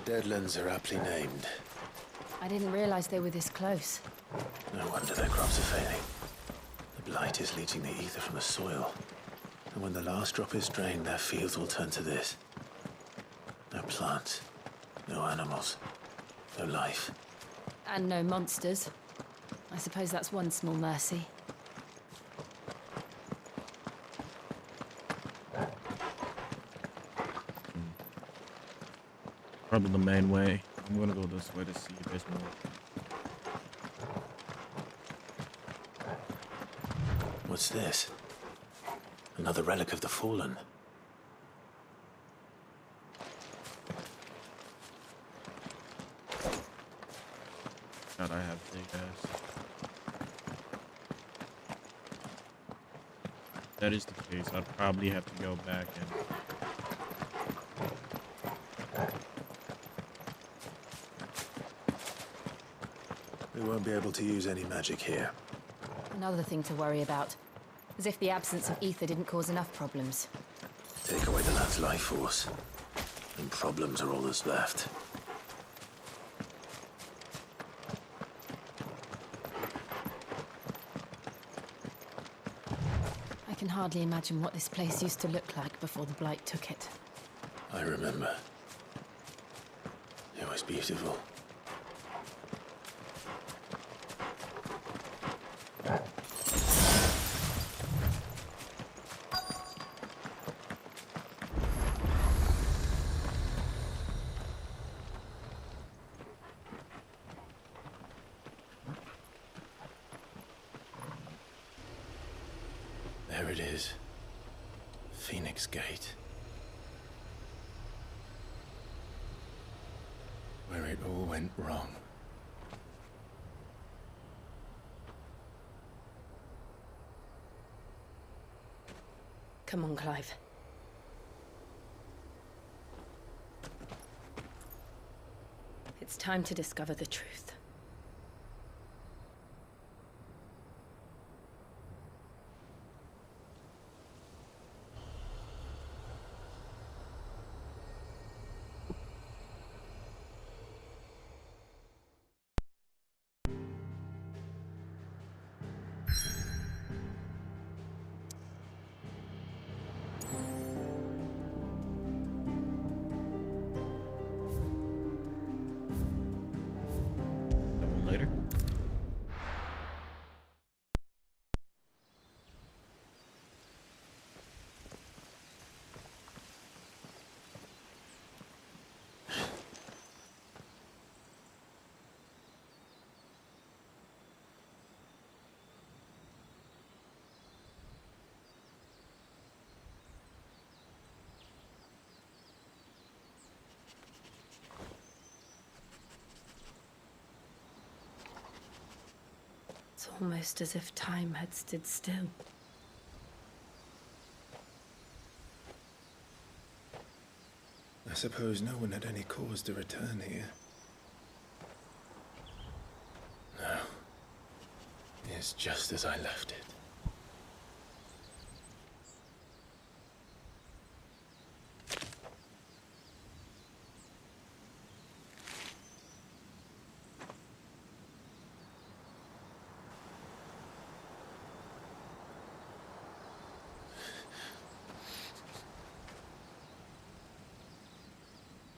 Deadlands are aptly named. I didn't realize they were this close. No wonder their crops are failing. The blight is leaching the ether from the soil. And when the last drop is drained, their fields will turn to this. No plants, no animals, no life. And no monsters. I suppose that's one small mercy. Probably the main way. I'm gonna go this way to see if there's more. What's this? Another relic of the Fallen. God, I have big ass. If that is the case, I'd probably have to go back and... We won't be able to use any magic here. Another thing to worry about. As if the absence of ether didn't cause enough problems. Take away the lad's life force, and problems are all that's left. I can hardly imagine what this place used to look like before the blight took it. I remember. It was beautiful. There it is. Phoenix Gate. Where it all went wrong. Come on, Clive. It's time to discover the truth. Later. It's almost as if time had stood still. I suppose no one had any cause to return here. No. It's just as I left it.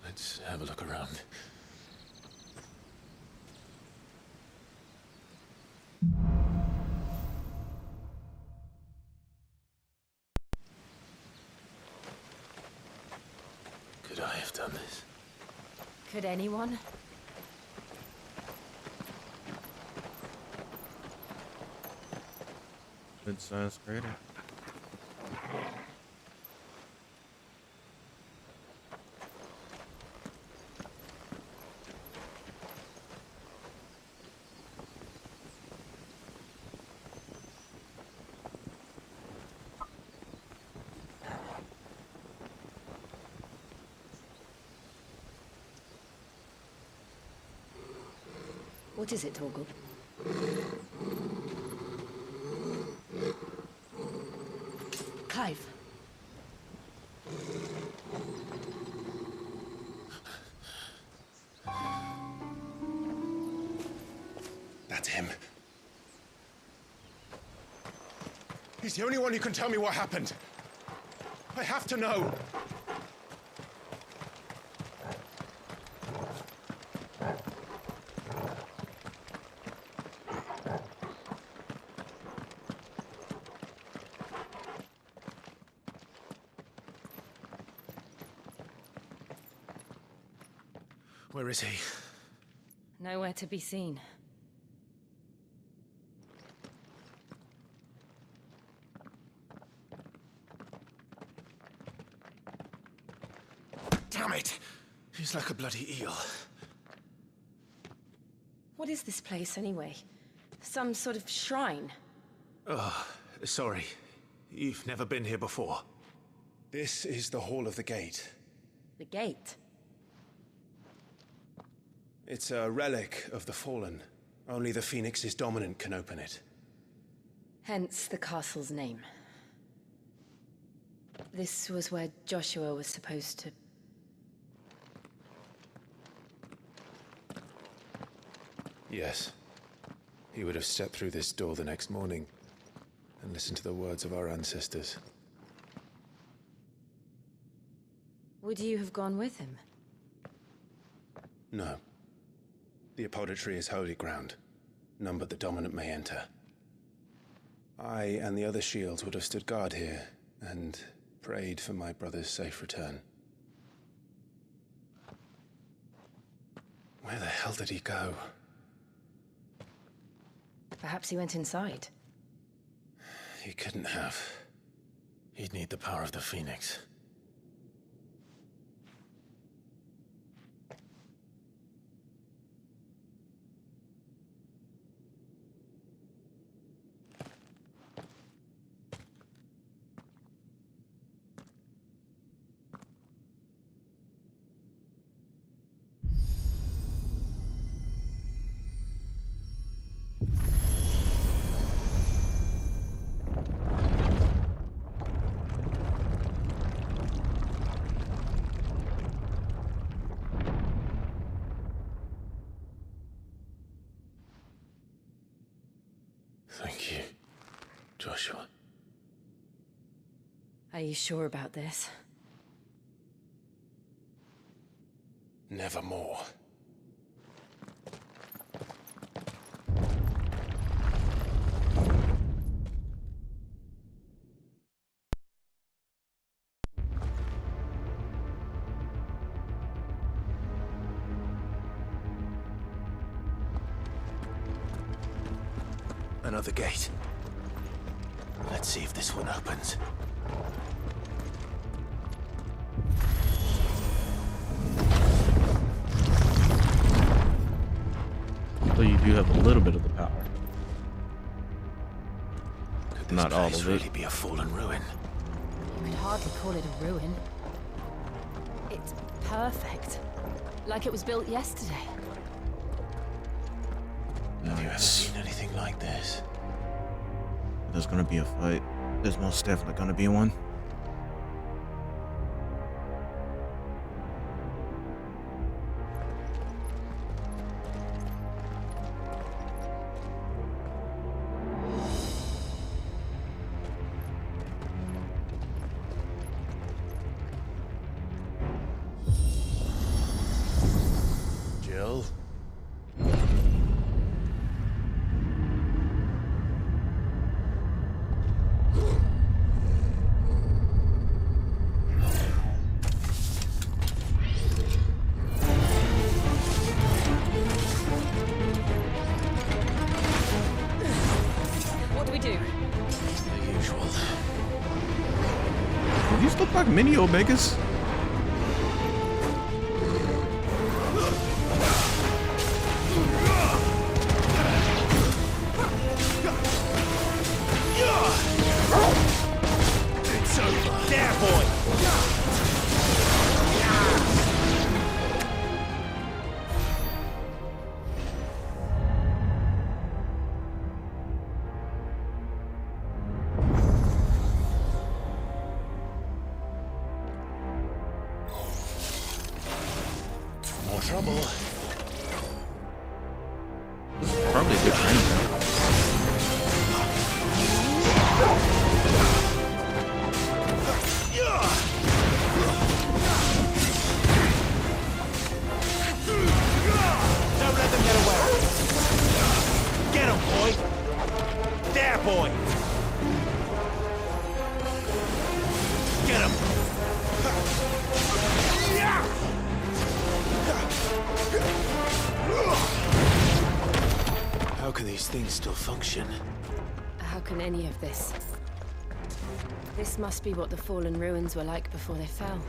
Let's have a look around. Could I have done this? Could anyone? Good science creator. What is it, Torgal? Clive. the only one who can tell me what happened. I have to know. Where is he? Nowhere to be seen. Damn it! He's like a bloody eel. What is this place, anyway? Some sort of shrine? Oh, sorry. You've never been here before. This is the Hall of the Gate. The gate? It's a relic of the Fallen. Only the Phoenix's dominant can open it. Hence the castle's name. This was where Joshua was supposed to... Yes. He would have stepped through this door the next morning and listened to the words of our ancestors. Would you have gone with him? No. The apodatory is holy ground. None but the dominant may enter. I and the other shields would have stood guard here and prayed for my brother's safe return. Where the hell did he go? Perhaps he went inside. He couldn't have. He'd need the power of the Phoenix. Thank you, Joshua. Are you sure about this? Nevermore. Another gate. Let's see if this one opens. So you do have a little bit of the power. Could this Not all place of it. really be a fallen ruin? You could hardly call it a ruin. It's perfect. Like it was built yesterday. Have you ever seen anything like this? There's gonna be a fight. There's most definitely gonna be one. Jill? What do we do? The usual. Do these look like mini Omegas? It's over. There, boy! More trouble. Probably a good training. things still function. How can any of this? This must be what the fallen ruins were like before they fell.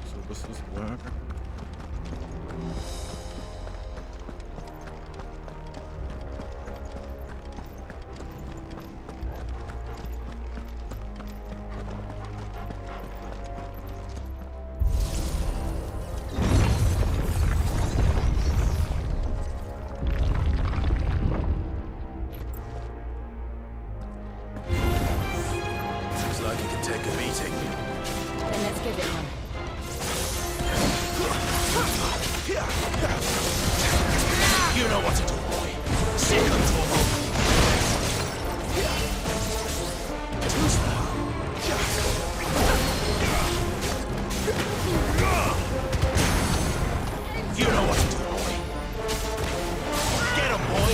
So this is work. Looks like it can take a beating. Then let's give it one. You know what to do, boy. Sick of trouble. Too slow. You know what to do, boy. Get him, boy.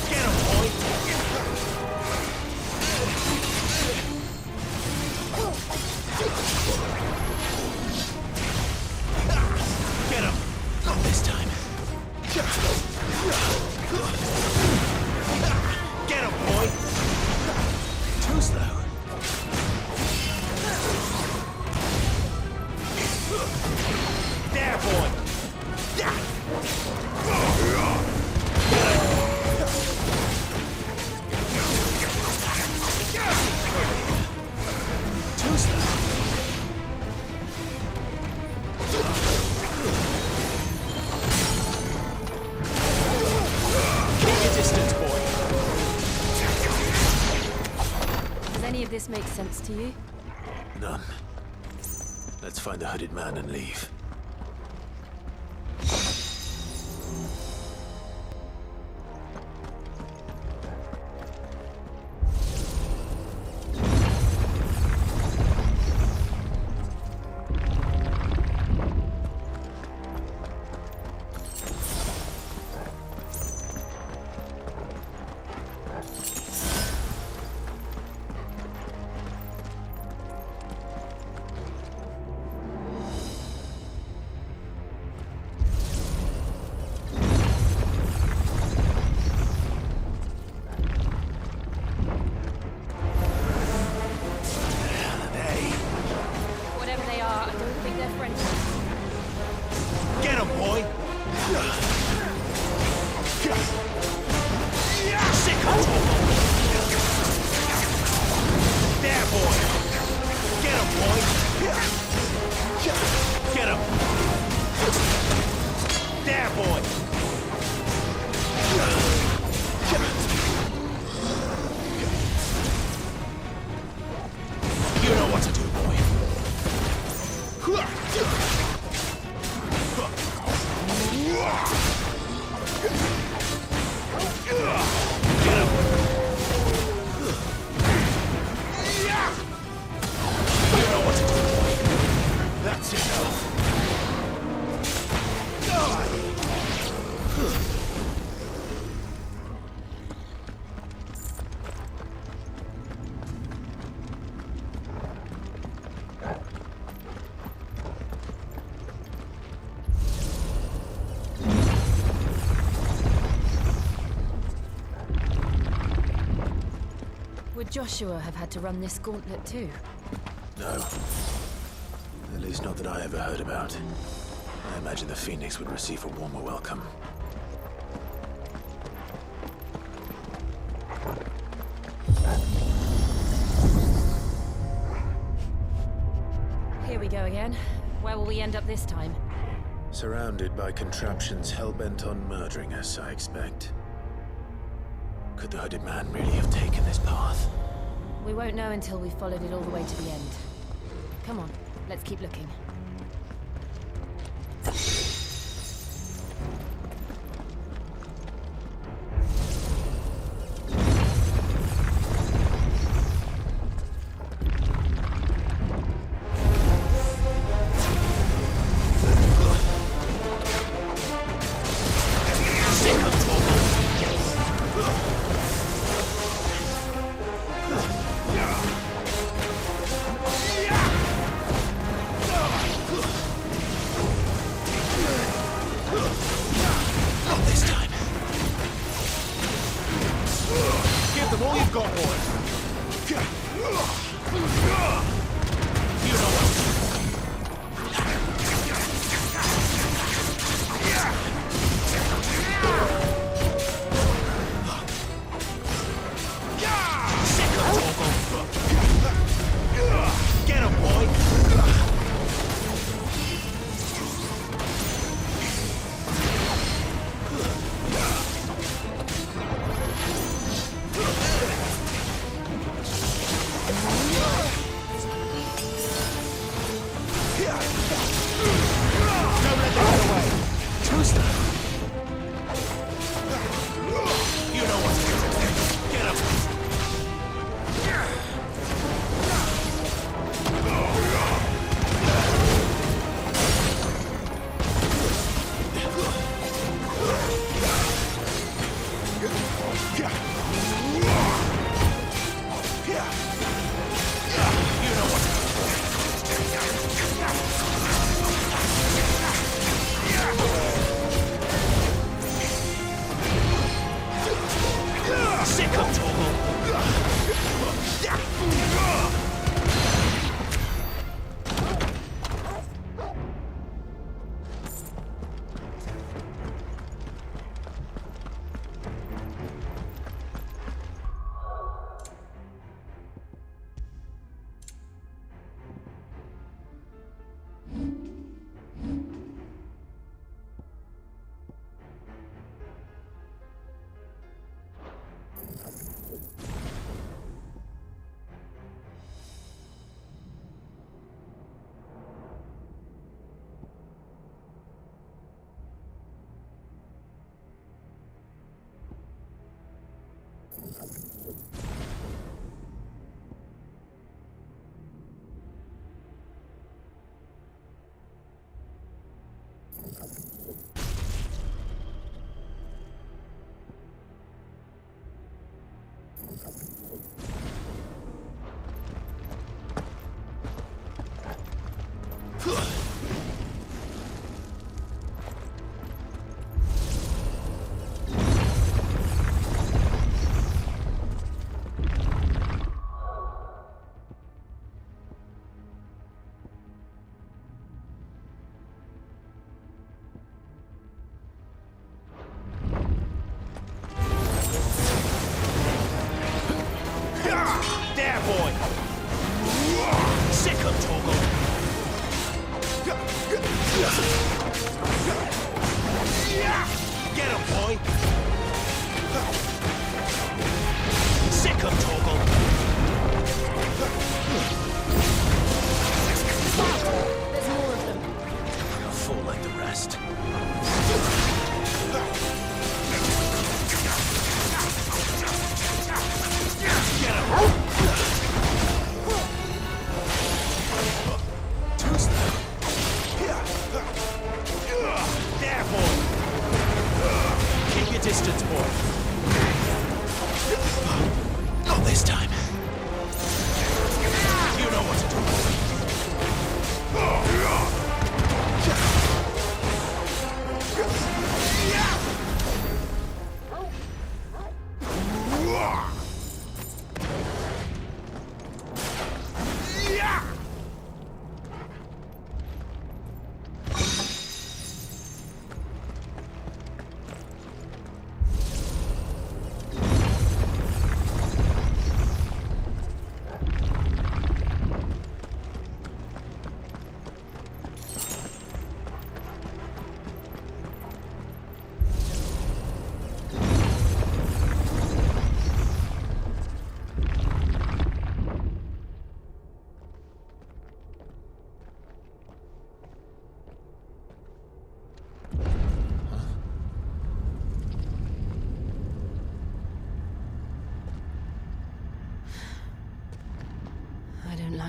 Get him, boy. Get him. Not this time. Get him, boy. Too slow. There, boy. Too slow. Keep your distance, boy. Does any of this make sense to you? None. Let's find the hooded man and leave. Whatever they are, I don't think they're friendly. Get him, boy. Sick of trouble. There, boy. Get him, boy. Get him. There, boy. You know what to do, boy. You know what to do, boy. That's enough. Would Joshua have had to run this gauntlet too? No. At least not that I ever heard about. imagine the Phoenix would receive a warmer welcome. Here we go again. Where will we end up this time? Surrounded by contraptions hell-bent on murdering us, I expect. Could the hooded man really have taken this path? We won't know until we've followed it all the way to the end. Come on, let's keep looking.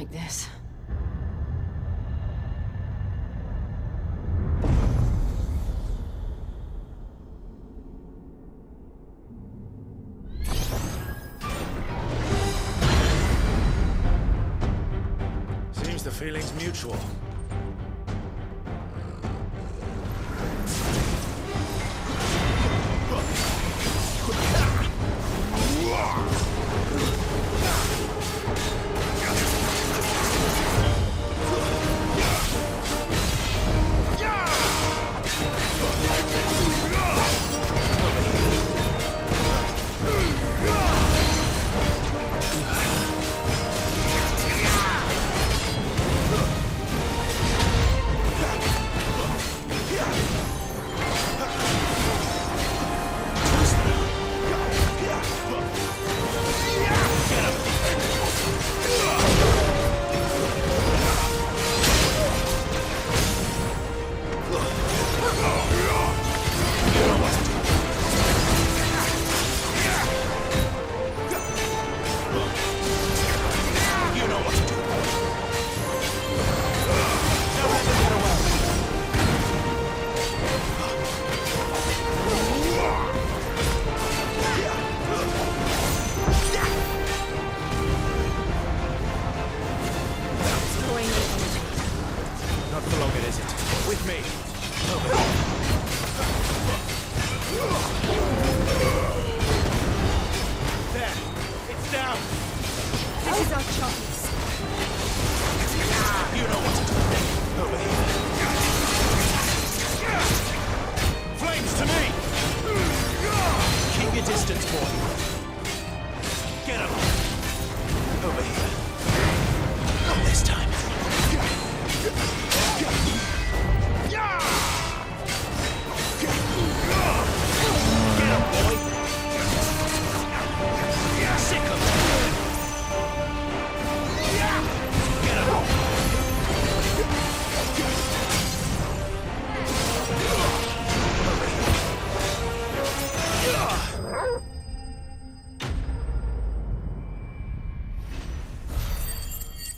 like this. Seems the feeling's mutual.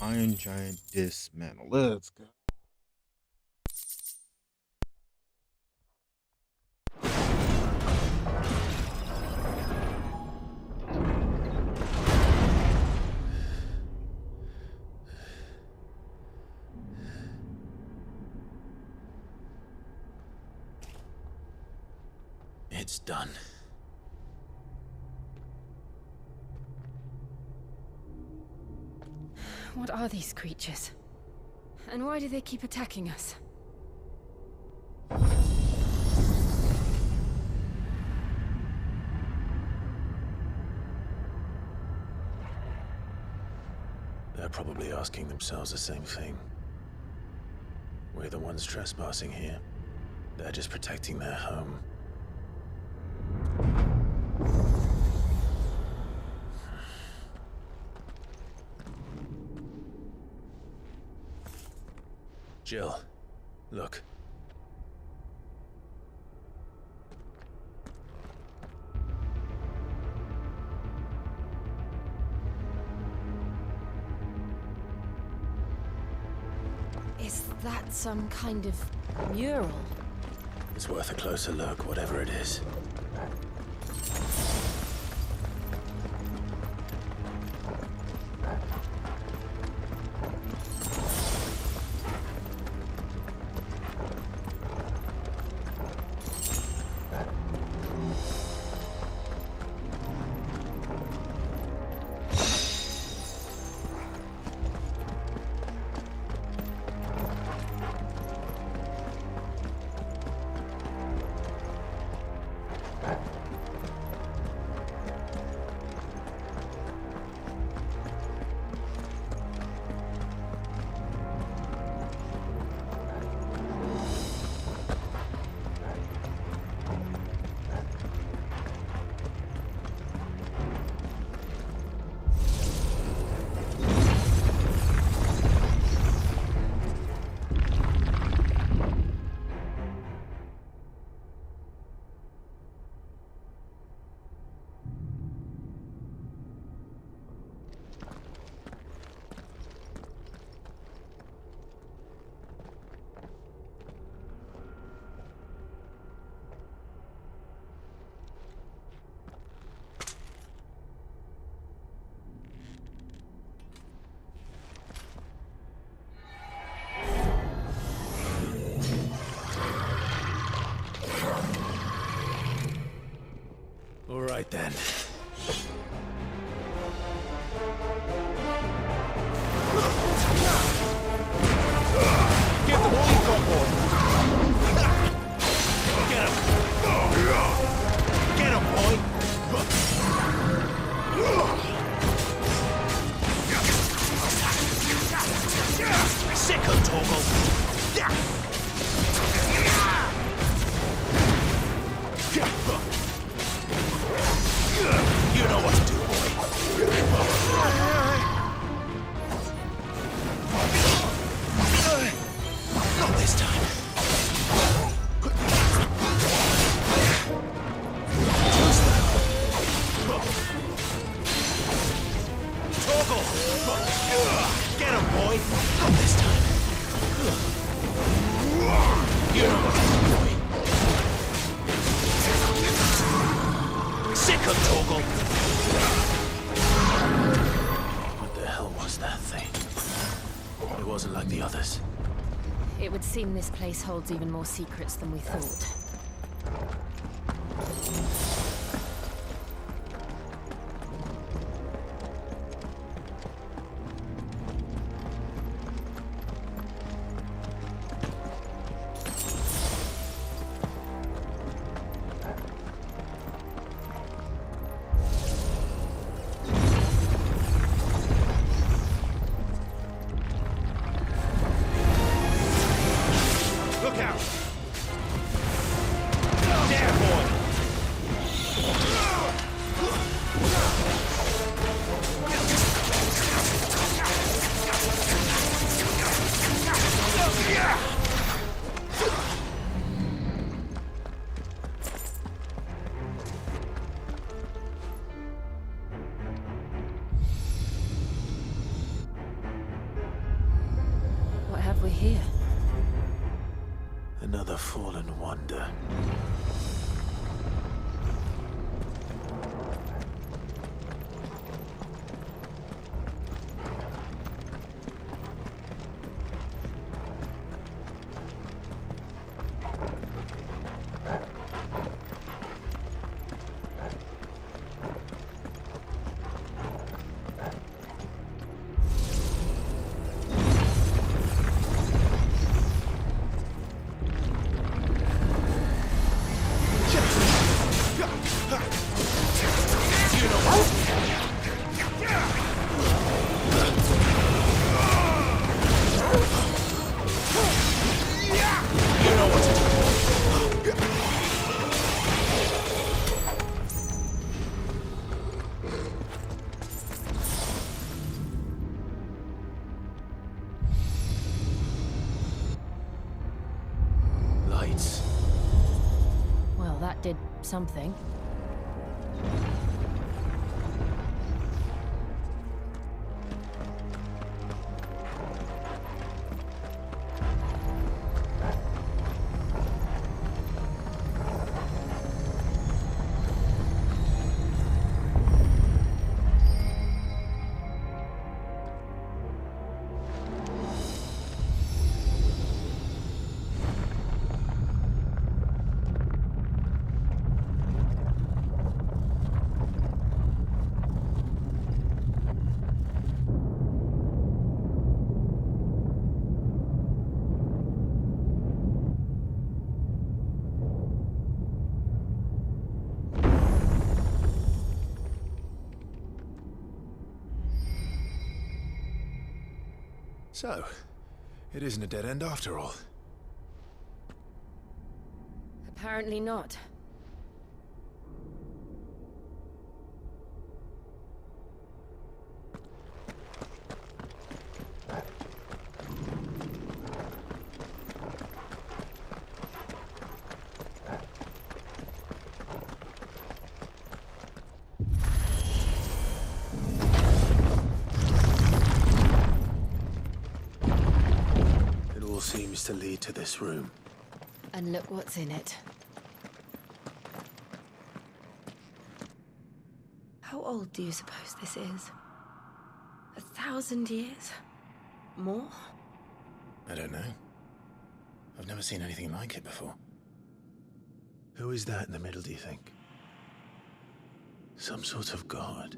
Iron Giant dismantle. Let's go. It's done. What are these creatures? And why do they keep attacking us? They're probably asking themselves the same thing. We're the ones trespassing here. They're just protecting their home. Jill, look. Is that some kind of mural? It's worth a closer look, whatever it is. All right then. Give them all you've got, boy. Get him. Get him, boy. Sick of Torgal. You know what to do, boy. Not this time. Too slow. Torgal! Get him, boy! Not this time. You know what to do, boy. Sick of Torgal! What the hell was that thing? It wasn't like the others. It would seem this place holds even more secrets than we thought. Look out! There, boy! What have we here? Another fallen wonder. Lights. Well, that did something. So, it isn't a dead end after all. Apparently not. It all seems to lead to this room. And look what's in it. How old do you suppose this is? 1,000 years? More? I don't know. I've never seen anything like it before. Who is that in the middle, do you think? Some sort of god.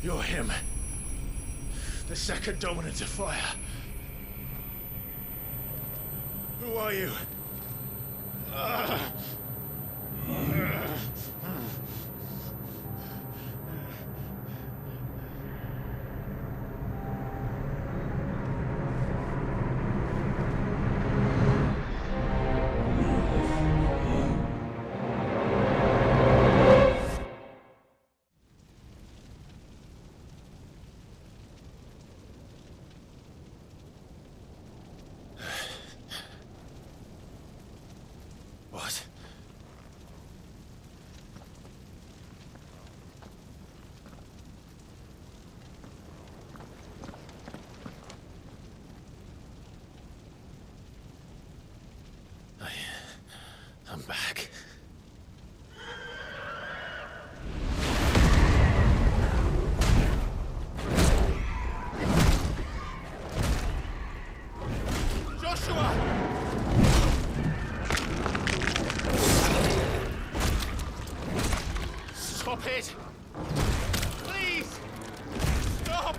You're him. The second dominant of fire. Who are you? What? I'm back. Joshua! Stop it! Please! Stop!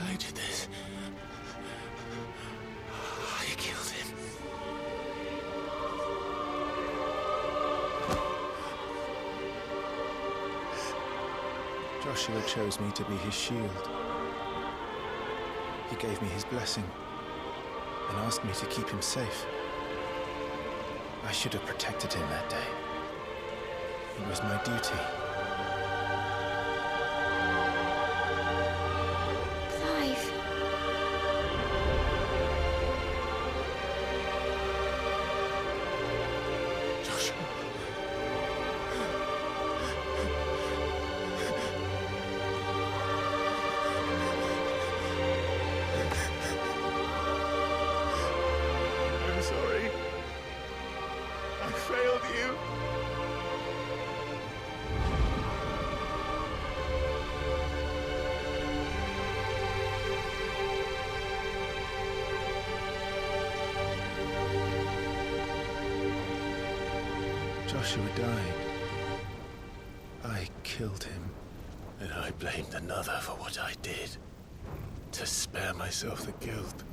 I did this. I killed him. Joshua chose me to be his shield. He gave me his blessing and asked me to keep him safe. I should have protected him that day. It was my duty. Clive. Joshua. I'm sorry. I failed you. Joshua died. I killed him. And I blamed another for what I did. To spare myself the guilt.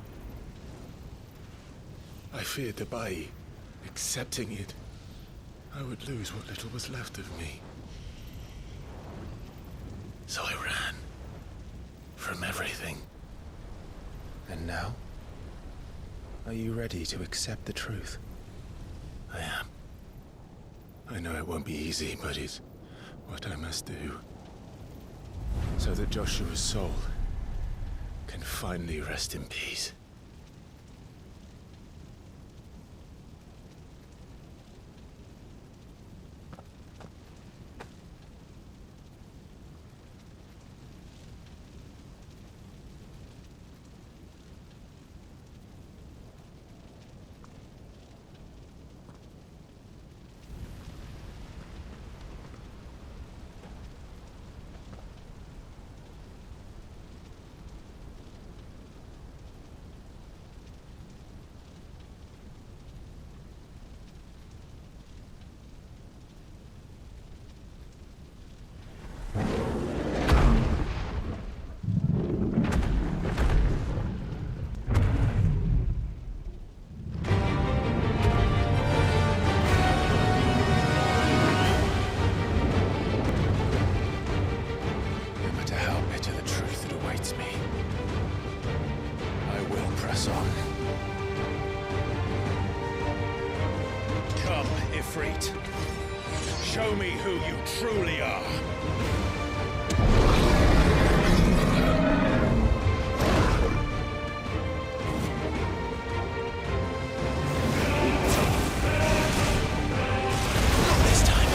I feared that by accepting it, I would lose what little was left of me. So I ran. From everything. And now? Are you ready to accept the truth? I am. I know it won't be easy, but it's what I must do. So that Joshua's soul can finally rest in peace. Show me who you truly are. This time.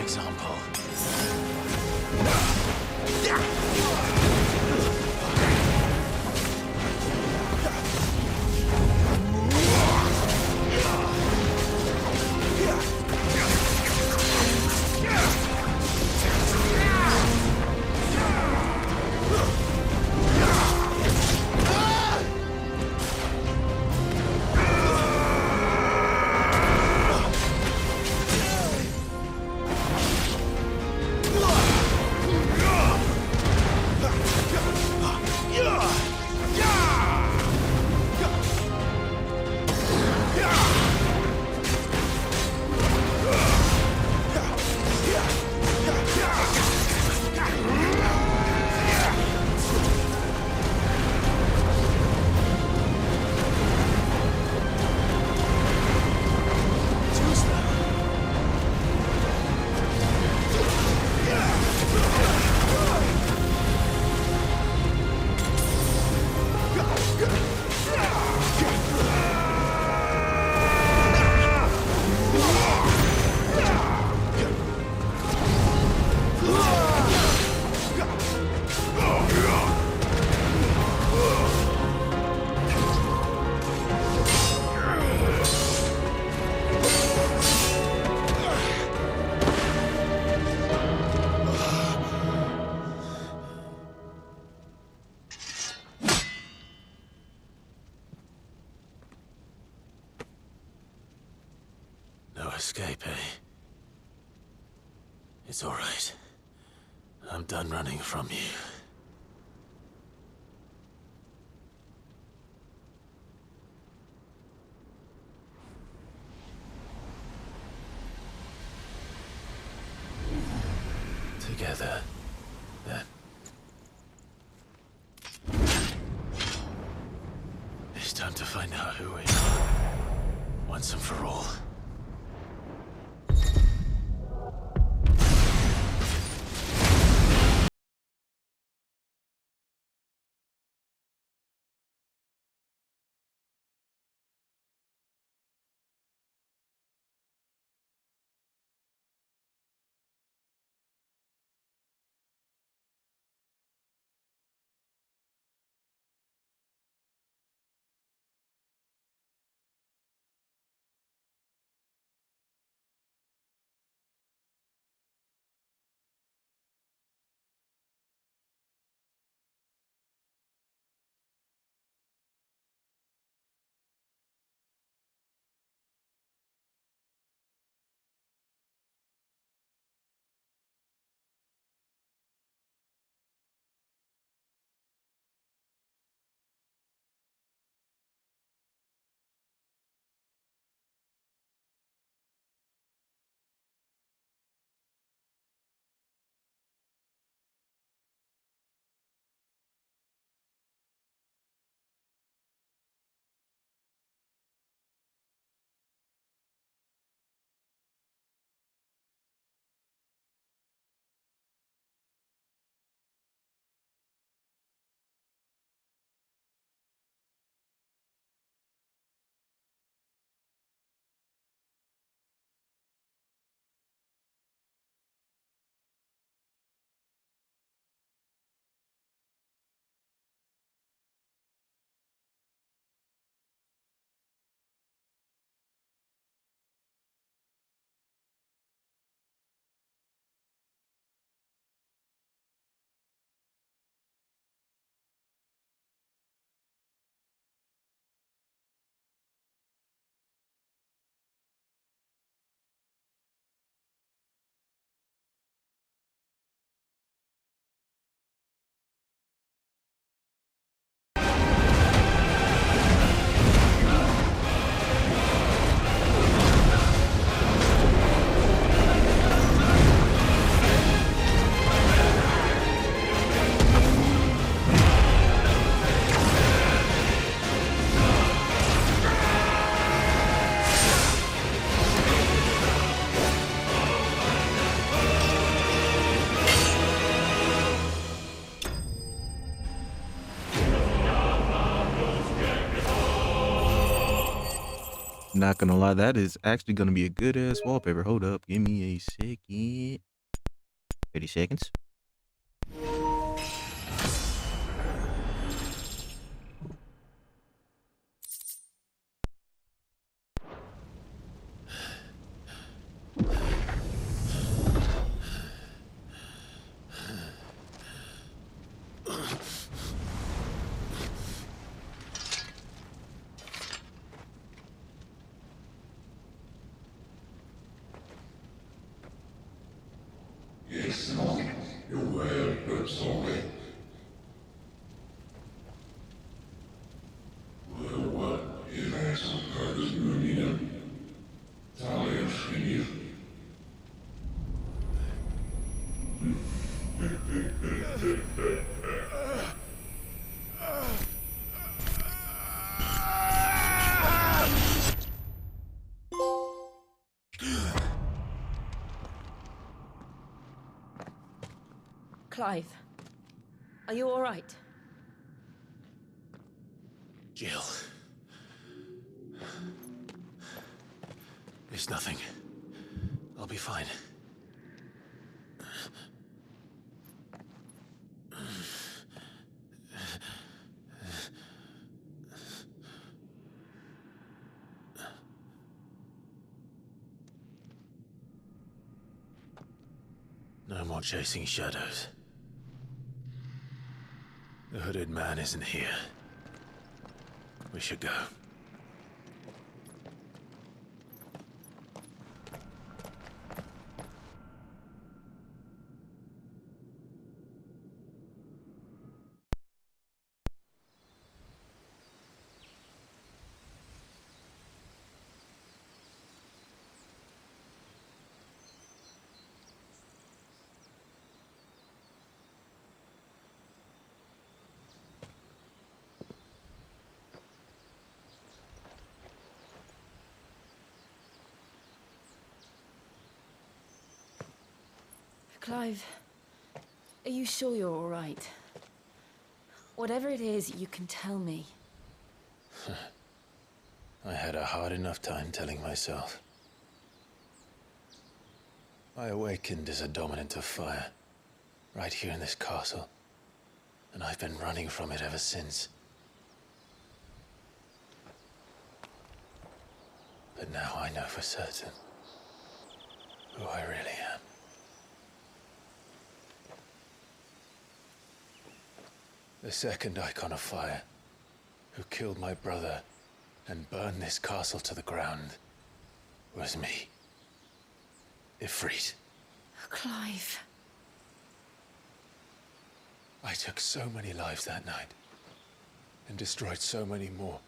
example. No escape, eh? It's all right. I'm done running from you. Together, then. It's time to find out who we are, once and for all. Not gonna lie, that is actually gonna be a good ass wallpaper. Hold up, give me a second. 30 seconds. Clive, are you all right? Jill. It's nothing. I'll be fine. No more chasing shadows. The hooded man isn't here. We should go. Clive, are you sure you're all right? Whatever it is, you can tell me. I had a hard enough time telling myself. I awakened as a dominant of fire, right here in this castle, and I've been running from it ever since. But now I know for certain who I really am. The second icon of fire, who killed my brother and burned this castle to the ground, was me. Ifrit. Clive. I took so many lives that night, and destroyed so many more,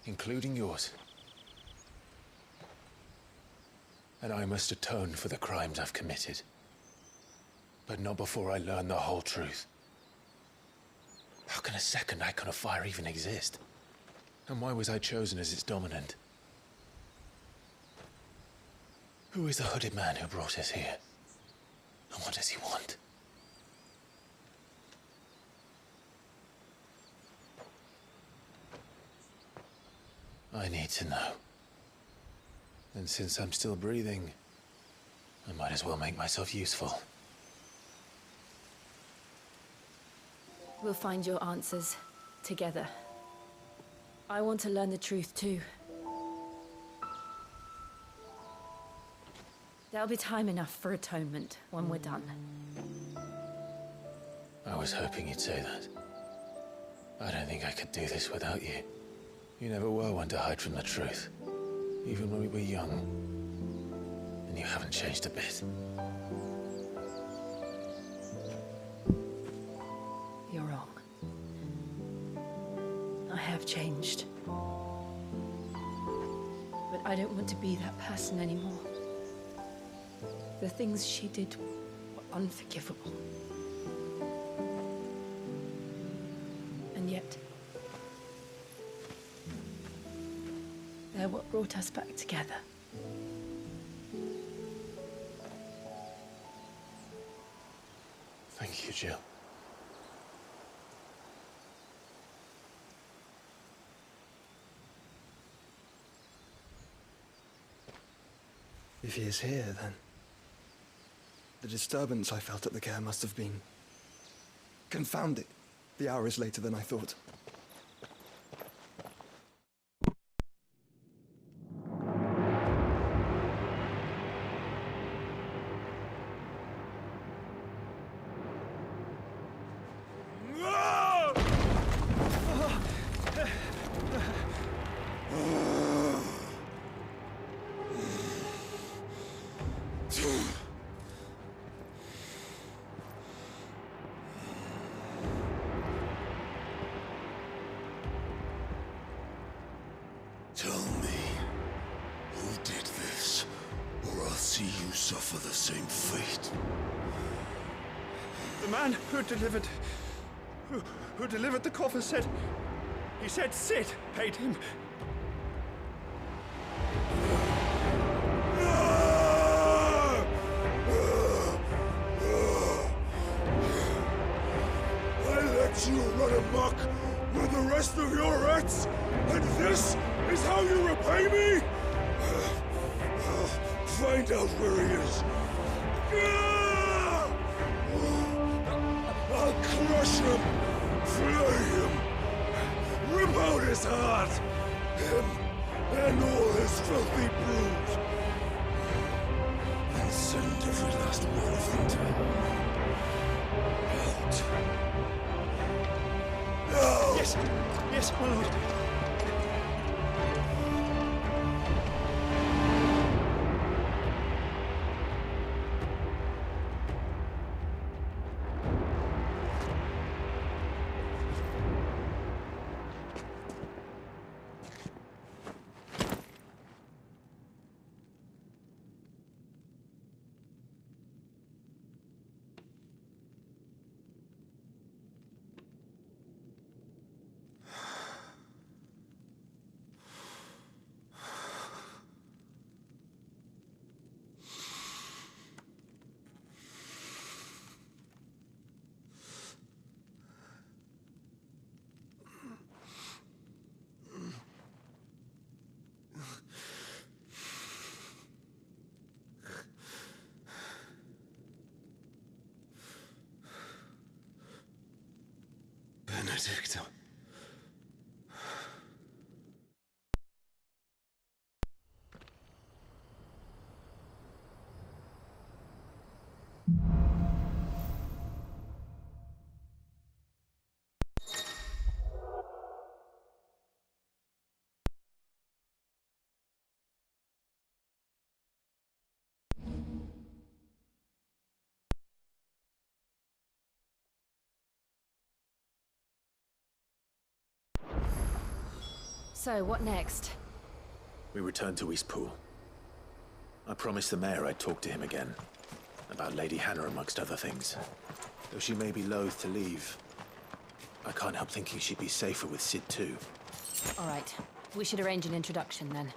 including yours. And I must atone for the crimes I've committed. But not before I learn the whole truth. How can a second icon of fire even exist? And why was I chosen as its dominant? Who is the hooded man who brought us here? And what does he want? I need to know. And since I'm still breathing, I might as well make myself useful. We'll find your answers together. I want to learn the truth too. There'll be time enough for atonement when we're done. I was hoping you'd say that. I don't think I could do this without you. You never were one to hide from the truth, even when we were young. And you haven't changed a bit. You're wrong. I have changed. But I don't want to be that person anymore. The things she did were unforgivable. And yet, they're what brought us back together. Thank you, Jill. If he is here, then the disturbance I felt at the care must have been confounded. The hour is later than I thought. Tell me, who did this, or I'll see you suffer the same fate. The man who delivered the coffer said... He said Sid paid him. I let you run amok with the rest of your rats, and this is how you repay me? Find out where he is. I'll crush him, flay him, rip out his heart, him and all his filthy brood, and send every last one of them to hell. Out. Yes, yes, my lord. Benedicta. So, what next? We return to Eastpool. I promised the mayor I'd talk to him again. About Lady Hannah, amongst other things. Though she may be loath to leave, I can't help thinking she'd be safer with Sid too. All right. We should arrange an introduction then.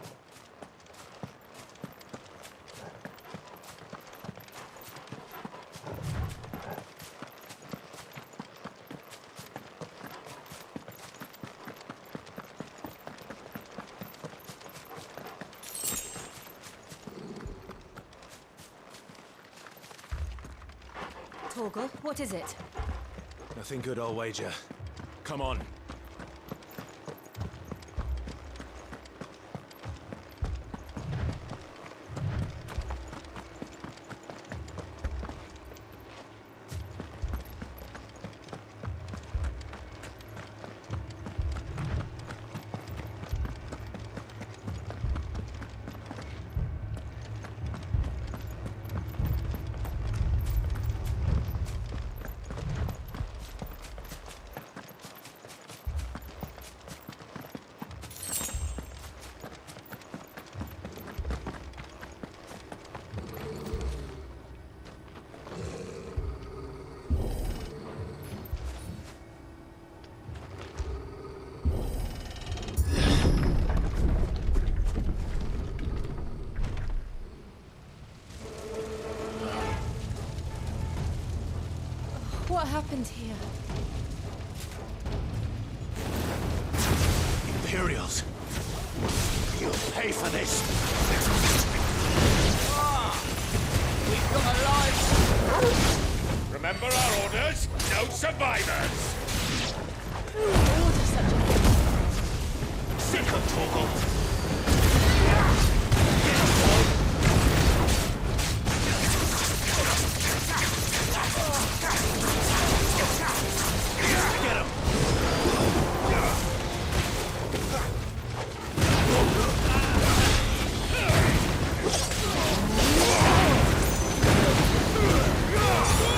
Torgal, what is it? Nothing good, I'll wager. Come on. What happened here? Imperials. You'll pay for this. no survivors! Order such a thing. Sick of Torgal. Get him!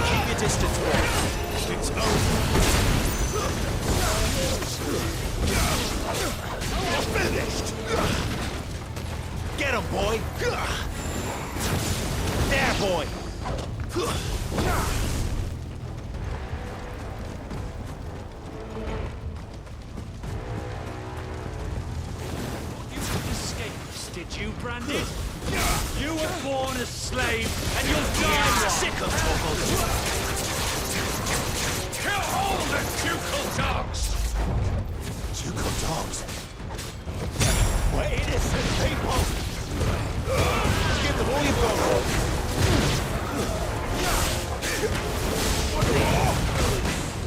Keep your distance, boy. It's over. You're finished! Get him, boy! There, boy! You escaped, did you, Brandy? You were born a slave, and you'll die one! Sick of Torgal! Kill all the ducal dogs! Ducal dogs? We're innocent people! Give them all you've got!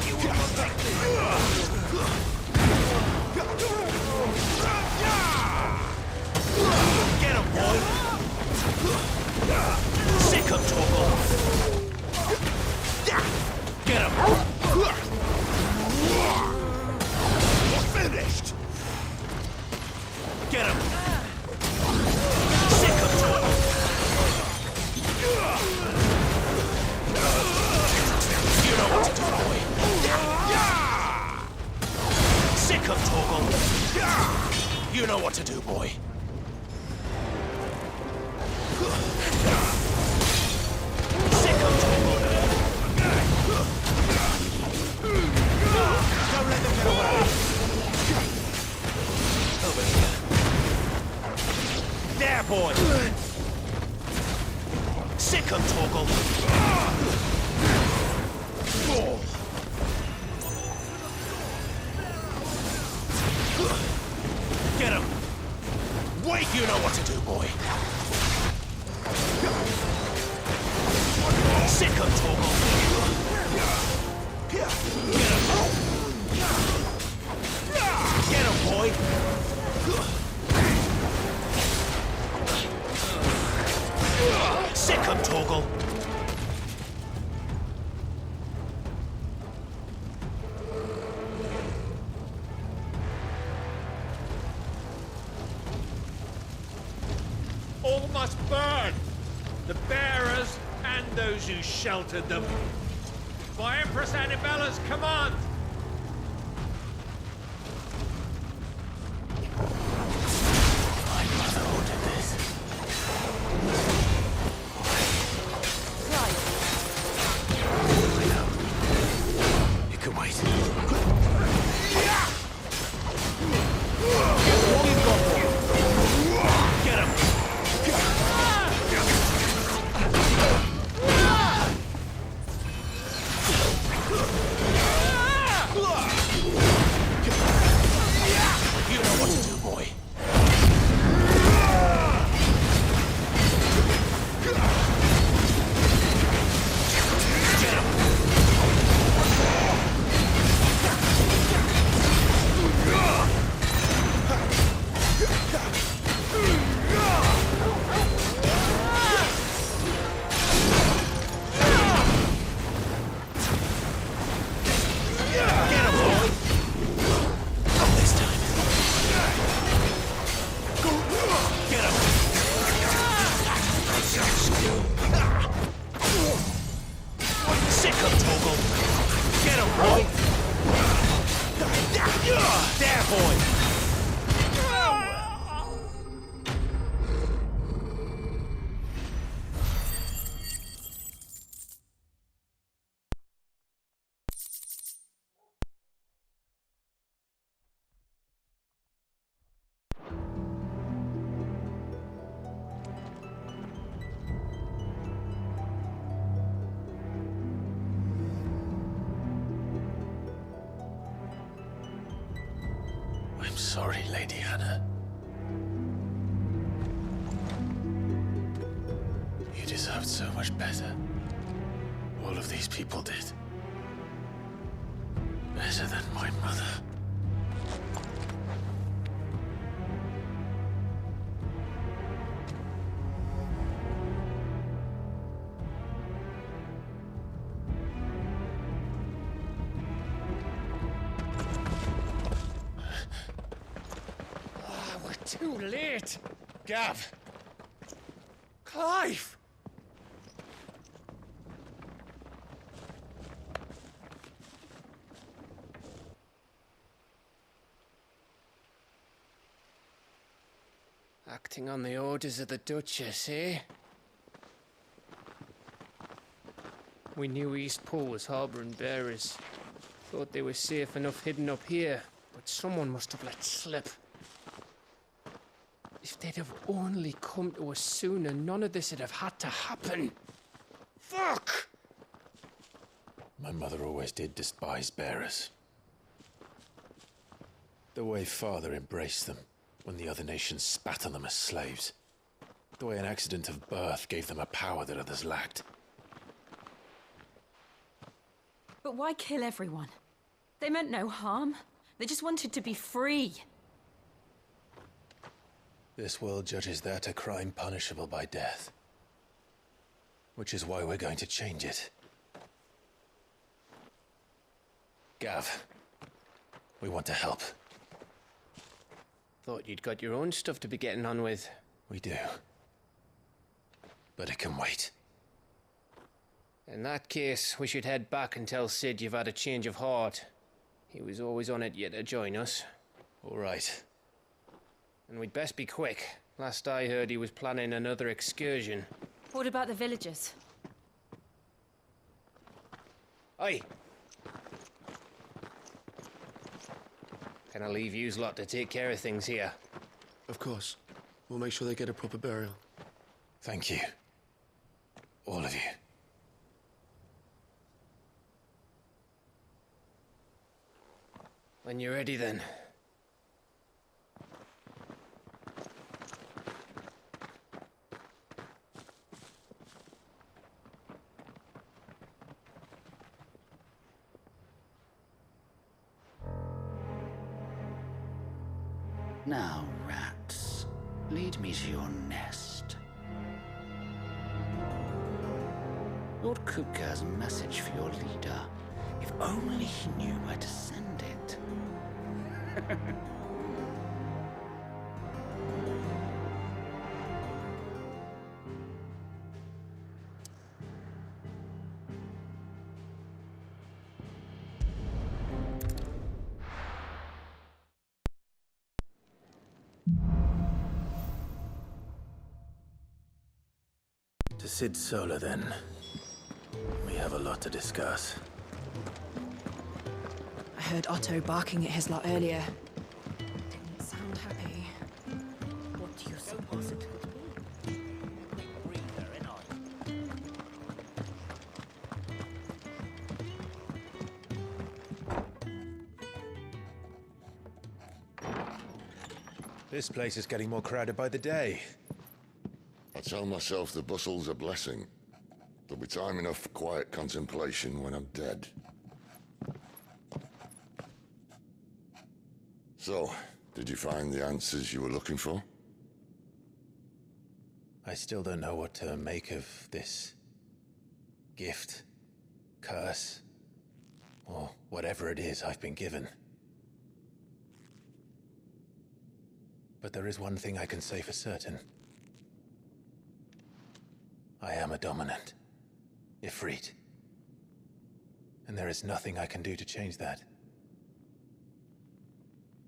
You will protect me! Get him, boy! Sick of Torgal! Get him! You're finished! Get him! Sick of Torgal! You know what to do, boy! Sick of Torgal! You know what to do, boy! Sick of Torgal! Don't let them get away! Over here. There, boy! Sick of Torgal! Get him! Wait, you know what to do, boy! Sick of Torgal! Get him! Get him, boy! Sick of Torgal! All must burn! The bearers and those who sheltered them. By Empress Annibella's command! My mother ordered this. Right. I know. You can wait. All you've got, boy! Get him! You know what to do, boy. Get him! Get him, boy! Not this time. Get him! Sick of Torgal! Get him, boy! There, boy! I'm sorry, Lady Hannah. You deserved so much better. All of these people did. Better than my mother. We're too late. Gav. Clive. Acting on the orders of the Duchess, eh? We knew Eastpool was harbouring bearers. Thought they were safe enough hidden up here, but someone must have let slip. If they'd have only come to us sooner, none of this would have had to happen. Fuck! My mother always did despise bearers. The way Father embraced them when the other nations spat on them as slaves. The way an accident of birth gave them a power that others lacked. But why kill everyone? They meant no harm. They just wanted to be free. This world judges that a crime punishable by death. Which is why we're going to change it. Gav, we want to help. Thought you'd got your own stuff to be getting on with. We do. But it can wait. In that case, we should head back and tell Sid you've had a change of heart. He was always on it yet to join us. All right. And we'd best be quick. Last I heard, he was planning another excursion. What about the villagers? Aye. Can I leave yous lot to take care of things here? Of course. We'll make sure they get a proper burial. Thank you. All of you. When you're ready, then. Now, rats, lead me to your nest. Lord Kupka has a message for your leader. If only he knew where to send it. To Sid Solar, then. We have a lot to discuss. I heard Otto barking at his lot earlier. Didn't sound happy. What do you suppose it could be? Big breather, ain't This place is getting more crowded by the day. I tell myself the bustle's a blessing. There'll be time enough for quiet contemplation when I'm dead. So, did you find the answers you were looking for? I still don't know what to make of this gift, curse, or whatever it is I've been given. But there is one thing I can say for certain. I am a dominant, Ifrit. And there is nothing I can do to change that.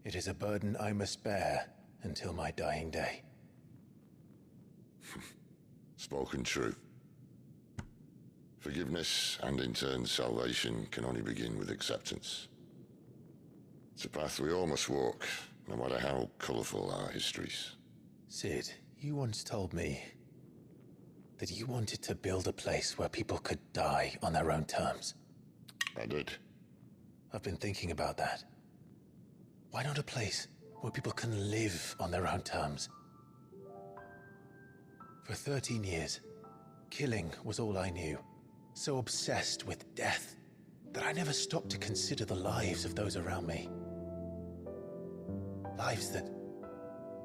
It is a burden I must bear until my dying day. Spoken true. Forgiveness and in turn salvation can only begin with acceptance. It's a path we all must walk, no matter how colourful our histories. Sid, you once told me that you wanted to build a place where people could die on their own terms. I did. I've been thinking about that. Why not a place where people can live on their own terms? For 13 years, killing was all I knew. So obsessed with death. that I never stopped to consider the lives of those around me. Lives that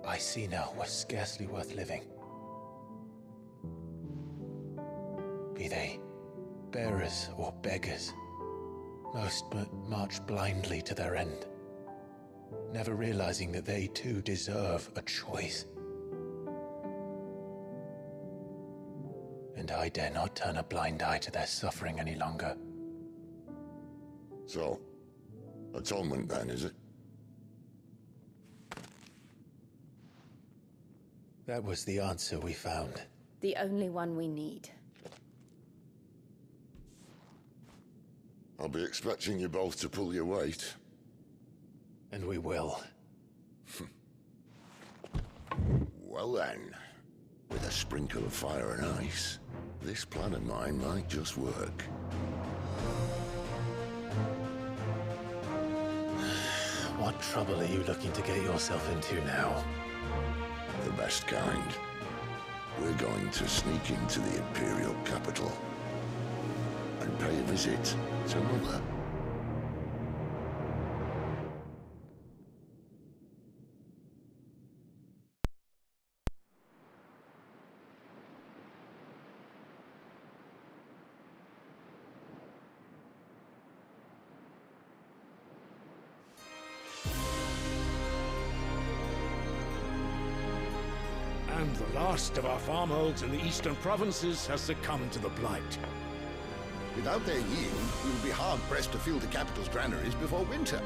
I see now were scarcely worth living. Be they bearers or beggars, most march blindly to their end, never realizing that they too deserve a choice. And I dare not turn a blind eye to their suffering any longer. So, atonement then, is it? That was the answer we found. The only one we need. I'll be expecting you both to pull your weight. And we will. Well then, with a sprinkle of fire and ice, this plan of mine might just work. What trouble are you looking to get yourself into now? The best kind. We're going to sneak into the Imperial capital and pay a visit to Mother. And the last of our farmholds in the eastern provinces has succumbed to the blight. Without their yield, we will be hard-pressed to fill the capital's granaries before winter.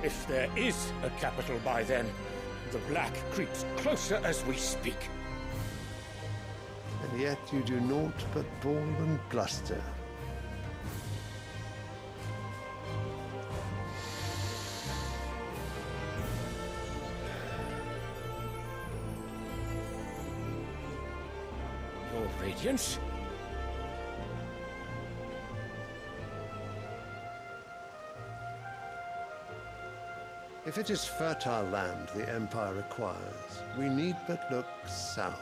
If there is a capital by then, the black creeps closer as we speak. And yet you do naught but bawl and bluster. Your Radiance? If it is fertile land the Empire requires, we need but look south.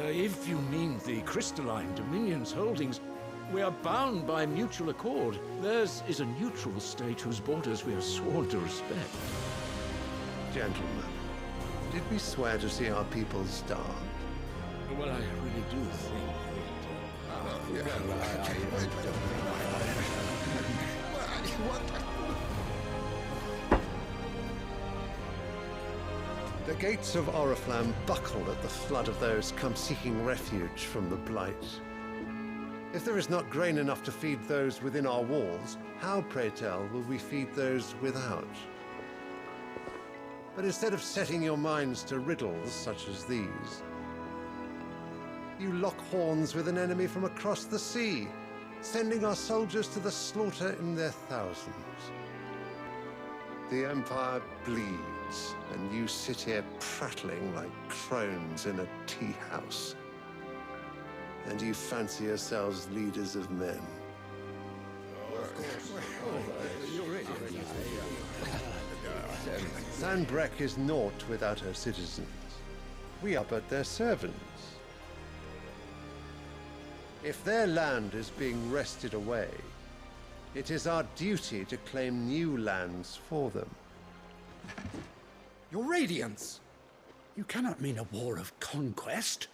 If you mean the crystalline Dominion's holdings, we are bound by mutual accord. Theirs is a neutral state whose borders we are sworn to respect. Gentlemen, did we swear to see our people starved? Well, I really do think The gates of Oriflamme buckle at the flood of those come seeking refuge from the blight. If there is not grain enough to feed those within our walls, how, pray tell, will we feed those without? But instead of setting your minds to riddles such as these, you lock horns with an enemy from across the sea, sending our soldiers to the slaughter in their thousands. The Empire bleeds, and you sit here prattling like crones in a tea house. And you fancy yourselves leaders of men. Sanbreque is naught without her citizens. We are but their servants. If their land is being wrested away, it is our duty to claim new lands for them. Your Radiance! You cannot mean a war of conquest.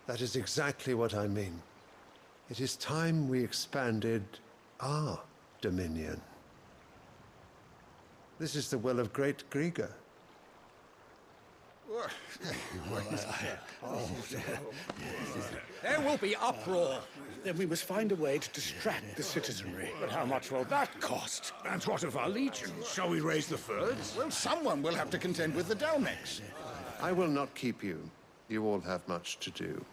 That is exactly what I mean. It is time we expanded our dominion. This is the will of great Grieger. There will be uproar. Then we must find a way to distract the citizenry. But how much will that cost? And what of our legions? Shall we raise the furs? Well, someone will have to contend with the Dalmex. I will not keep you. You all have much to do.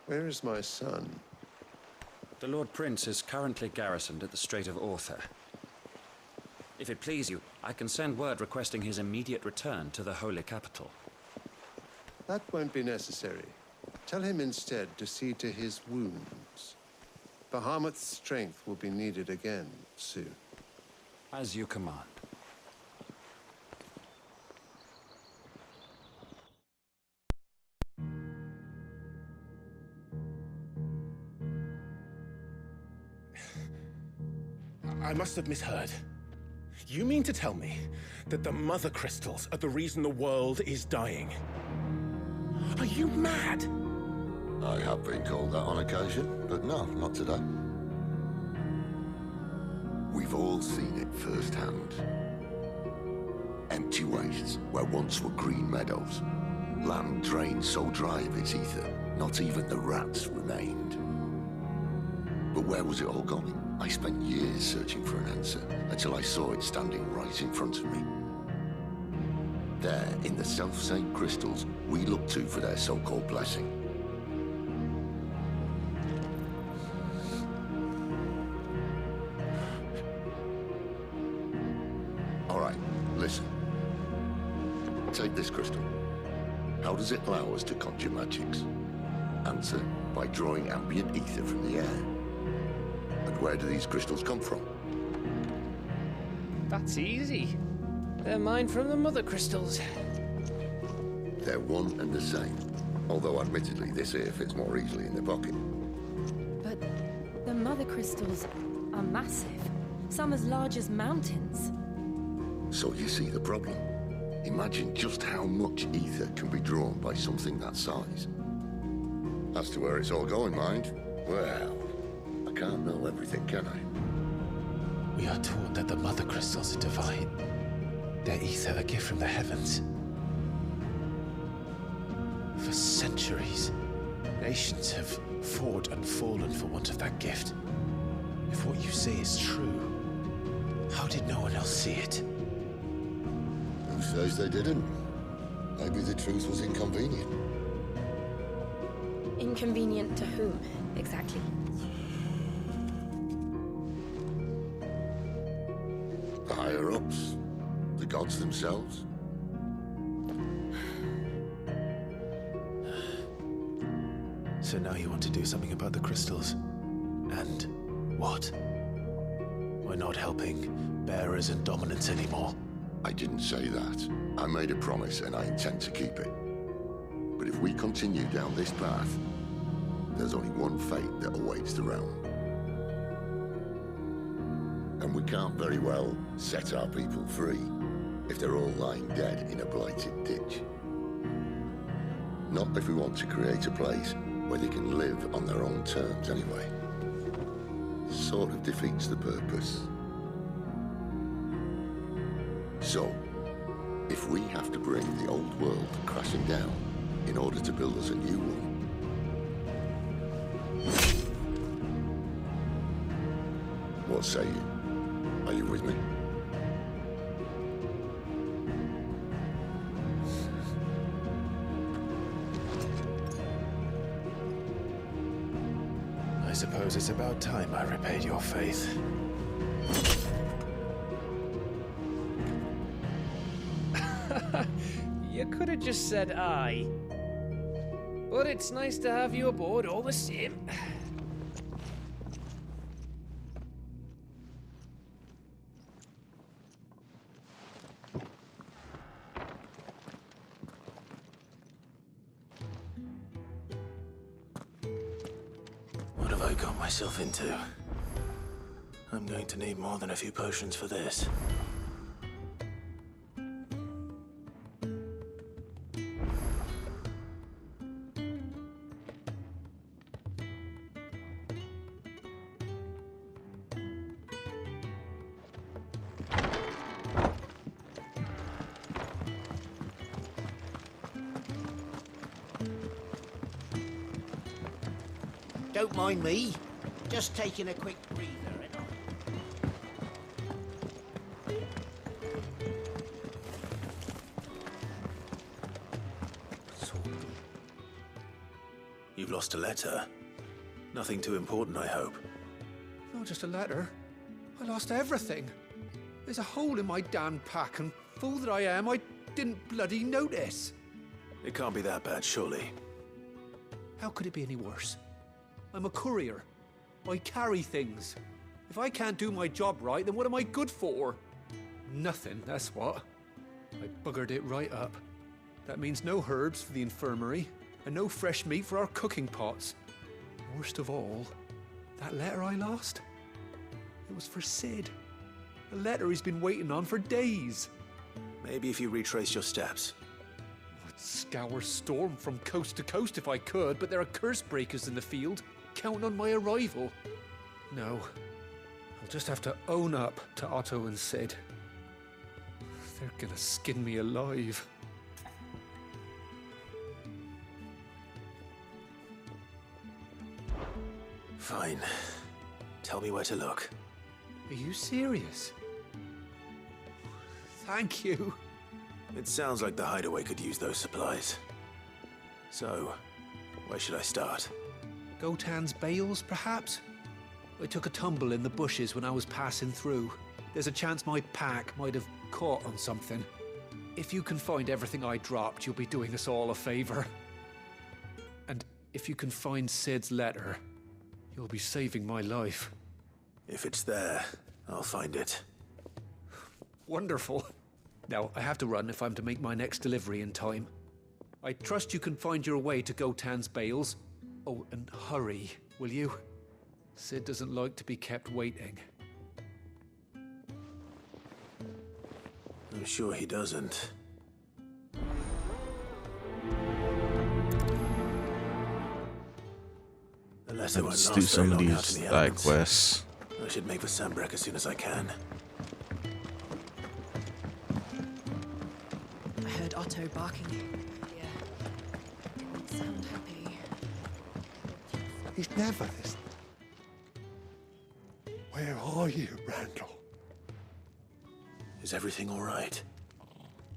Where is my son? The Lord Prince is currently garrisoned at the Strait of Author. If it please you, I can send word requesting his immediate return to the Holy Capital. That won't be necessary. Tell him instead to see to his wounds. Bahamut's strength will be needed again soon. As you command. I must have misheard. You mean to tell me that the Mother Crystals are the reason the world is dying? Are you mad? I have been called that on occasion, but no, not today. We've all seen it firsthand. Empty wastes where once were green meadows. Land drained so dry of its ether, not even the rats remained. But where was it all going? I spent years searching for an answer, until I saw it standing right in front of me. There, in the self-same crystals we look to for their so-called blessing. All right, listen. Take this crystal. How does it allow us to conjure magics? Answer, by drawing ambient ether from the air. And where do these crystals come from? That's easy. They're mine from the Mother Crystals. They're one and the same. Although admittedly, this here fits more easily in the pocket. But the Mother Crystals are massive. Some as large as mountains. So you see the problem. Imagine just how much ether can be drawn by something that size. As to where it's all going, mind, well, I can't know everything, can I? We are taught that the Mother Crystals are divine. Their ether a gift from the heavens. For centuries, nations have fought and fallen for want of that gift. If what you say is true, how did no one else see it? Who says they didn't? Maybe the truth was inconvenient. Inconvenient to whom, exactly? The higher-ups, the gods themselves. So now you want to do something about the crystals? And what? We're not helping bearers and dominants anymore. I didn't say that. I made a promise and I intend to keep it. But if we continue down this path, there's only one fate that awaits the realm. And we can't very well set our people free if they're all lying dead in a blighted ditch. Not if we want to create a place where they can live on their own terms anyway. Sort of defeats the purpose. So, if we have to bring the old world crashing down in order to build us a new one, what say you? Are you with me? I suppose it's about time I repaid your faith. You could have just said aye. But it's nice to have you aboard all the same. What have I got myself into? I'm going to need more than a few potions for this. Don't mind me. Just taking a quick breather. You've lost a letter. Nothing too important, I hope. Not just a letter. I lost everything. There's a hole in my damn pack, and fool that I am, I didn't bloody notice. It can't be that bad, surely. How could it be any worse? I'm a courier. I carry things. If I can't do my job right, then what am I good for? Nothing, that's what. I buggered it right up. That means no herbs for the infirmary, and no fresh meat for our cooking pots. Worst of all, that letter I lost? It was for Sid. A letter he's been waiting on for days. Maybe if you retrace your steps. I'd scour Storm from coast to coast if I could, but there are curse breakers in the field, counting on my arrival. No, I'll just have to own up to Otto and Sid. They're gonna skin me alive. Fine. Tell me where to look. Are you serious? Thank you. It sounds like the hideaway could use those supplies. So, where should I start? Gotan's bales, perhaps? I took a tumble in the bushes when I was passing through. There's a chance my pack might have caught on something. If you can find everything I dropped, you'll be doing us all a favor. And if you can find Sid's letter, you'll be saving my life. If it's there, I'll find it. Wonderful. Now, I have to run if I'm to make my next delivery in time. I trust you can find your way to Gotan's bales. Oh, and hurry, will you? Sid doesn't like to be kept waiting. I'm sure he doesn't. Unless it won't Let's last do very some of long out these in the side elements. quests. I should make for Sandbreck as soon as I can. I heard Otto barking earlier. Didn't sound happy. He's never this. Where are you, Randall? Is everything all right?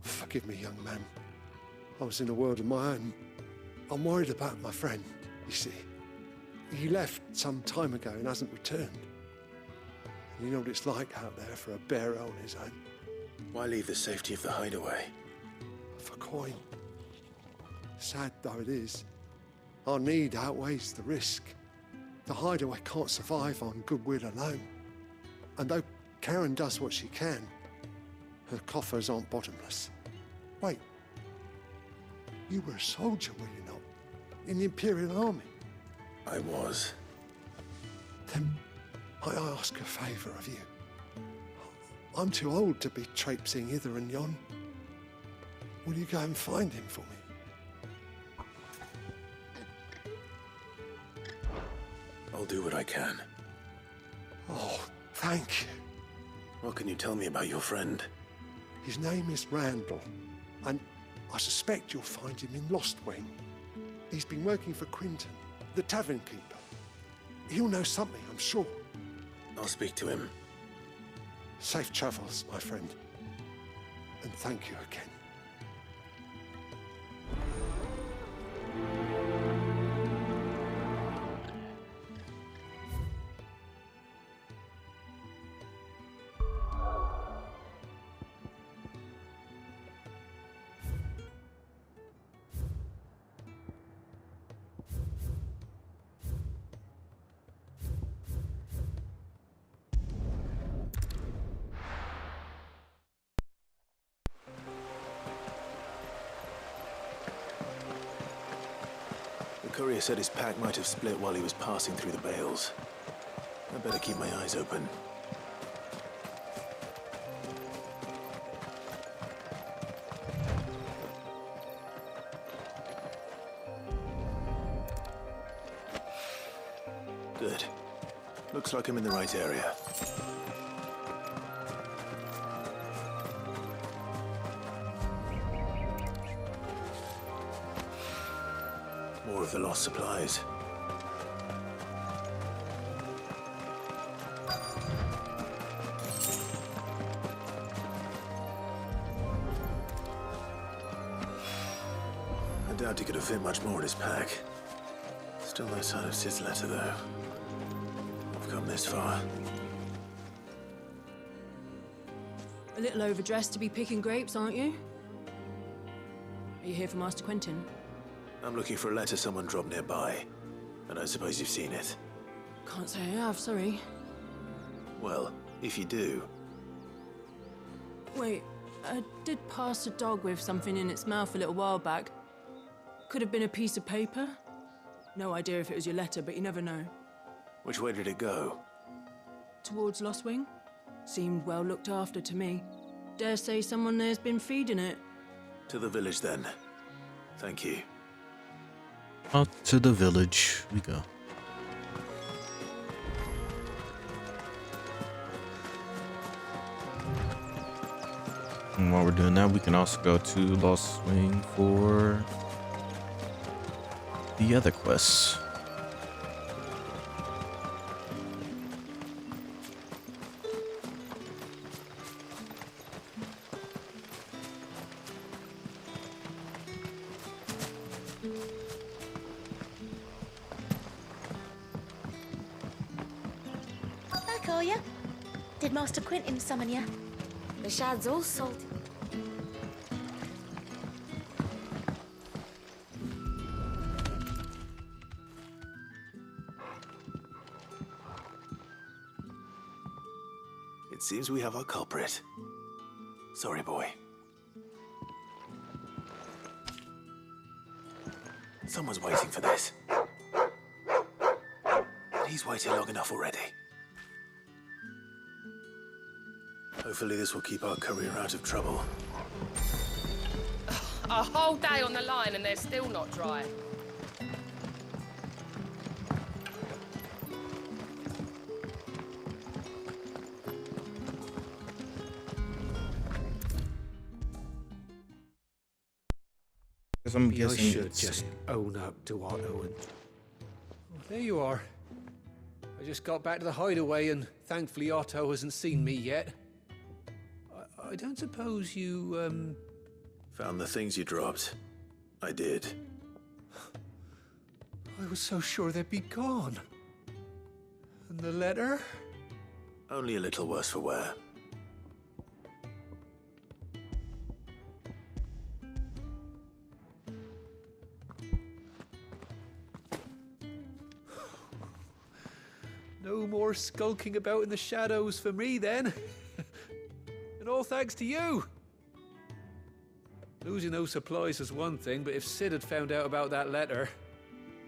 Forgive me, young man. I was in a world of my own. I'm worried about my friend, you see. He left some time ago and hasn't returned. You know what it's like out there for a bearer on his own. Why leave the safety of the hideaway? For coin. Sad though it is, our need outweighs the risk. The hideaway can't survive on goodwill alone. And though Karen does what she can, her coffers aren't bottomless. Wait, you were a soldier, were you not? In the Imperial Army? I was. Then I ask a favour of you. I'm too old to be traipsing hither and yon. Will you go and find him for me? I'll do what I can. Oh, thank you. What can you tell me about your friend? His name is Randall, and I suspect you'll find him in Lost Wing. He's been working for Quinton, the tavern keeper. He'll know something, I'm sure. I'll speak to him. Safe travels, my friend. And thank you again. The courier said his pack might have split while he was passing through the bales. I better keep my eyes open. Good. Looks like I'm in the right area. More of the lost supplies. I doubt he could have fit much more in his pack. Still no sign of Sid's letter, though. Of come this far. A little overdressed to be picking grapes, aren't you? Are you here for Master Quentin? I'm looking for a letter someone dropped nearby, and I suppose you've seen it. Can't say I have, sorry. Well, if you do... Wait, I did pass a dog with something in its mouth a little while back. Could have been a piece of paper. No idea if it was your letter, but you never know. Which way did it go? Towards Lost Wing? Seemed well looked after to me. Dare say someone there's been feeding it. To the village, then. Thank you. Out to the village we go. And while we're doing that, we can also go to Lost Wing for the other quests. Back, are ya? Did Master Quentin summon ya? The shad's all salty. It seems we have our culprit. Sorry, boy. Someone's waiting for this. He's waited long enough already. Hopefully this will keep our courier out of trouble. A whole day on the line and they're still not dry. I'm Maybe I guessing should it's... just own up to Otto and... Oh, there you are. I just got back to the hideaway and thankfully Otto hasn't seen me yet. I don't suppose you, Found the things you dropped. I did. I was so sure they'd be gone. And the letter? Only a little worse for wear. No more skulking about in the shadows for me, then. And all thanks to you. Losing those supplies was one thing, but if Sid had found out about that letter...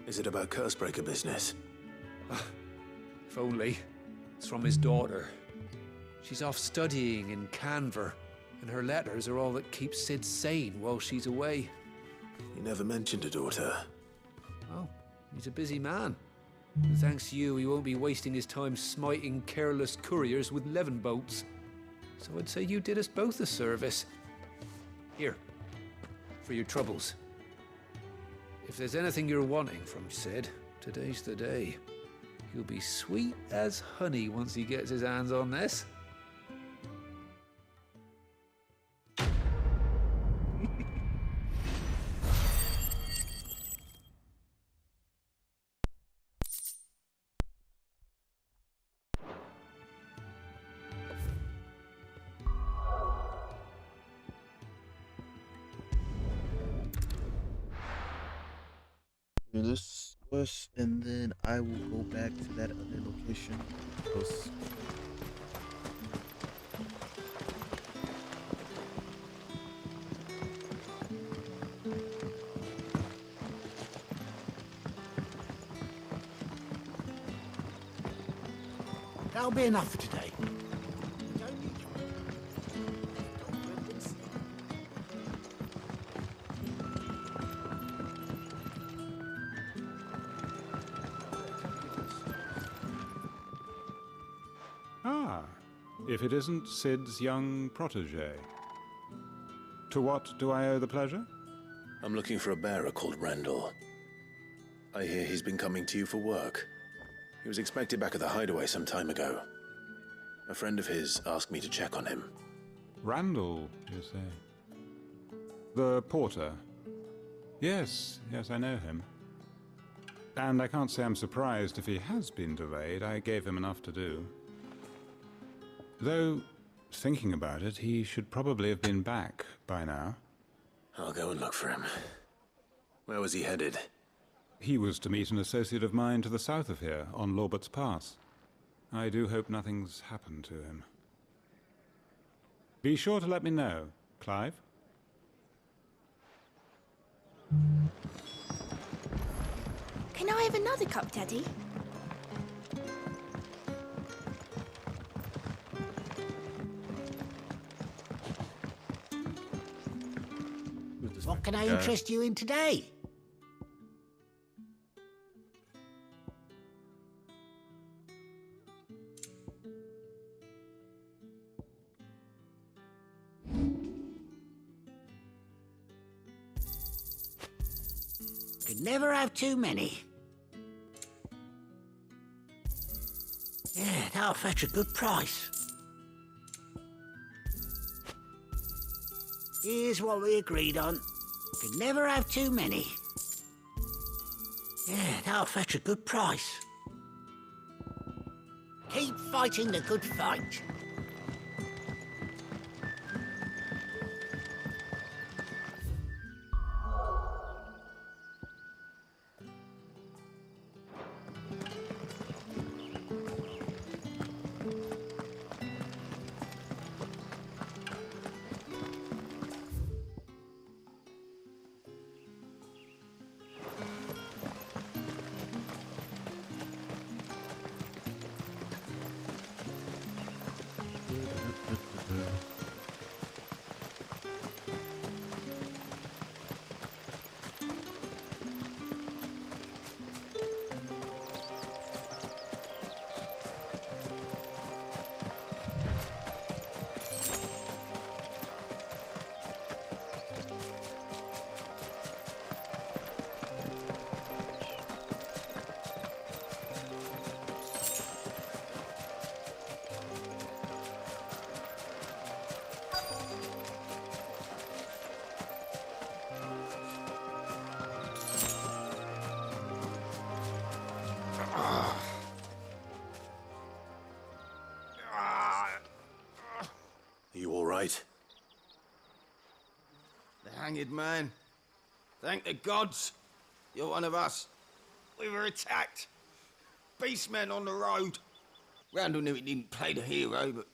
Is it about Cursebreaker business? If only. It's from his daughter. She's off studying in Canver, and her letters are all that keeps Sid sane while she's away. He never mentioned a daughter. Oh, he's a busy man. And thanks to you, he won't be wasting his time smiting careless couriers with levin boats. So I'd say you did us both a service. Here, for your troubles. If there's anything you're wanting from Sid, today's the day. He'll be sweet as honey once he gets his hands on this. Do this quest, and then I will go back to that other location. Close. That'll be enough for today. Ah, if it isn't Sid's young protege. To what do I owe the pleasure? I'm looking for a bearer called Randall. I hear he's been coming to you for work. He was expected back at the hideaway some time ago. A friend of his asked me to check on him. Randall, you say? The porter? Yes, I know him. And I can't say I'm surprised if he has been delayed. I gave him enough to do. Though, thinking about it, he should probably have been back by now. I'll go and look for him. Where was he headed? He was to meet an associate of mine to the south of here, on Lorbert's Pass. I do hope nothing's happened to him. Be sure to let me know, Clive. Can I have another cup, Daddy? What can I interest you in today? Could never have too many. Yeah, that'll fetch a good price. Here's what we agreed on. Could never have too many. Yeah, that'll fetch a good price. Keep fighting the good fight. You all right? The hanged man. Thank the gods. You're one of us. We were attacked. Beastmen on the road. Randall knew he didn't play the hero, but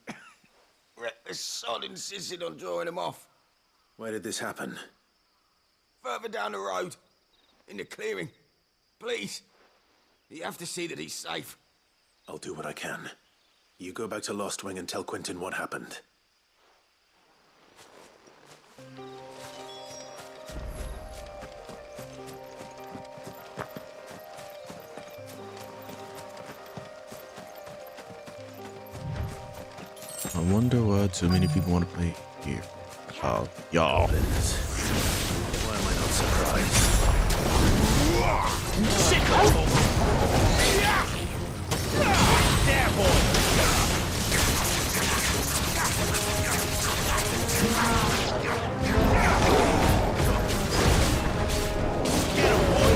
reckless sod insisted on drawing him off. Where did this happen? Further down the road. In the clearing. Please. You have to see that he's safe. I'll do what I can. You go back to Lost Wing and tell Quentin what happened. I wonder why so many people want to play here. Oh, y'all. Why am I not surprised? There, boy! Get him, boy!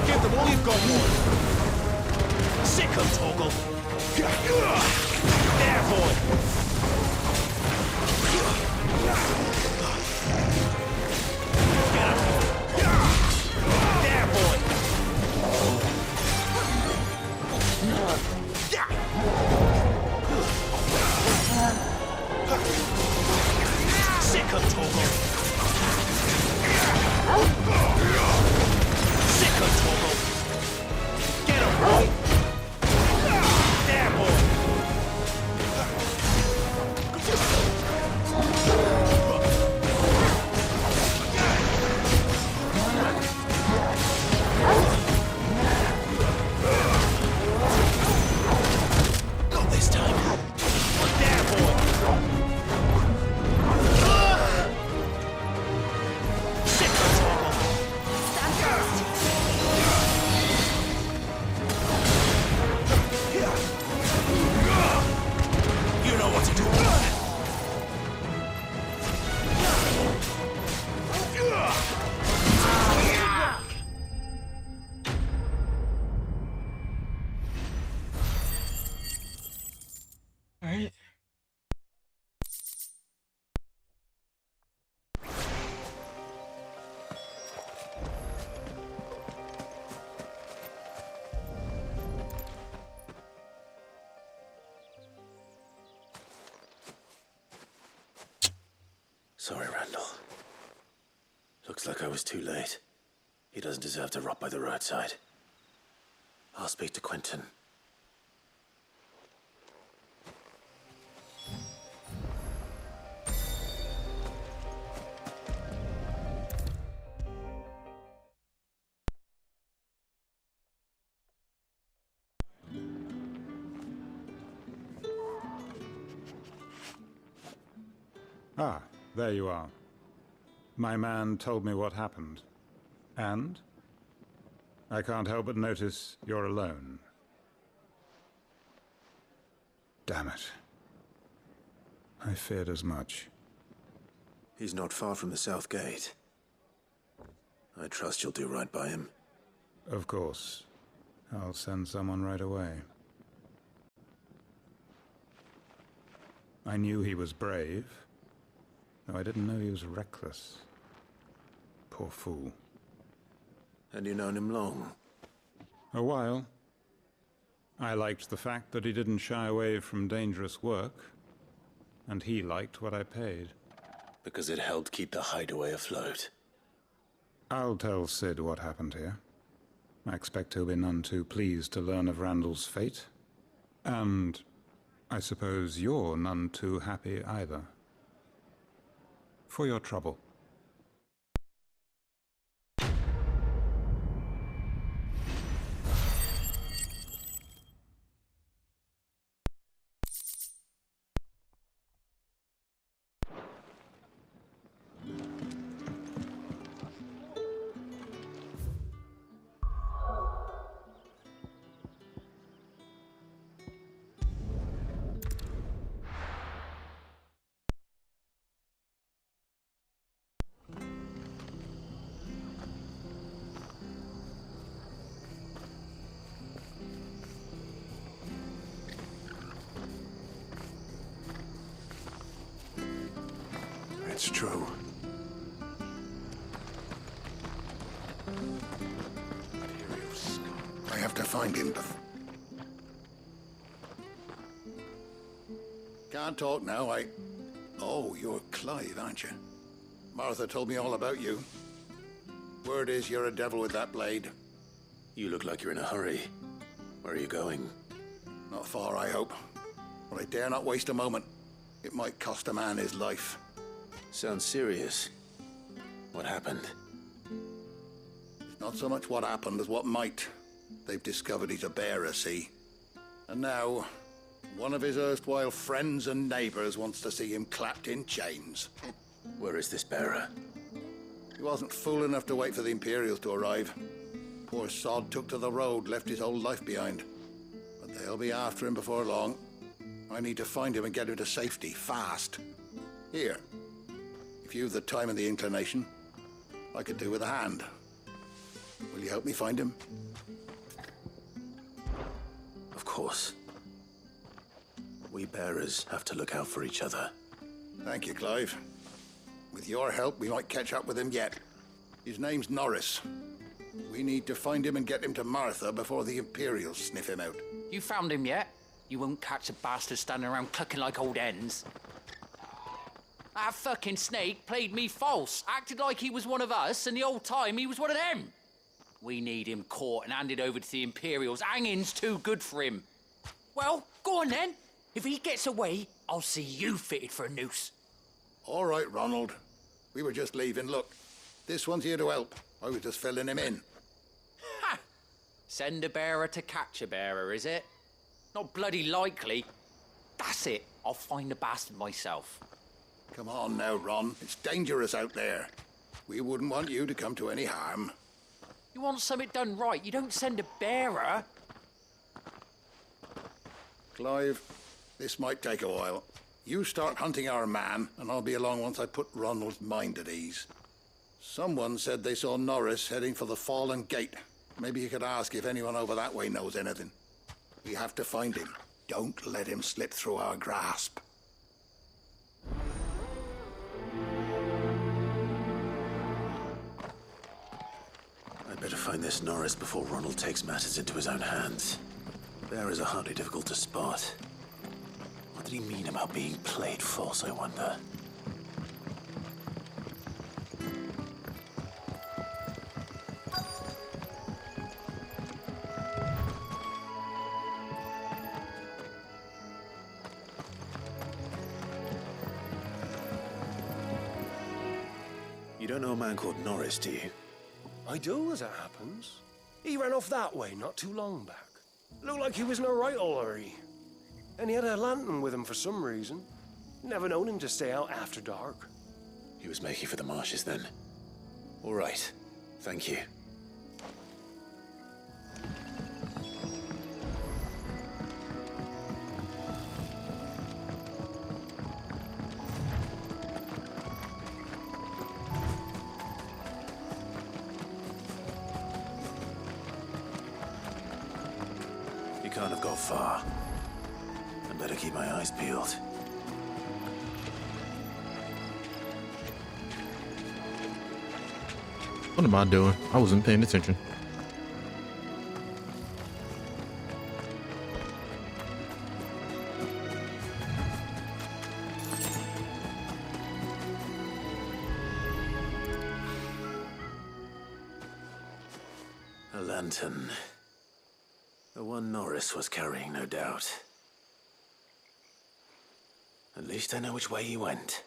Give them all you've got, boy! Sick him, Torgal! There, boy! There, boy! Sick him, Torgal! Sick him, Torgal! Get him, boy! There, boy! Looks like I was too late. He doesn't deserve to rot by the roadside. I'll speak to Quentin. Ah, there you are. My man told me what happened. And? I can't help but notice you're alone. Damn it. I feared as much. He's not far from the south gate. I trust you'll do right by him. Of course. I'll send someone right away. I knew he was brave, though I didn't know he was reckless. Poor fool. And you known him long? A while. I liked the fact that he didn't shy away from dangerous work, and he liked what I paid. Because it helped keep the hideaway afloat. I'll tell Sid what happened here. I expect he'll be none too pleased to learn of Randall's fate. And I suppose you're none too happy either. For your trouble. It's true. I have to find him. Can't talk now, Oh, you're Clive, aren't you? Martha told me all about you. Word is you're a devil with that blade. You look like you're in a hurry. Where are you going? Not far, I hope. But I dare not waste a moment. It might cost a man his life. Sounds serious. What happened? It's not so much what happened as what might. They've discovered he's a bearer, see? And now, one of his erstwhile friends and neighbors wants to see him clapped in chains. Where is this bearer? He wasn't fool enough to wait for the Imperials to arrive. Poor sod took to the road, left his whole life behind. But they'll be after him before long. I need to find him and get him to safety, fast. Here. If you've the time and the inclination, I could do with a hand. Will you help me find him? Of course. We bearers have to look out for each other. Thank you, Clive. With your help, we might catch up with him yet. His name's Norris. We need to find him and get him to Martha before the Imperials sniff him out. You found him yet? You won't catch a bastard standing around clucking like old hens. That fucking snake played me false, acted like he was one of us, and the whole time he was one of them. We need him caught and handed over to the Imperials. Hanging's too good for him. Well, go on then. If he gets away, I'll see you fitted for a noose. All right, Ronald. We were just leaving. Look, this one's here to help. I was just filling him in. Ha! Send a bearer to catch a bearer, is it? Not bloody likely. That's it. I'll find the bastard myself. Come on now, Ron. It's dangerous out there. We wouldn't want you to come to any harm. You want something done right, you don't send a bearer. Clive, this might take a while. You start hunting our man, and I'll be along once I put Ronald's mind at ease. Someone said they saw Norris heading for the Fallen Gate. Maybe you could ask if anyone over that way knows anything. We have to find him. Don't let him slip through our grasp. I'd better find this Norris before Ronald takes matters into his own hands. Bearers are hardly difficult to spot. What did he mean about being played false, I wonder? don't know a man called Norris, do you? I do, as it happens. He ran off that way not too long back. Looked like he was in a right old hurry. And he had a lantern with him for some reason. Never known him to stay out after dark. He was making for the marshes then. All right. Thank you. You can't have got far. I better keep my eyes peeled. What am I doing? I wasn't paying attention. A lantern. The one Norris was carrying, no doubt. At least I know which way he went.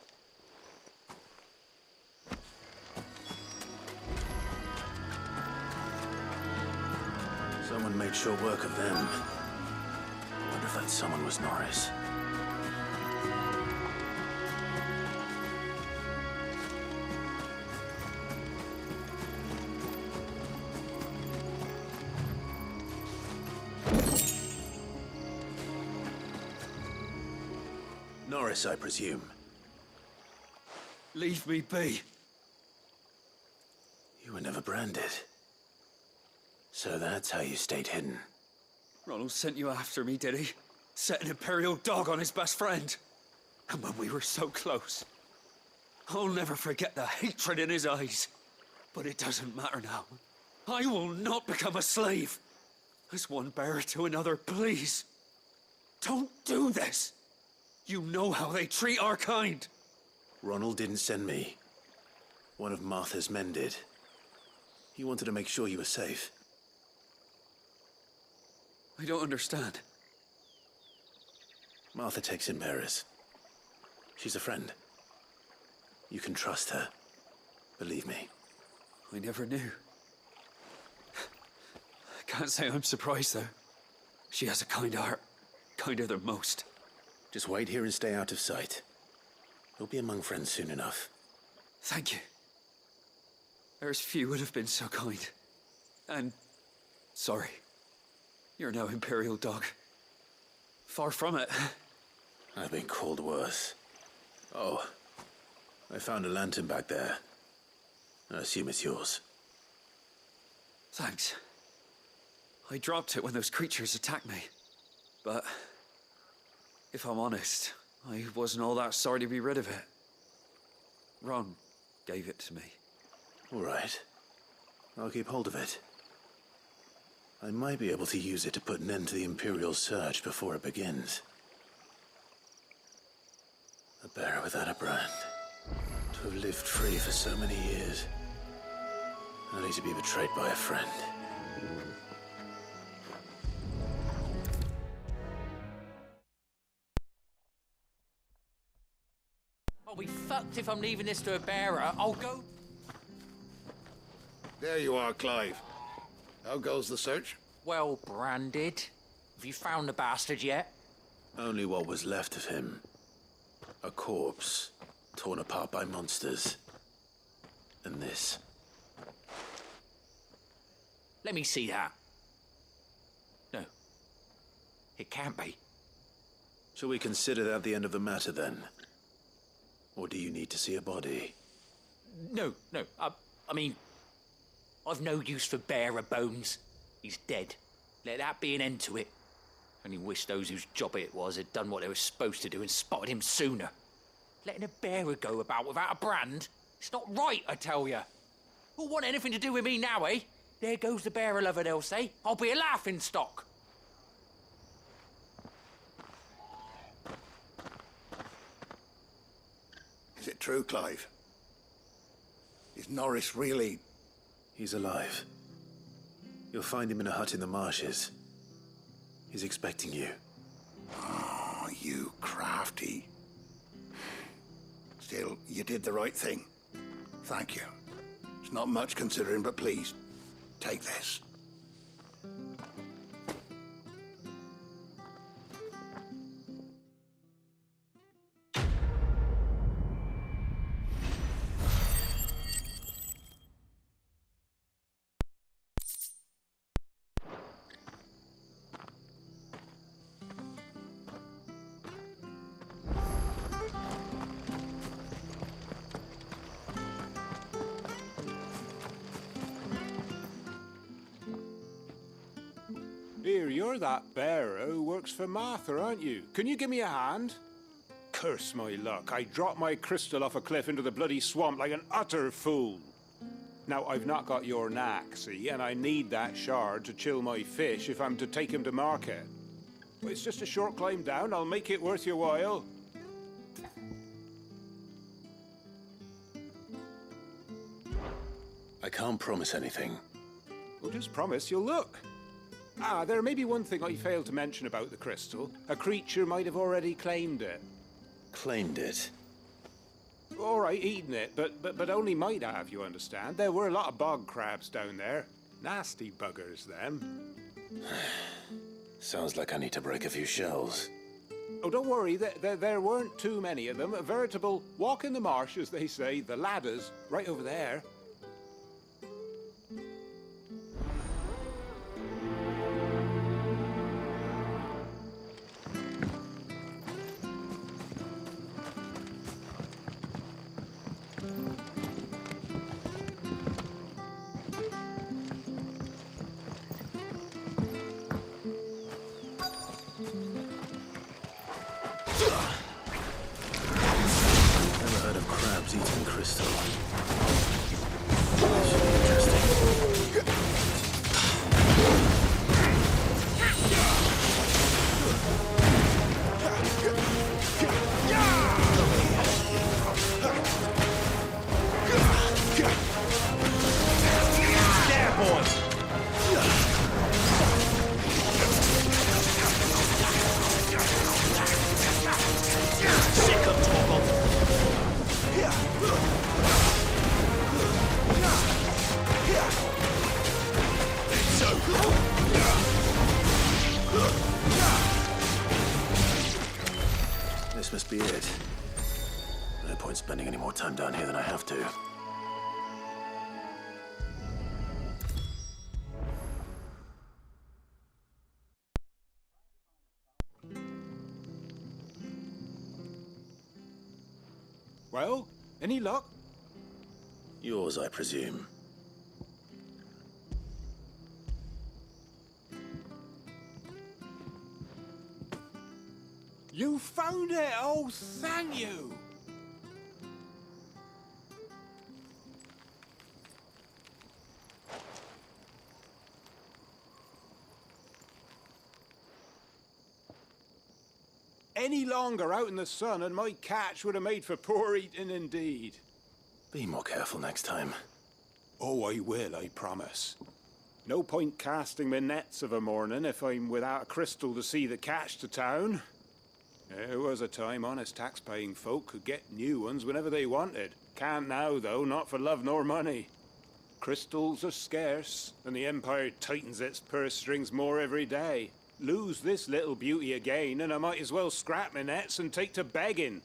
Someone made short work of them. I wonder if that someone was Norris. Norris, I presume. Leave me be. You were never branded. So that's how you stayed hidden. Ronald sent you after me, did he? Set an Imperial dog on his best friend. And when we were so close. I'll never forget the hatred in his eyes. But it doesn't matter now. I will not become a slave. As one bearer to another, please. Don't do this. You know how they treat our kind. Ronald didn't send me. One of Martha's men did. He wanted to make sure you were safe. I don't understand. Martha takes in bearers. She's a friend. You can trust her. Believe me. I never knew. I can't say I'm surprised, though. She has a kind heart. Kinder than most. Just wait here and stay out of sight. You'll be among friends soon enough. Thank you. There's few would have been so kind. And sorry. You're no Imperial dog. Far from it. I've been called worse. Oh, I found a lantern back there. I assume it's yours. Thanks. I dropped it when those creatures attacked me. But if I'm honest, I wasn't all that sorry to be rid of it. Ron gave it to me. All right. I'll keep hold of it. I might be able to use it to put an end to the Imperial search before it begins. A bearer without a brand. To have lived free for so many years. Only to be betrayed by a friend. I'll be fucked if I'm leaving this to a bearer. I'll go... There you are, Clive. How goes the search? Well branded. Have you found the bastard yet? Only what was left of him. A corpse, torn apart by monsters. And this. Let me see that. No. It can't be. Shall we consider that the end of the matter, then? Or do you need to see a body? No. I mean... I've no use for bearer bones. He's dead. Let that be an end to it. Only wish those whose job it was had done what they were supposed to do and spotted him sooner. Letting a bearer go about without a brand? It's not right, I tell you. Who'll want anything to do with me now, eh? There goes the bearer lover, they'll say. I'll be a laughingstock. Is it true, Clive? Is Norris really... He's alive. You'll find him in a hut in the marshes. He's expecting you. Oh, you crafty. Still, you did the right thing. Thank you. It's not much considering, but please, take this. Here, you're that bearer who works for Martha, aren't you? Can you give me a hand? Curse my luck. I dropped my crystal off a cliff into the bloody swamp like an utter fool. Now, I've not got your knack, see, and I need that shard to chill my fish if I'm to take him to market. But it's just a short climb down. I'll make it worth your while. I can't promise anything. Well, just promise you'll look. Ah, there may be one thing I failed to mention about the crystal. A creature might have already claimed it. Claimed it? All right, eaten it, but only might have, you understand. There were a lot of bog crabs down there. Nasty buggers, them. Sounds like I need to break a few shells. Oh, don't worry, there weren't too many of them. A veritable walk in the marsh, as they say, the ladders, right over there. Eating crystal. This must be it. No point spending any more time down here than I have to. Well, any luck? Yours, I presume. You found it! Oh, thank you! Any longer out in the sun and my catch would have made for poor eating indeed. Be more careful next time. Oh, I will, I promise. No point casting my nets of a morning if I'm without a crystal to see the catch to town. There was a time honest tax-paying folk could get new ones whenever they wanted. Can't now, though, not for love nor money. Crystals are scarce, and the Empire tightens its purse strings more every day. Lose this little beauty again, and I might as well scrap my nets and take to begging.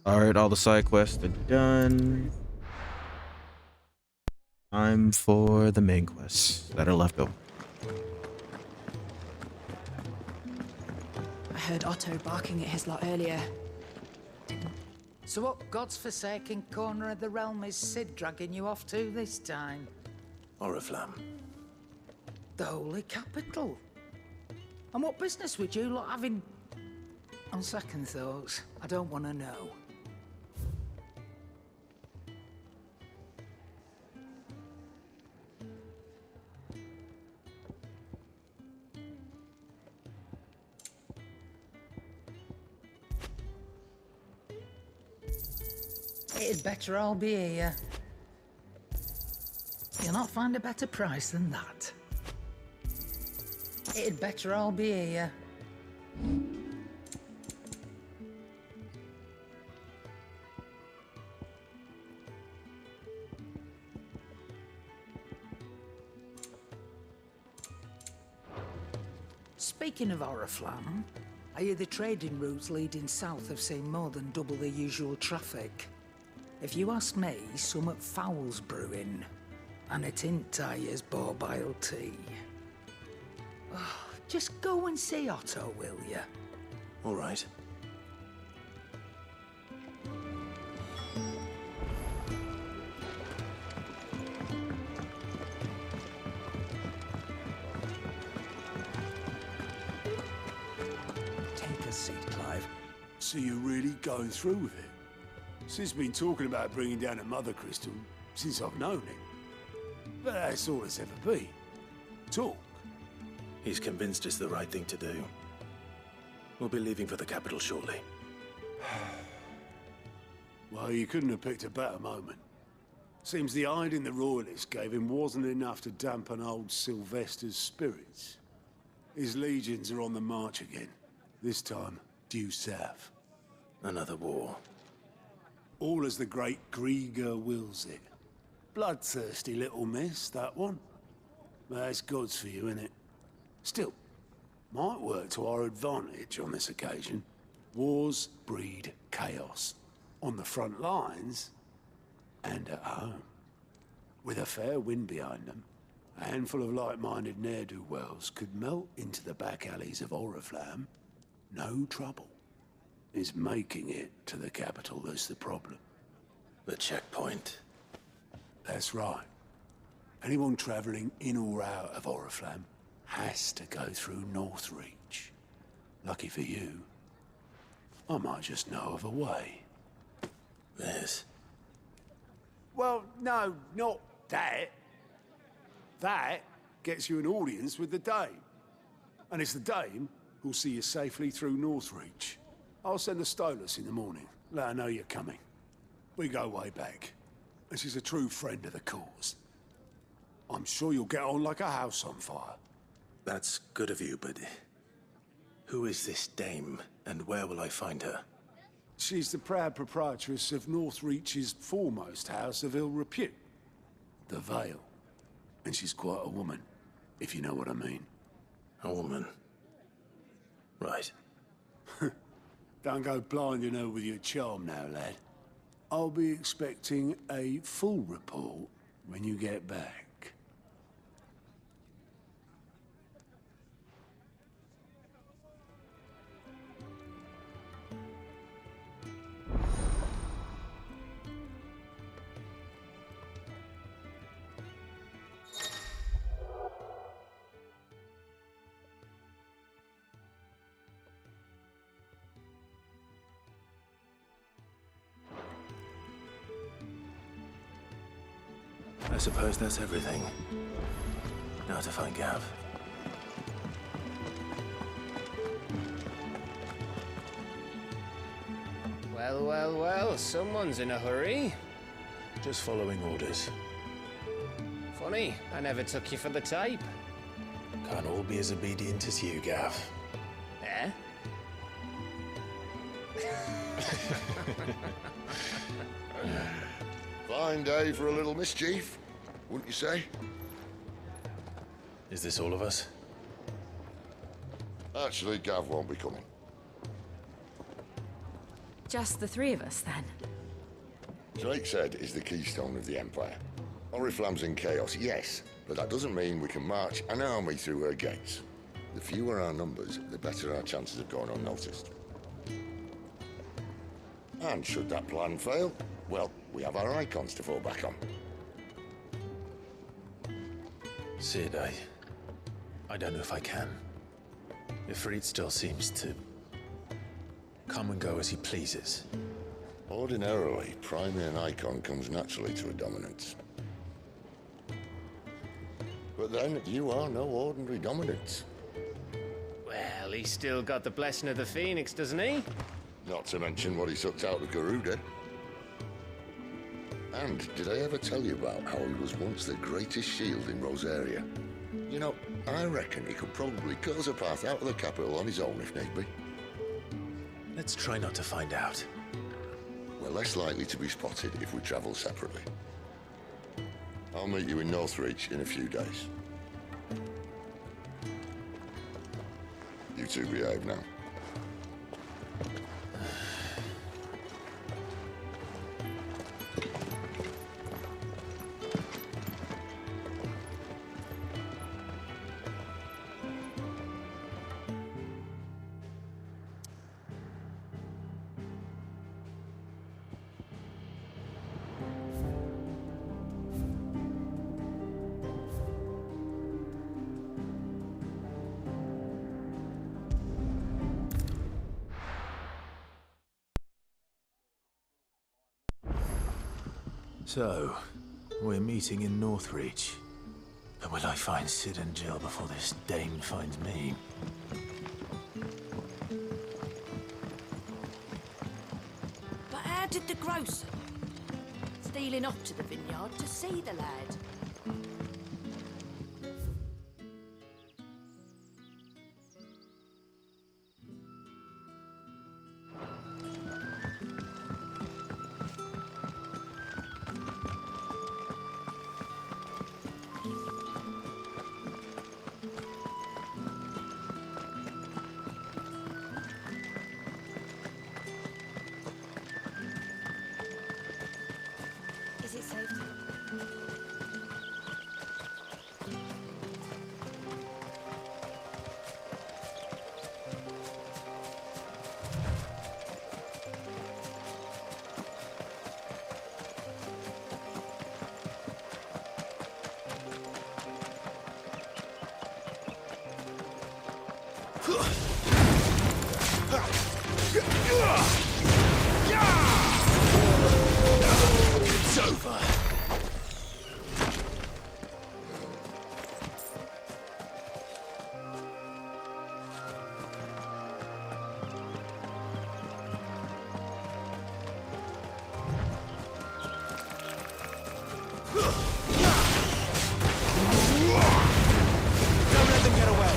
Alright, all the side quests are done. Time for the main quests that are left over. I heard Otto barking at his lot earlier. Didn't So what god's-forsaken corner of the realm is Sid dragging you off to this time? Oriflamme. The holy capital. And what business would you lot having... On second thoughts, I don't want to know. It'd better all be here. You'll not find a better price than that. It'd better all be here. Speaking of Oriflamme, I hear the trading routes leading south have seen more than double the usual traffic. If you ask me, summat foul's brewing, and it ain't Tyre's borbile tea. Oh, just go and see Otto, will you? All right. Take a seat, Clive. So you're really going through with it? Sid's been talking about bringing down a mother crystal since I've known him. But that's all it's ever been. Talk. He's convinced it's the right thing to do. We'll be leaving for the capital shortly. Well, you couldn't have picked a better moment. Seems the hiding the royalists gave him wasn't enough to dampen old Sylvester's spirits. His legions are on the march again. This time, due south. Another war. All as the great Grieger wills it. Bloodthirsty little miss, that one. But that's God's for you, innit? Still, might work to our advantage on this occasion. Wars breed chaos. On the front lines, and at home. With a fair wind behind them, a handful of like-minded ne'er-do-wells could melt into the back alleys of Oriflamme. No trouble. It's making it to the capital that's the problem. The checkpoint. That's right. Anyone travelling in or out of Oriflamme has to go through Northreach. Lucky for you, I might just know of a way. This? Well, no, not that. That gets you an audience with the Dame. And it's the Dame who'll see you safely through Northreach. I'll send the Stolas in the morning. Let her know you're coming. We go way back. And she's a true friend of the cause. I'm sure you'll get on like a house on fire. That's good of you, but... who is this dame, and where will I find her? She's the proud proprietress of Northreach's foremost house of ill repute. The Vale. And she's quite a woman, if you know what I mean. A woman? Right. Don't go blinding her with your charm now, lad. I'll be expecting a full report when you get back. I suppose that's everything. Now to find Gav. Well, well, well, someone's in a hurry. Just following orders. Funny, I never took you for the type. Can't all be as obedient as you, Gav. Eh? Fine day for a little mischief, wouldn't you say? Is this all of us? Actually, Gav won't be coming. Just the three of us, then? Drake's Head is the keystone of the Empire. Oriflamme's in chaos, yes, but that doesn't mean we can march an army through her gates. The fewer our numbers, the better our chances of going unnoticed. And should that plan fail, well, we have our icons to fall back on. Sid, I don't know if I can. Ifrit still seems to come and go as he pleases. Ordinarily, priming an icon comes naturally to a dominance. But then, you are no ordinary dominance. Well, he's still got the blessing of the Phoenix, doesn't he? Not to mention what he sucked out of Garuda. And did I ever tell you about how he was once the greatest shield in Rosaria? You know, I reckon he could probably cut us a path out of the capital on his own if need be. Let's try not to find out. We're less likely to be spotted if we travel separately. I'll meet you in Northreach in a few days. You two behave now. So, we're meeting in Northreach. But will I find Sid and Jill before this dame finds me? But how did the grocer stealing off to the vineyard to see the lad? Is it safe to... It's over. Don't let them get away.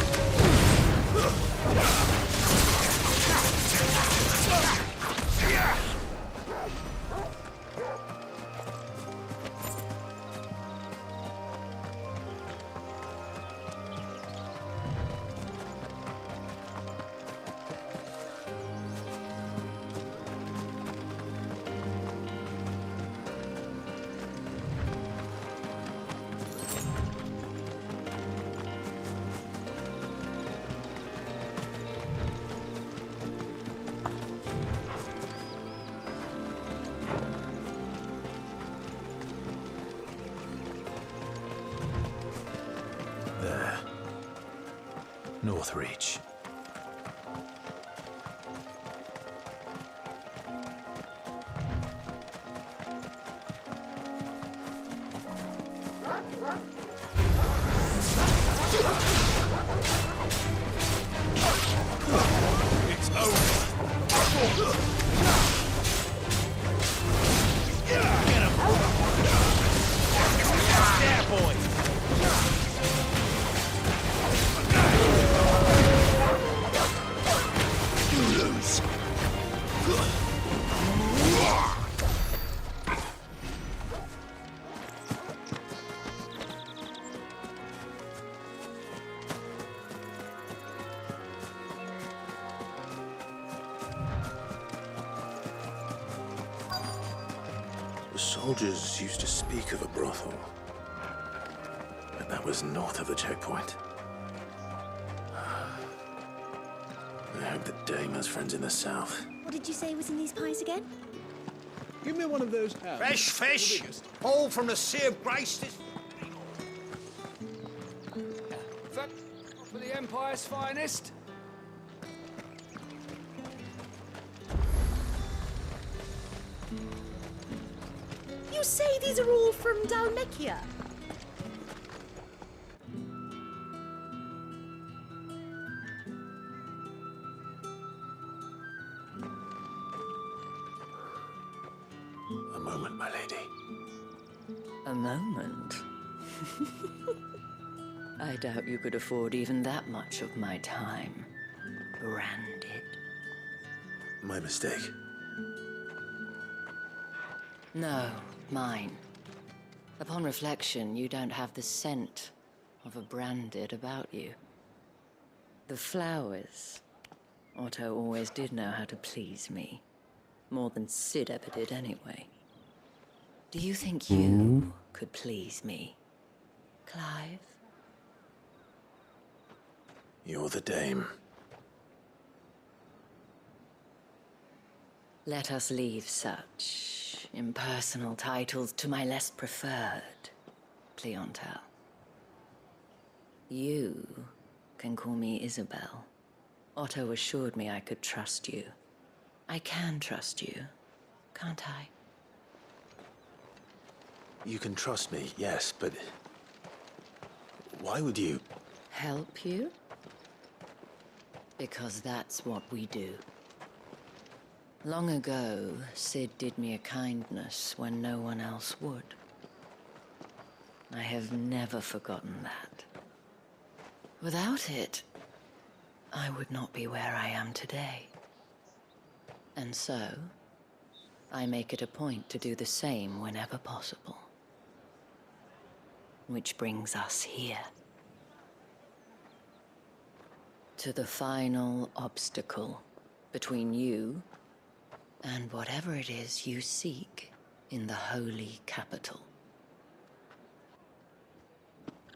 There. Northreach. It's over. Get him. There, boy. You lose. The soldiers used to speak of a brothel. But that was north of the checkpoint. I hope the dame has friends in the south. What did you say was in these pies again? Give me one of those hams. Fresh fish, The biggest. all from the Sea of Grace. For the Empire's finest. You say these are all from Dalmekia? A moment, my lady. A moment? I doubt you could afford even that much of my time. Branded. My mistake. No, mine. Upon reflection, you don't have the scent of a branded about you. The flowers. Otto always did know how to please me. More than Sid ever did anyway. Do you think you could please me, Clive? You're the dame. Let us leave such impersonal titles to my less preferred clientele. You can call me Isabel. Otto assured me I could trust you. I can trust you, can't I? You can trust me, yes, but why would you? Help you? Because that's what we do. Long ago, Sid did me a kindness when no one else would. I have never forgotten that. Without it, I would not be where I am today. And so, I make it a point to do the same whenever possible. Which brings us here. To the final obstacle between you and whatever it is you seek in the holy capital.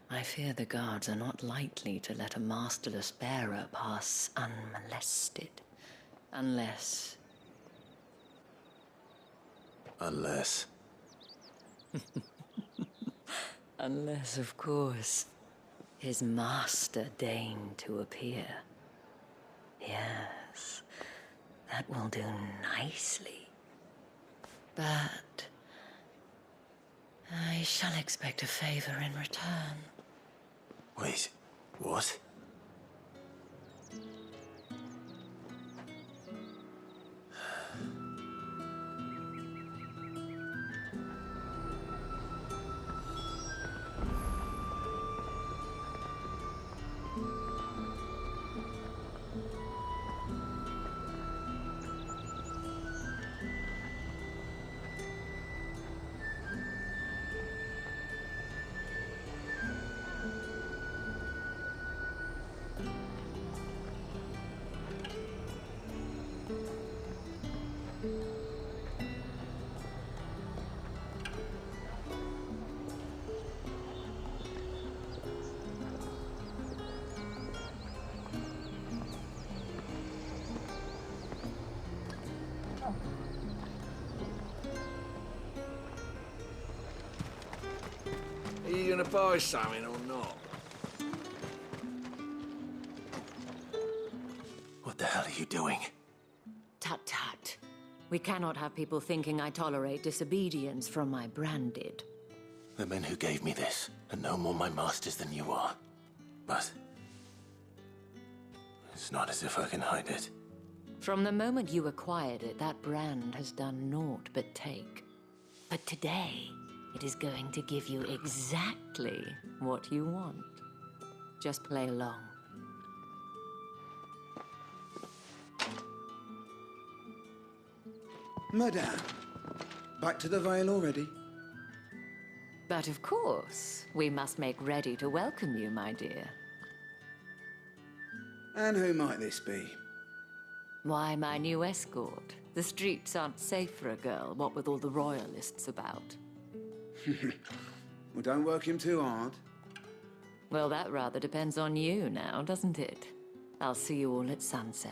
I fear the guards are not likely to let a masterless bearer pass unmolested. Unless... Unless, of course, his master deigned to appear. Yes, that will do nicely. But I shall expect a favor in return. Wait, what? Are you gonna buy something or not? What the hell are you doing? Tut tut. We cannot have people thinking I tolerate disobedience from my branded. The men who gave me this are no more my masters than you are. But it's not as if I can hide it. From the moment you acquired it, that brand has done naught but take. But today, it is going to give you exactly what you want. Just play along. Madame, back to the Vale already? But of course, we must make ready to welcome you, my dear. And who might this be? Why, my new escort. The streets aren't safe for a girl, what with all the royalists about. Well, don't work him too hard. Well, that rather depends on you now, doesn't it? I'll see you all at sunset.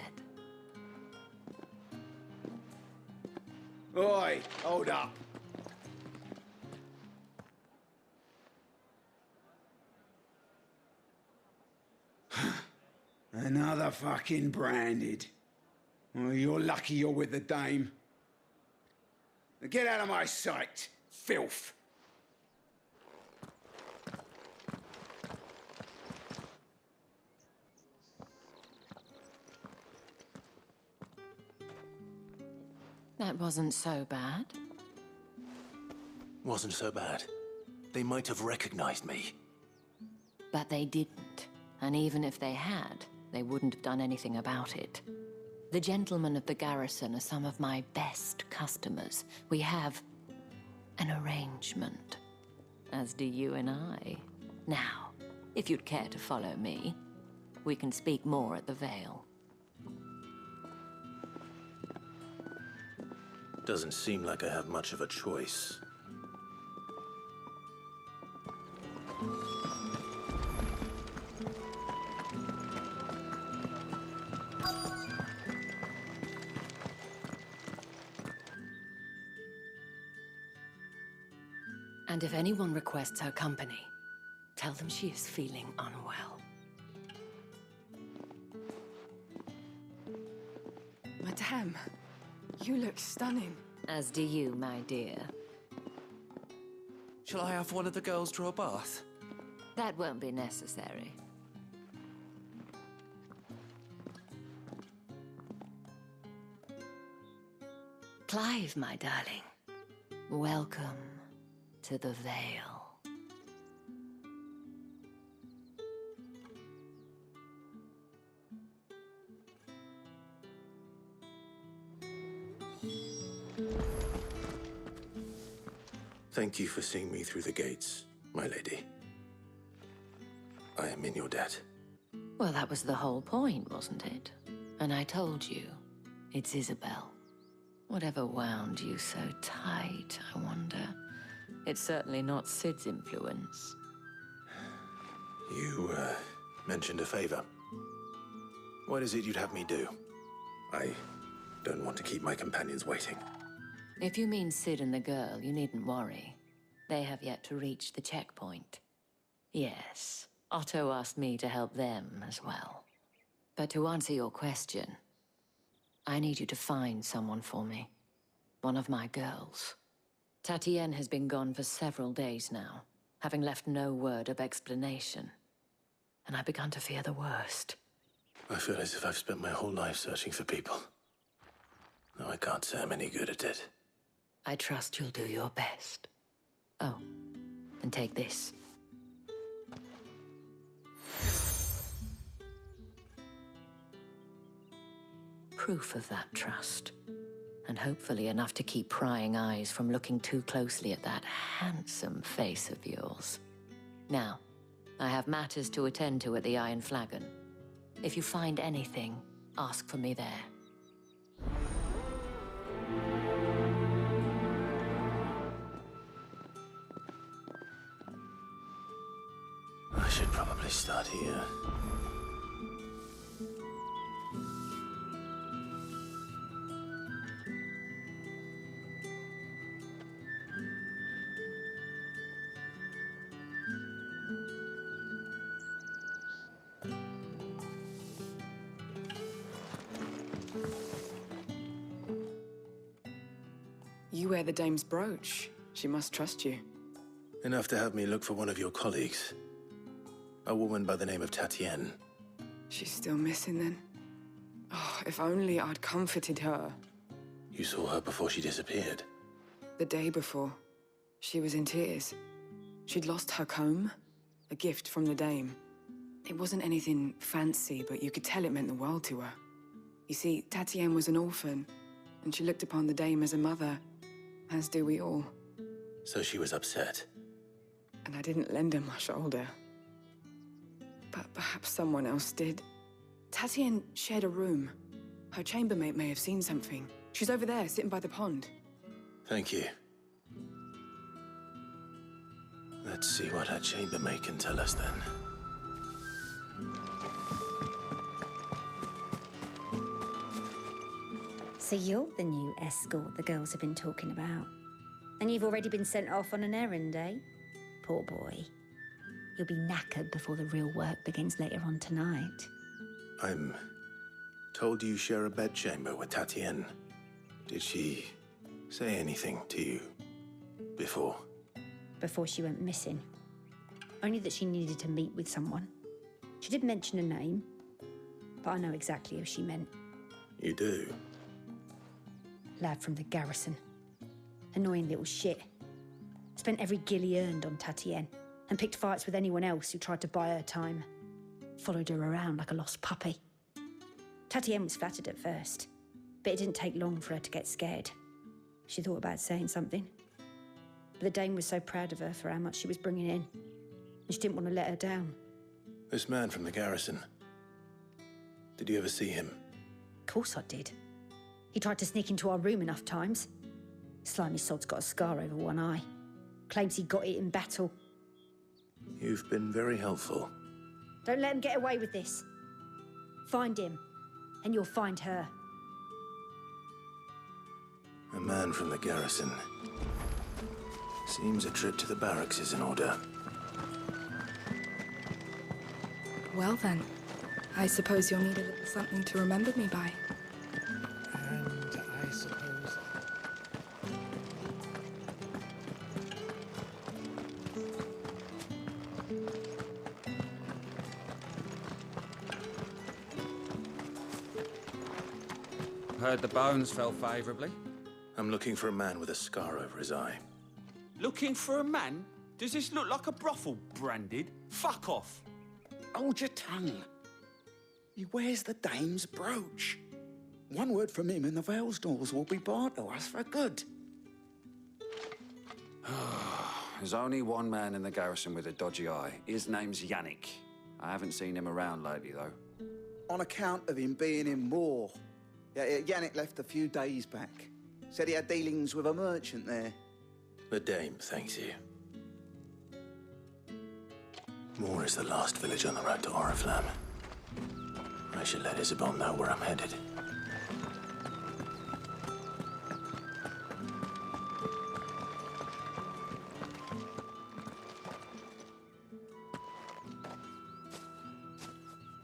Oi, hold up. Another fucking branded. Well, you're lucky you're with the dame. Now get out of my sight, filth. That wasn't so bad. Wasn't so bad. They might have recognized me. But they didn't. And even if they had, they wouldn't have done anything about it. The gentlemen of the garrison are some of my best customers. We have an arrangement, as do you and I. Now, if you'd care to follow me, we can speak more at the Vale. Doesn't seem like I have much of a choice. And if anyone requests her company, tell them she is feeling unwell. Madame, you look stunning. As do you, my dear. Shall I have one of the girls draw a bath? That won't be necessary. Clive, my darling. Welcome to the Vale. Thank you for seeing me through the gates, my lady. I am in your debt. Well, that was the whole point, wasn't it? And I told you, it's Isabel. Whatever wound you so tight, I wonder. It's certainly not Sid's influence. You, mentioned a favor. What is it you'd have me do? I don't want to keep my companions waiting. If you mean Sid and the girl, you needn't worry. They have yet to reach the checkpoint. Yes, Otto asked me to help them as well. But to answer your question, I need you to find someone for me. One of my girls. Tatienne has been gone for several days now, having left no word of explanation. And I've begun to fear the worst. I feel as if I've spent my whole life searching for people. Though I can't say I'm any good at it. I trust you'll do your best. Oh, and take this. Proof of that trust. And hopefully enough to keep prying eyes from looking too closely at that handsome face of yours. Now, I have matters to attend to at the Iron Flagon. If you find anything, ask for me there. I should probably start here. You wear the dame's brooch. She must trust you. Enough to have me look for one of your colleagues. A woman by the name of Tatienne. She's still missing then? Oh, if only I'd comforted her. You saw her before she disappeared. The day before, she was in tears. She'd lost her comb, a gift from the dame. It wasn't anything fancy, but you could tell it meant the world to her. You see, Tatienne was an orphan, and she looked upon the dame as a mother, as do we all. So she was upset. And I didn't lend her my shoulder. But perhaps someone else did. Tatienne shared a room. Her chambermaid may have seen something. She's over there, sitting by the pond. Thank you. Let's see what her chambermaid can tell us then. So you're the new escort the girls have been talking about. And you've already been sent off on an errand, eh? Poor boy. You'll be knackered before the real work begins later on tonight. I'm told you share a bedchamber with Tatienne. Did she say anything to you before? Before she went missing. Only that she needed to meet with someone. She did mention a name, but I know exactly who she meant. You do? Lad from the garrison. Annoying little shit. Spent every guil he earned on Tatienne, and picked fights with anyone else who tried to buy her time. Followed her around like a lost puppy. Tatienne was flattered at first, but it didn't take long for her to get scared. She thought about saying something. But the Dame was so proud of her for how much she was bringing in, and she didn't want to let her down. This man from the garrison. Did you ever see him? Of course I did. He tried to sneak into our room enough times. Slimy sod's got a scar over one eye. Claims he got it in battle. You've been very helpful. Don't let him get away with this. Find him, and you'll find her. A man from the garrison. Seems a trip to the barracks is in order. Well then, I suppose you'll need a little something to remember me by. And I suppose... Heard the bones fell favourably. I'm looking for a man with a scar over his eye. Looking for a man? Does this look like a brothel, Branded? Fuck off! Hold your tongue. He wears the Dame's brooch. One word from him and the Vale's doors will be barred to us for good. There's only one man in the garrison with a dodgy eye. His name's Yannick. I haven't seen him around lately, though. On account of him being in war. Yeah, Yannick left a few days back. Said he had dealings with a merchant there. The Dame thanks you. Moor is the last village on the road to Oriflamme. I should let Isabel know where I'm headed.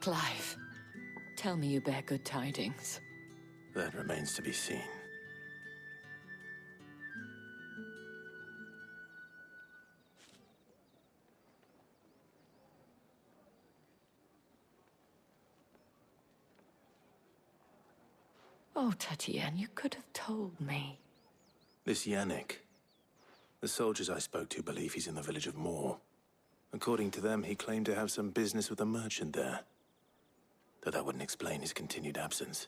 Clive, tell me you bear good tidings. That remains to be seen. Oh, Tatienne, you could have told me. This Yannick. The soldiers I spoke to believe he's in the village of Moor. According to them, he claimed to have some business with a merchant there. Though that wouldn't explain his continued absence.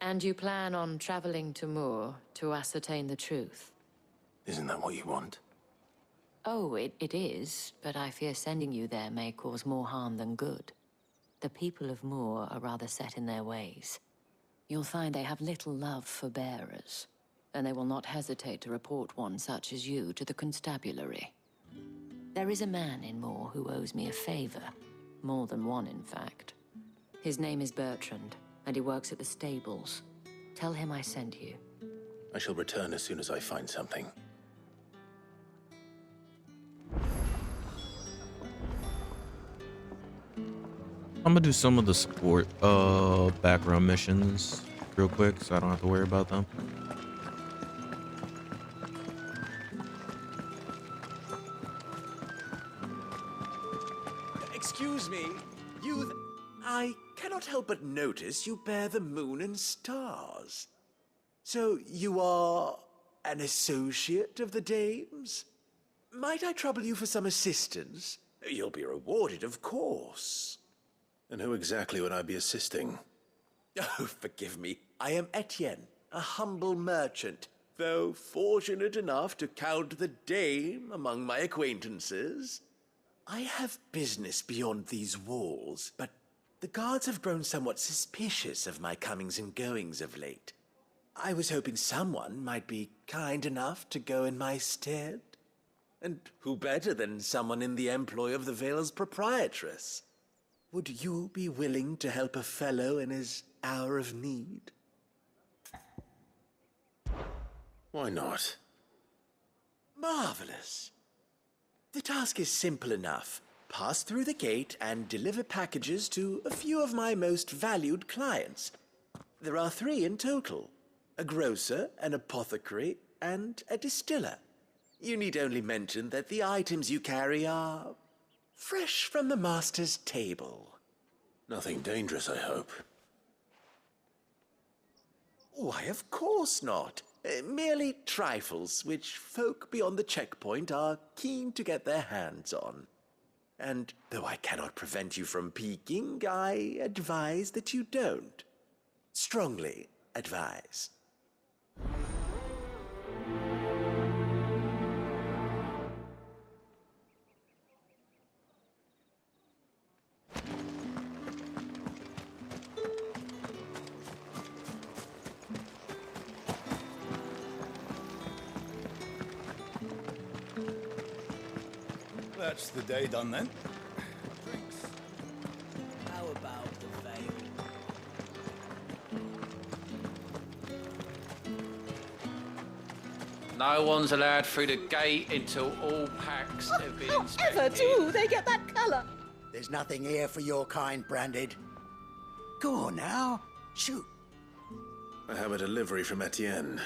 And you plan on traveling to Moor to ascertain the truth? Isn't that what you want? Oh, it is, but I fear sending you there may cause more harm than good. The people of Moor are rather set in their ways. You'll find they have little love for bearers, and they will not hesitate to report one such as you to the constabulary. There is a man in Moor who owes me a favor. More than one, in fact. His name is Bertrand, and he works at the stables. Tell him I sent you. I shall return as soon as I find something. I'm gonna do some of the support background missions real quick so I don't have to worry about them. Excuse me, youth. I cannot help but notice you bear the moon and stars. So you are an associate of the Dame's? Might I trouble you for some assistance? You'll be rewarded, of course. And who exactly would I be assisting? Oh, forgive me. I am Etienne, a humble merchant, though fortunate enough to count the Dame among my acquaintances. I have business beyond these walls, but the guards have grown somewhat suspicious of my comings and goings of late. I was hoping someone might be kind enough to go in my stead. And who better than someone in the employ of the Vale's proprietress? Would you be willing to help a fellow in his hour of need? Why not? Marvelous. The task is simple enough. Pass through the gate and deliver packages to a few of my most valued clients. There are 3 in total. A grocer, an apothecary, and a distiller. You need only mention that the items you carry are fresh from the master's table. Nothing dangerous, I hope. Why, of course not. Merely trifles which folk beyond the checkpoint are keen to get their hands on. And though I cannot prevent you from peeking, I advise that you don't. Strongly advise. That's the day done then. How about the veil? No one's allowed through the gate until all packs have been inspected. However do they get that colour? There's nothing here for your kind, Branded. Go on now. Shoot. I have a delivery from Etienne.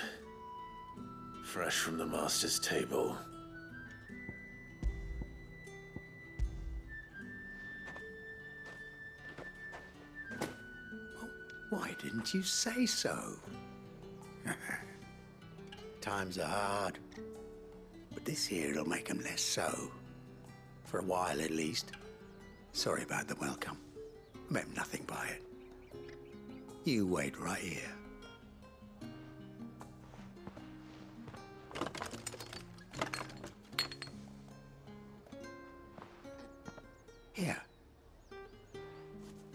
Fresh from the master's table. Why didn't you say so? Times are hard. But this here'll make 'em less so. For a while, at least. Sorry about the welcome. Meant nothing by it. You wait right here. Here.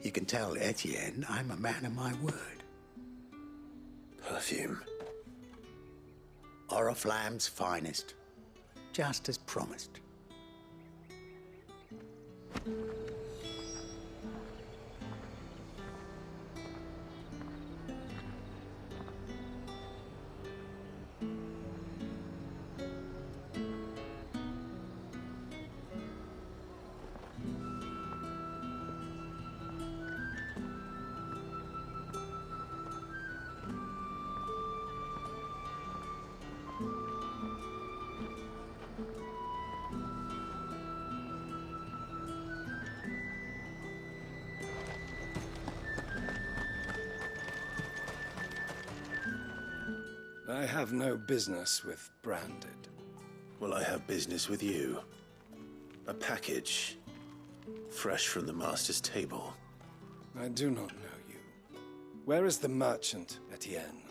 You can tell Etienne I'm a man of my word. Perfume. Oriflamme's finest. Just as promised. I have no business with Branded. Well, I have business with you. A package. Fresh from the master's table. I do not know you. Where is the merchant, Etienne?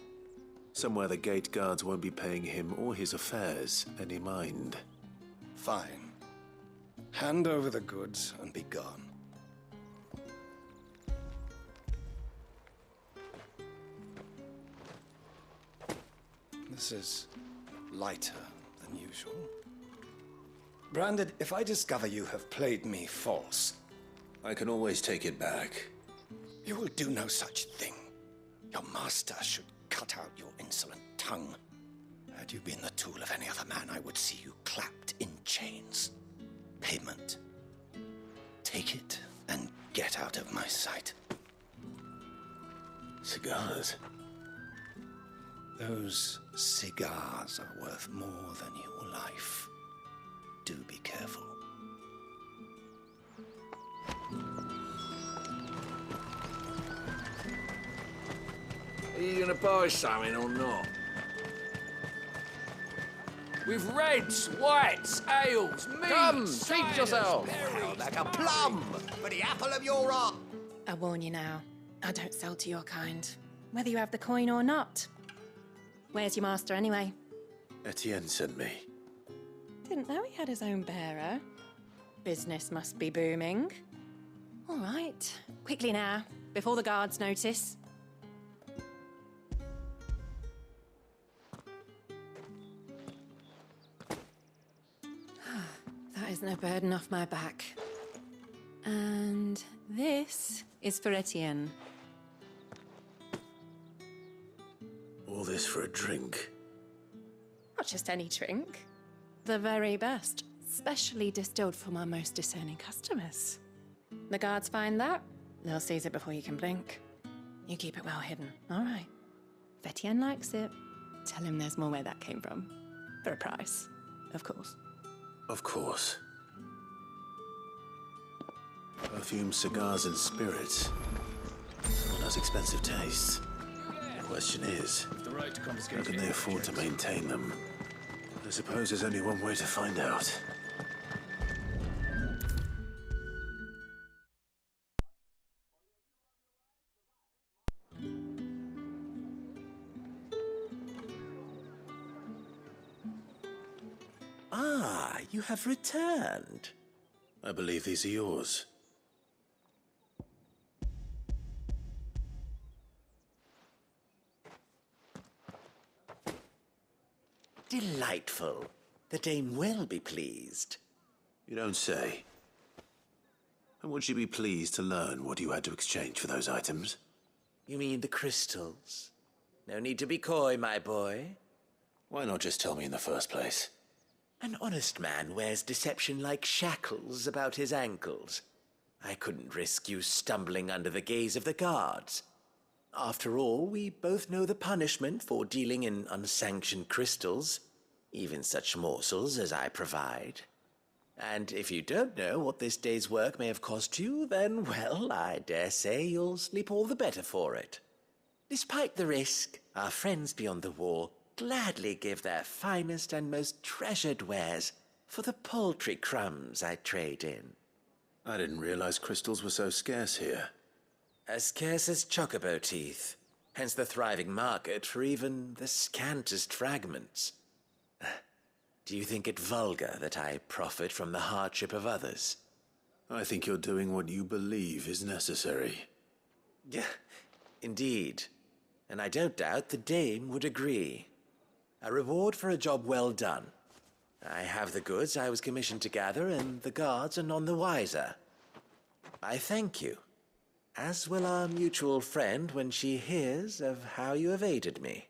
Somewhere the gate guards won't be paying him or his affairs any mind. Fine. Hand over the goods and be gone. This is lighter than usual. Branded, if I discover you have played me false... I can always take it back. You will do no such thing. Your master should cut out your insolent tongue. Had you been the tool of any other man, I would see you clapped in chains. Payment. Take it and get out of my sight. Cigars? Those cigars are worth more than your life. Do be careful. Are you gonna buy something or not? With reds, whites, ales, meats. Come, treat yourself. Berries, Like a plum for the apple of your eye. I warn you now, I don't sell to your kind, whether you have the coin or not. Where's your master, anyway? Etienne sent me. Didn't know he had his own bearer. Business must be booming. All right, quickly now, before the guards notice. That is no burden off my back. And this is for Etienne. All this for a drink. just any drink. The very best, specially distilled for my most discerning customers. The guards find that, they'll seize it before you can blink. You keep it well hidden, all right? If Etienne likes it, tell him there's more where that came from. For a price, of course. Of course. Perfume, cigars, and spirits. Someone has expensive tastes. The question is, how can they afford to maintain them? I suppose there's only one way to find out. Ah, you have returned. I believe these are yours. Delightful. The dame will be pleased. You don't say. And would she be pleased to learn what you had to exchange for those items? You mean the crystals? No need to be coy, my boy. Why not just tell me in the first place? An honest man wears deception like shackles about his ankles. I couldn't risk you stumbling under the gaze of the guards. After all, we both know the punishment for dealing in unsanctioned crystals, even such morsels as I provide. And if you don't know what this day's work may have cost you, then, well, I dare say you'll sleep all the better for it. Despite the risk, our friends beyond the wall gladly give their finest and most treasured wares for the paltry crumbs I trade in. I didn't realize crystals were so scarce here. As scarce as chocobo teeth, hence the thriving market for even the scantest fragments. Do you think it vulgar that I profit from the hardship of others? I think you're doing what you believe is necessary. Yeah, indeed. And I don't doubt the dame would agree. A reward for a job well done. I have the goods I was commissioned to gather, and the guards are none the wiser. I thank you, as will our mutual friend when she hears of how you have aided me.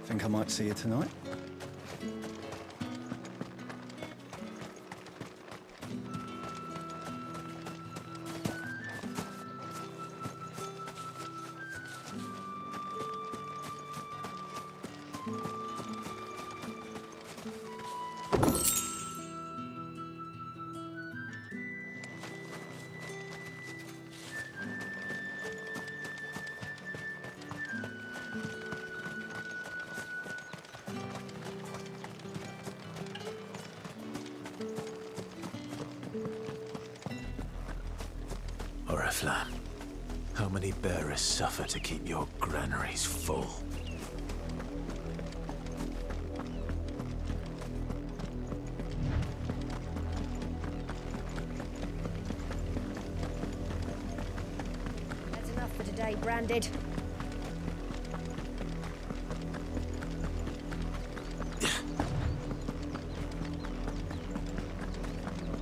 Think I might see you tonight? Oriflamme, how many bearers suffer to keep your granaries full? That's enough for today, Branded.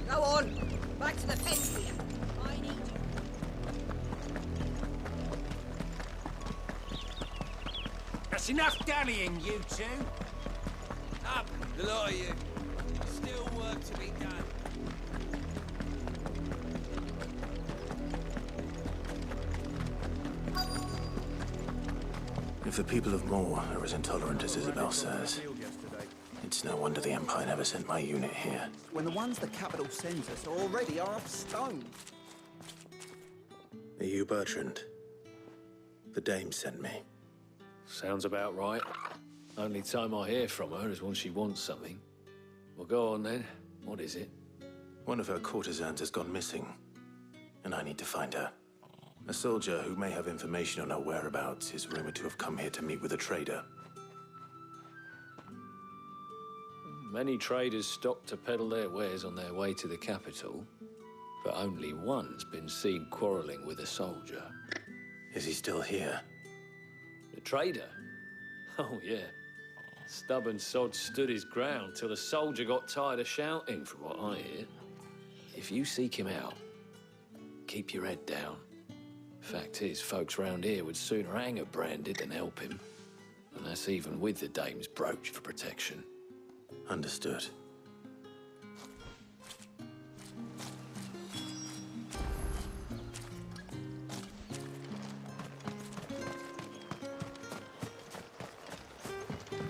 Go on! Back to the pens here! I need you. That's enough dallying, you two. Up, the lot of you. Still work to be done. If the people of Moor are as intolerant as Isabel says, it's no wonder the Empire never sent my unit here. When the ones the capital sends us are already half stone. Are you Bertrand? The dame sent me. Sounds about right. Only time I hear from her is when she wants something. Well, go on then. What is it? One of her courtesans has gone missing, and I need to find her. A soldier who may have information on our whereabouts is rumored to have come here to meet with a trader. Many traders stop to peddle their wares on their way to the capital, but only one's been seen quarreling with a soldier. Is he still here? The trader? Oh, yeah. Stubborn sod stood his ground till the soldier got tired of shouting, from what I hear. If you seek him out, keep your head down. Fact is, folks round here would sooner hang a branded than help him. And that's even with the dame's brooch for protection. Understood.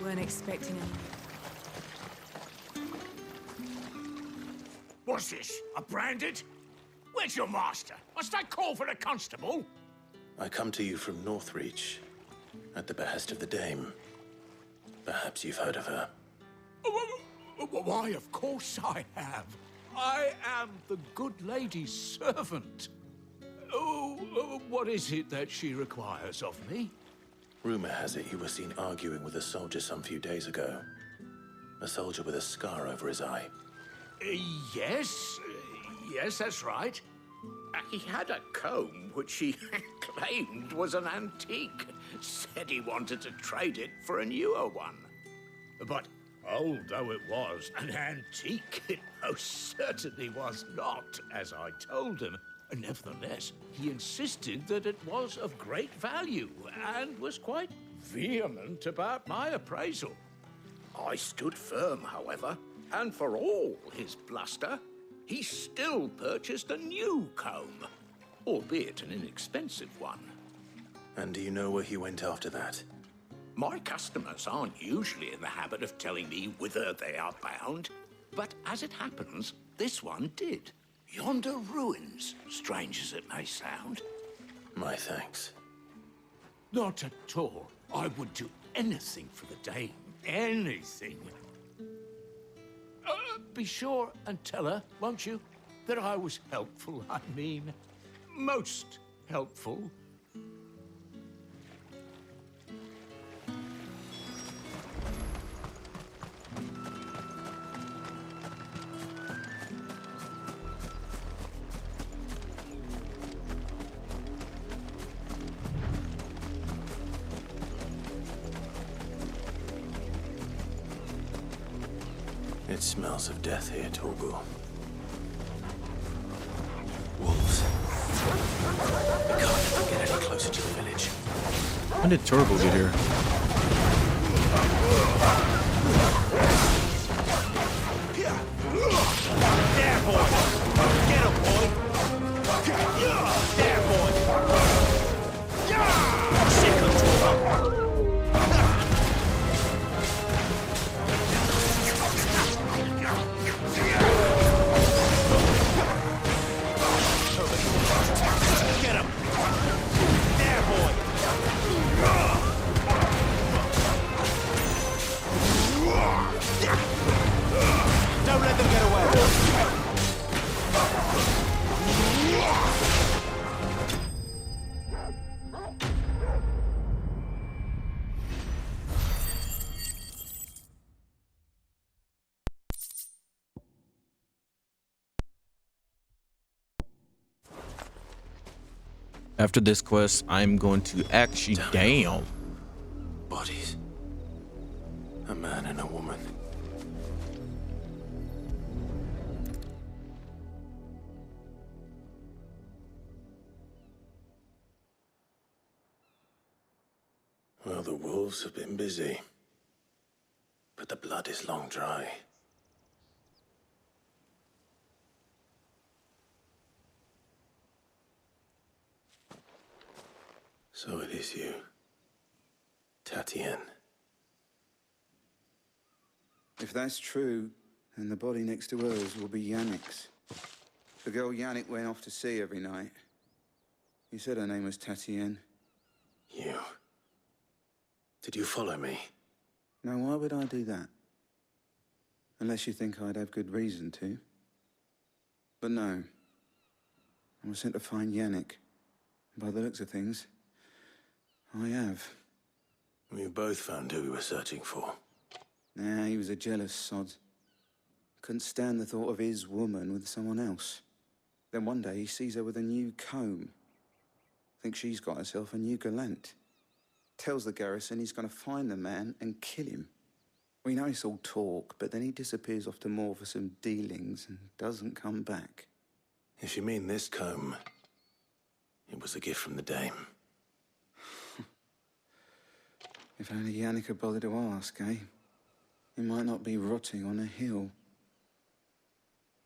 Weren't expecting any. What's this? A branded? Where's your master? Must I call for the constable? I come to you from Northreach, at the behest of the Dame. Perhaps you've heard of her. Why, of course I have. I am the good lady's servant. Oh, what is it that she requires of me? Rumor has it you were seen arguing with a soldier some few days ago. A soldier with a scar over his eye. Yes, that's right. He had a comb which he claimed was an antique. Said he wanted to trade it for a newer one. But old though it was, an antique it most certainly was not, as I told him. Nevertheless, he insisted that it was of great value and was quite vehement about my appraisal. I stood firm, however, and for all his bluster, he still purchased a new comb, albeit an inexpensive one. And do you know where he went after that? My customers aren't usually in the habit of telling me whither they are bound, but as it happens, this one did. Yonder ruins, strange as it may sound. My thanks. Not at all. I would do anything for the Dame. Anything. Be sure and tell her, won't you, that I was helpful. I mean, most helpful. It smells of death here, Torgal. Wolves. We can't get any closer to the village. When did Torgal get here? There, boy! Get him, boy! There, boy! Sickle to him! Get him! There, boy! Don't let them get away! After this quest, I'm going to actually... Damn. Bodies. A man and a woman. Well, the wolves have been busy. But the blood is long dry. So it is you, Tatien. If that's true, then the body next to hers will be Yannick's. The girl Yannick went off to sea every night. He said her name was Tatien. You. Did you follow me? Now, why would I do that? Unless you think I'd have good reason to. But no. I was sent to find Yannick. By the looks of things, I have. We both found who we were searching for. Nah, he was a jealous sod. Couldn't stand the thought of his woman with someone else. Then one day he sees her with a new comb. Thinks she's got herself a new gallant. Tells the garrison he's going to find the man and kill him. We know it's all talk, but then he disappears off to Moor for some dealings and doesn't come back. If you mean this comb, it was a gift from the dame. If only Yannick had bothered to ask, eh? He might not be rotting on a hill.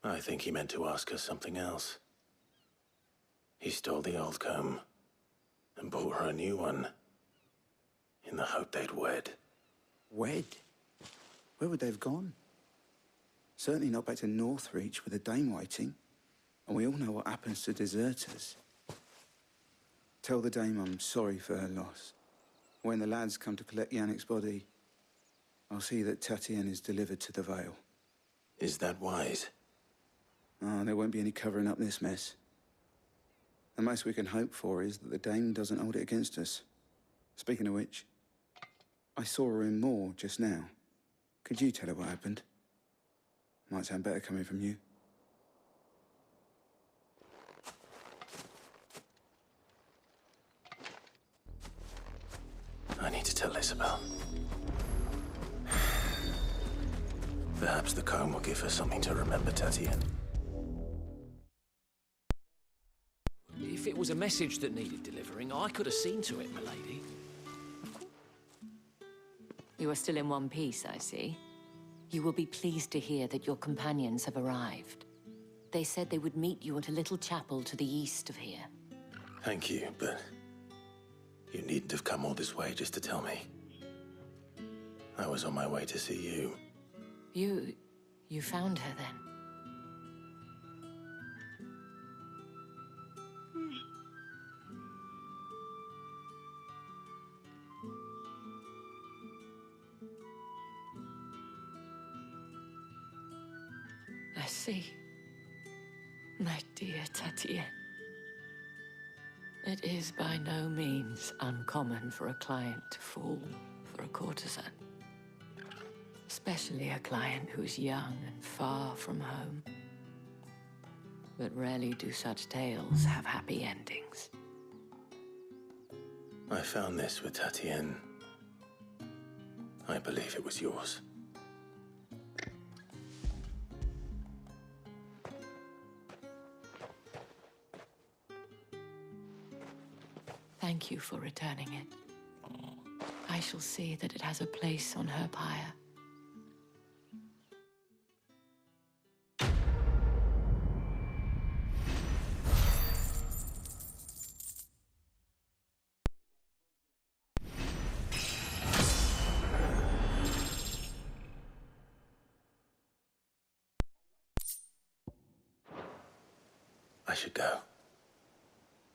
I think he meant to ask her something else. He stole the old comb and bought her a new one in the hope they'd wed. Wed? Where would they have gone? Certainly not back to Northreach with a dame waiting. And we all know what happens to deserters. Tell the dame I'm sorry for her loss. When the lads come to collect Yannick's body, I'll see that Tatienne is delivered to the Vale. Is that wise? Oh, there won't be any covering up this mess. The most we can hope for is that the dame doesn't hold it against us. Speaking of which, I saw her in Moor just now. Could you tell her what happened? Might sound better coming from you. I need to tell Isabel. Perhaps the comb will give her something to remember Tatienne. If it was a message that needed delivering, I could have seen to it, milady. You are still in one piece, I see. You will be pleased to hear that your companions have arrived. They said they would meet you at a little chapel to the east of here. Thank you, but you needn't have come all this way just to tell me. I was on my way to see you. You found her then? I see. My dear Tatienne. It is by no means uncommon for a client to fall for a courtesan. Especially a client who's young and far from home. But rarely do such tales have happy endings. I found this with Tatienne. I believe it was yours. Thank you for returning it. I shall see that it has a place on her pyre. I should go.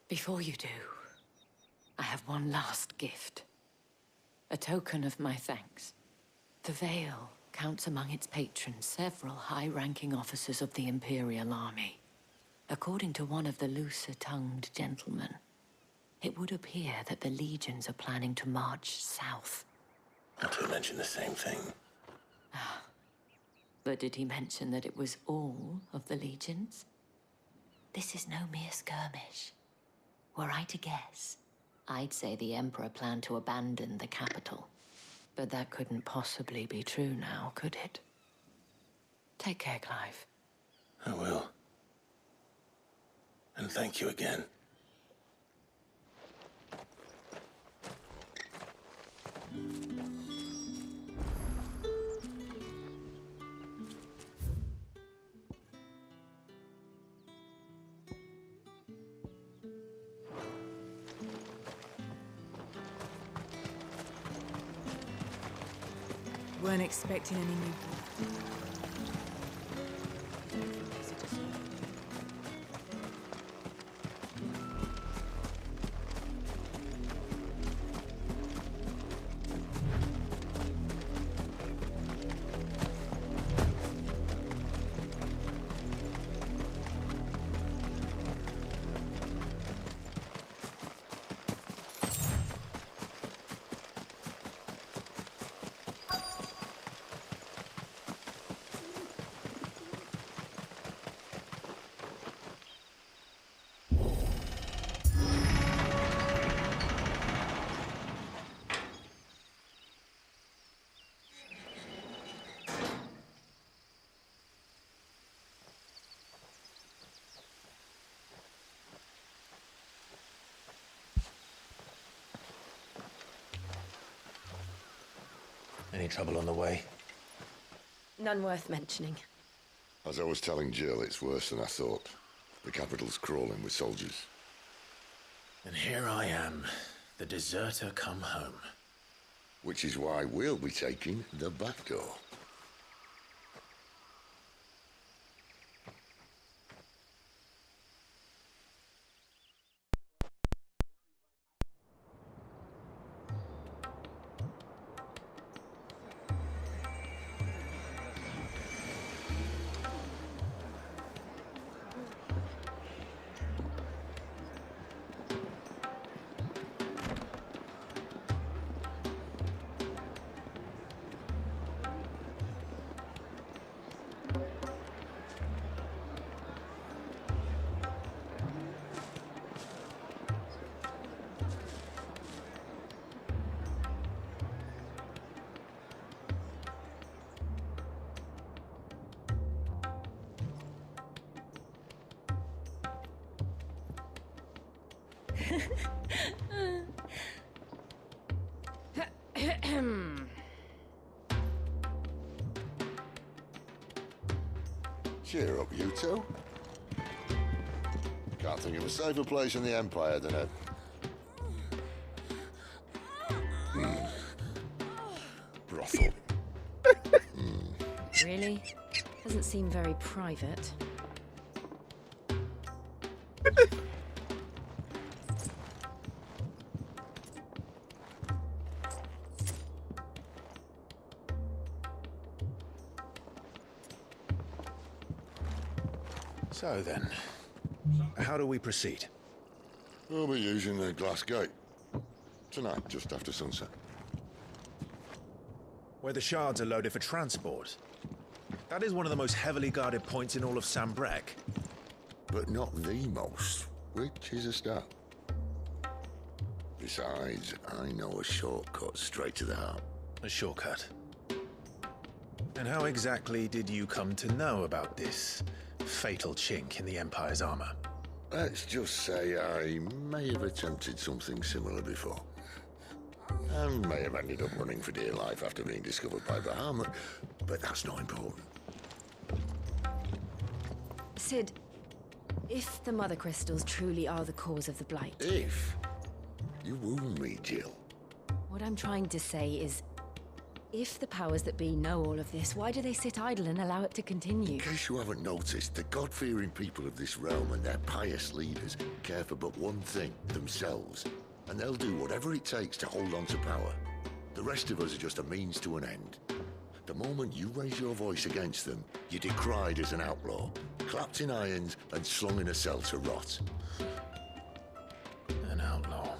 Before you do, I have one last gift. A token of my thanks. The Vale counts among its patrons several high-ranking officers of the Imperial Army. According to one of the looser-tongued gentlemen, it would appear that the legions are planning to march south. Not to mention the same thing. But did he mention that it was all of the legions? This is no mere skirmish. Were I to guess, I'd say the Emperor planned to abandon the capital. But that couldn't possibly be true now, could it? Take care, Clive. I will. And thank you again. Weren't expecting any new... Any trouble on the way? None worth mentioning. As I was telling Jill, it's worse than I thought. The capital's crawling with soldiers. And here I am, the deserter come home. Which is why we'll be taking the back door. Cheer up, you two. Can't think of a safer place in the Empire than a... brothel. Really? Doesn't seem very private. So then, how do we proceed? We'll be using the glass gate. Tonight, just after sunset. Where the shards are loaded for transport. That is one of the most heavily guarded points in all of Sambrek. But not the most, which is a start. Besides, I know a shortcut straight to the heart. A shortcut? And how exactly did you come to know about this fatal chink in the Empire's armor? Let's just say I may have attempted something similar before. And may have ended up running for dear life after being discovered by Bahamut, but that's not important. Sid, if the Mother Crystals truly are the cause of the Blight... If? You wound me, Jill. What I'm trying to say is, if the powers that be know all of this, why do they sit idle and allow it to continue? In case you haven't noticed, the God-fearing people of this realm and their pious leaders care for but one thing, themselves. And they'll do whatever it takes to hold on to power. The rest of us are just a means to an end. The moment you raise your voice against them, you're decried as an outlaw, clapped in irons and slung in a cell to rot. An outlaw.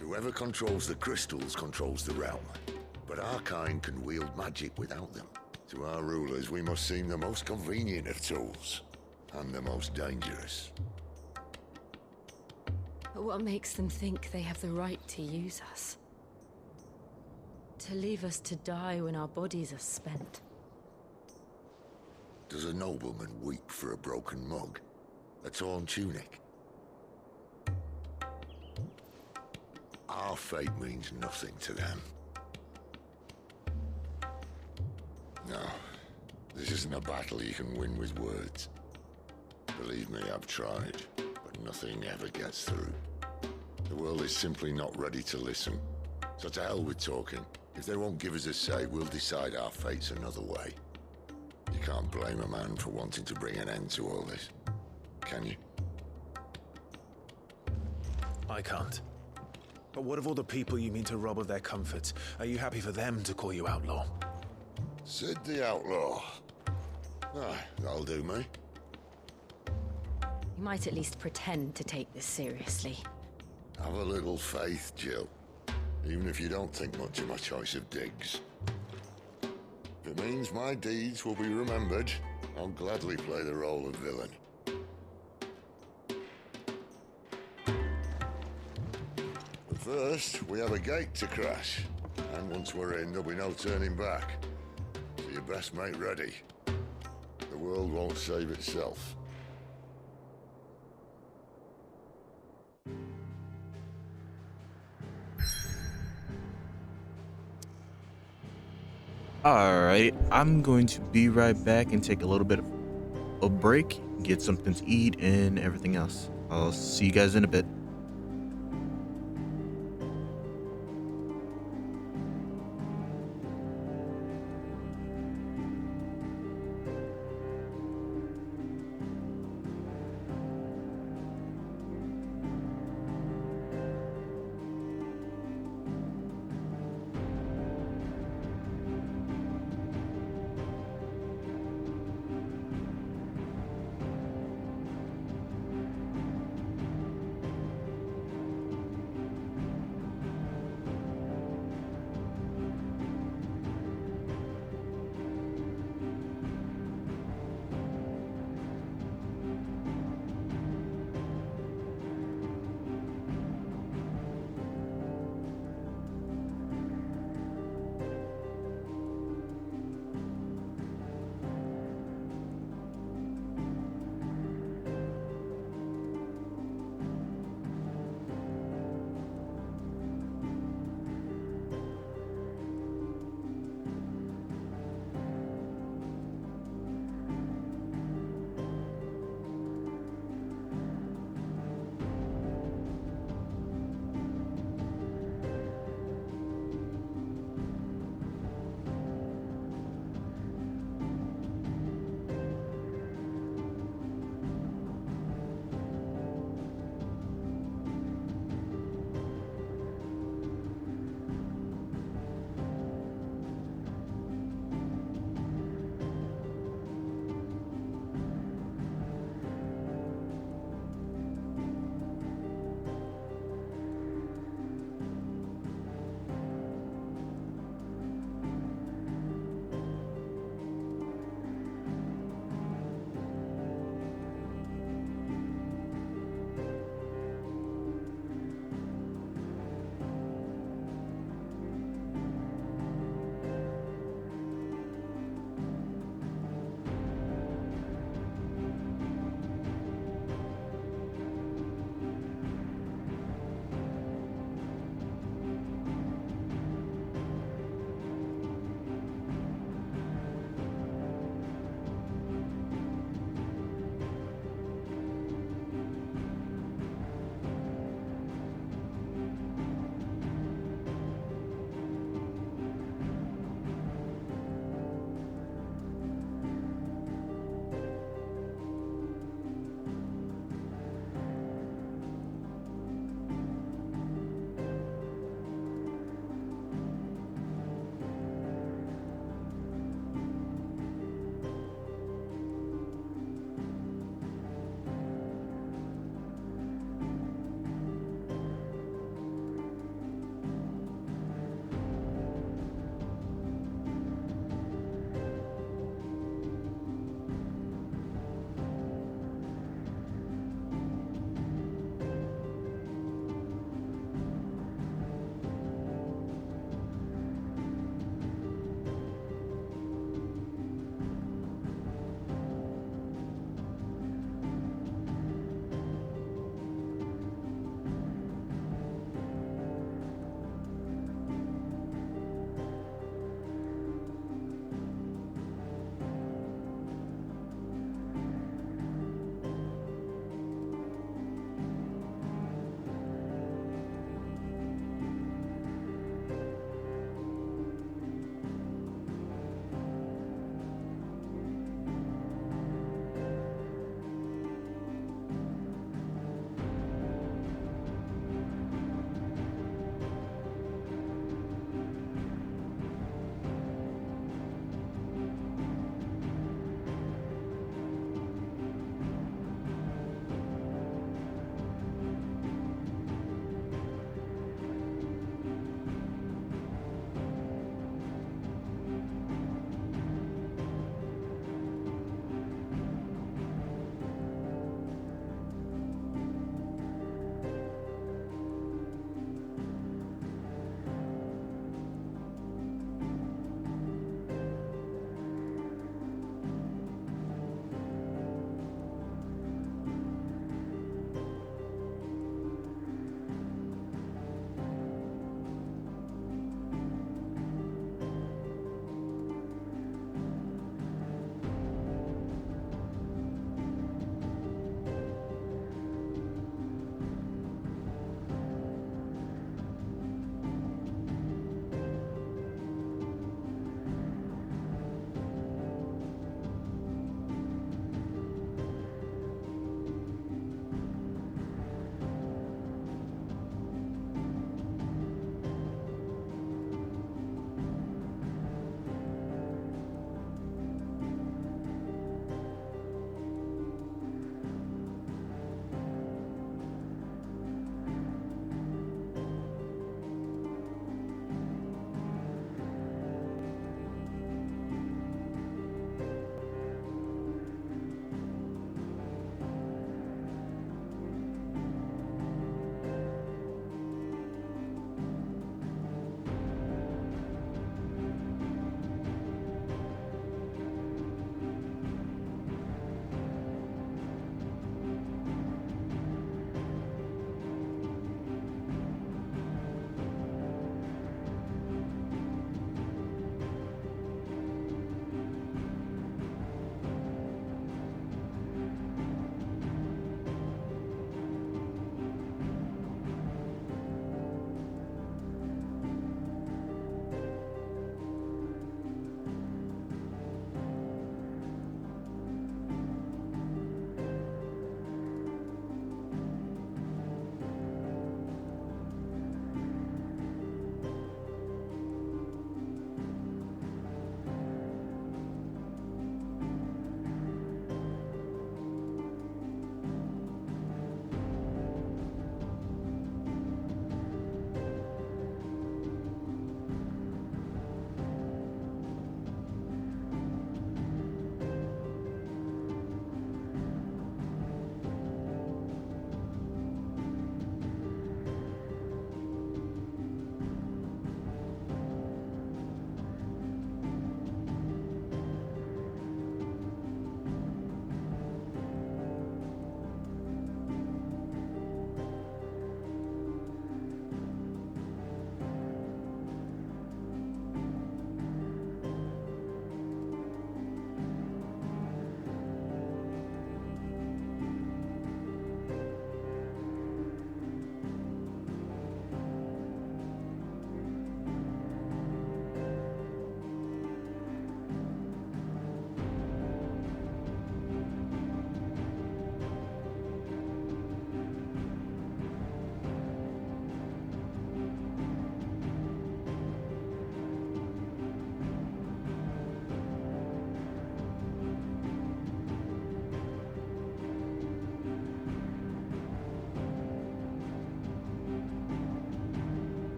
Whoever controls the crystals controls the realm. But our kind can wield magic without them. To our rulers, we must seem the most convenient of tools, and the most dangerous. But what makes them think they have the right to use us? To leave us to die when our bodies are spent? Does a nobleman weep for a broken mug? A torn tunic? Our fate means nothing to them. No, this isn't a battle you can win with words. Believe me, I've tried, but nothing ever gets through. The world is simply not ready to listen. So to hell with talking. If they won't give us a say, we'll decide our fates another way. You can't blame a man for wanting to bring an end to all this, can you? I can't. But what of all the people you mean to rob of their comforts? Are you happy for them to call you outlaw? Sid the Outlaw. Ah, that'll do me. You might at least pretend to take this seriously. Have a little faith, Jill. Even if you don't think much of my choice of digs. If it means my deeds will be remembered, I'll gladly play the role of villain. But first, we have a gate to crash. And once we're in, there'll be no turning back. So you best make ready. The world won't save itself. Alright, I'm going to be right back and take a little bit of a break, get something to eat, and everything else. I'll see you guys in a bit.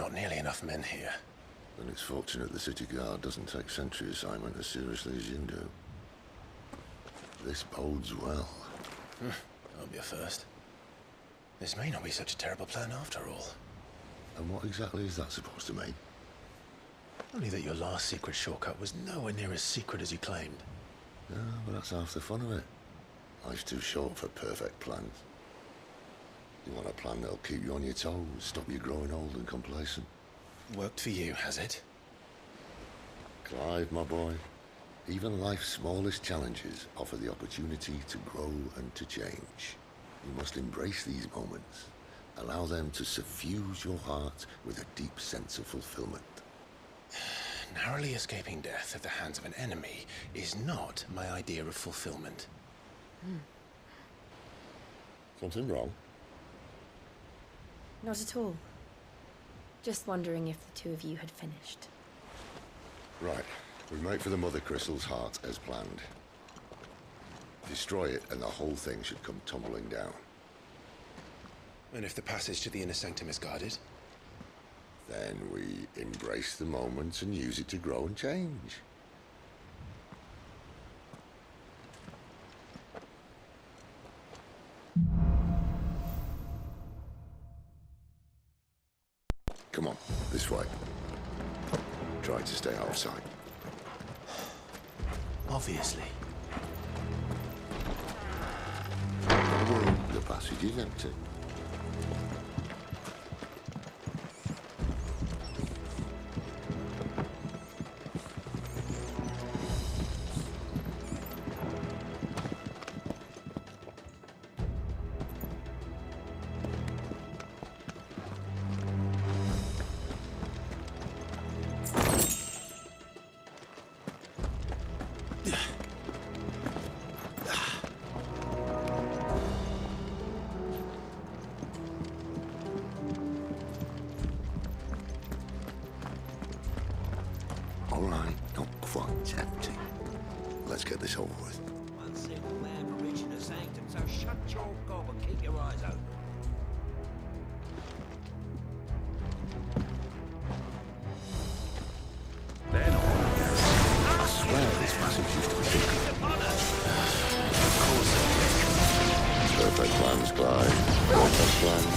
not nearly enough men here. Then it's fortunate the city guard doesn't take sentry assignment as seriously as you do. This bodes well. That'll be a first. This may not be such a terrible plan after all. And what exactly is that supposed to mean? Only that your last secret shortcut was nowhere near as secret as you claimed. Yeah, but that's half the fun of it. Life's too short for perfect plans. You want a plan that'll keep you on your toes, stop you growing old and complacent. Worked for you, has it? Clive, my boy, even life's smallest challenges offer the opportunity to grow and to change. You must embrace these moments. Allow them to suffuse your heart with a deep sense of fulfillment. Narrowly escaping death at the hands of an enemy is not my idea of fulfillment. Something wrong? Not at all. Just wondering if the two of you had finished. Right. We make for the Mother Crystal's heart as planned. Destroy it and the whole thing should come tumbling down. And if the passage to the inner sanctum is guarded? Then we embrace the moment and use it to grow and change. Come on, this way. Try to stay out of sight. Obviously. The passage is empty. All right, not quite empty. Let's get this over with. One single man for reaching the sanctum, so shut your gob and keep your eyes open. I swear this passage used to be secret. Of course it is. Perfect plans, Clive. Perfect plans.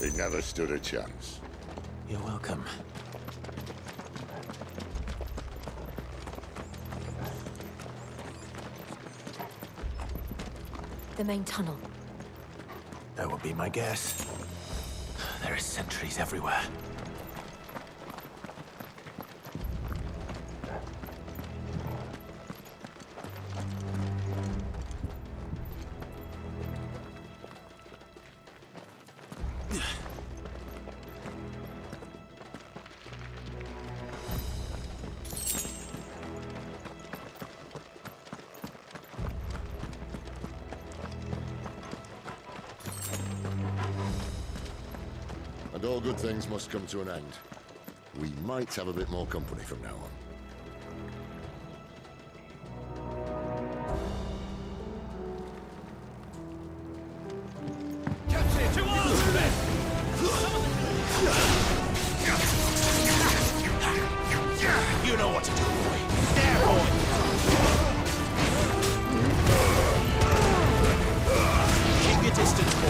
He never stood a chance. You're welcome. The main tunnel. That would be my guess. There are sentries everywhere. And all good things must come to an end. We might have a bit more company from now on. You know what to do, boy. There, boy. Keep your distance, boy.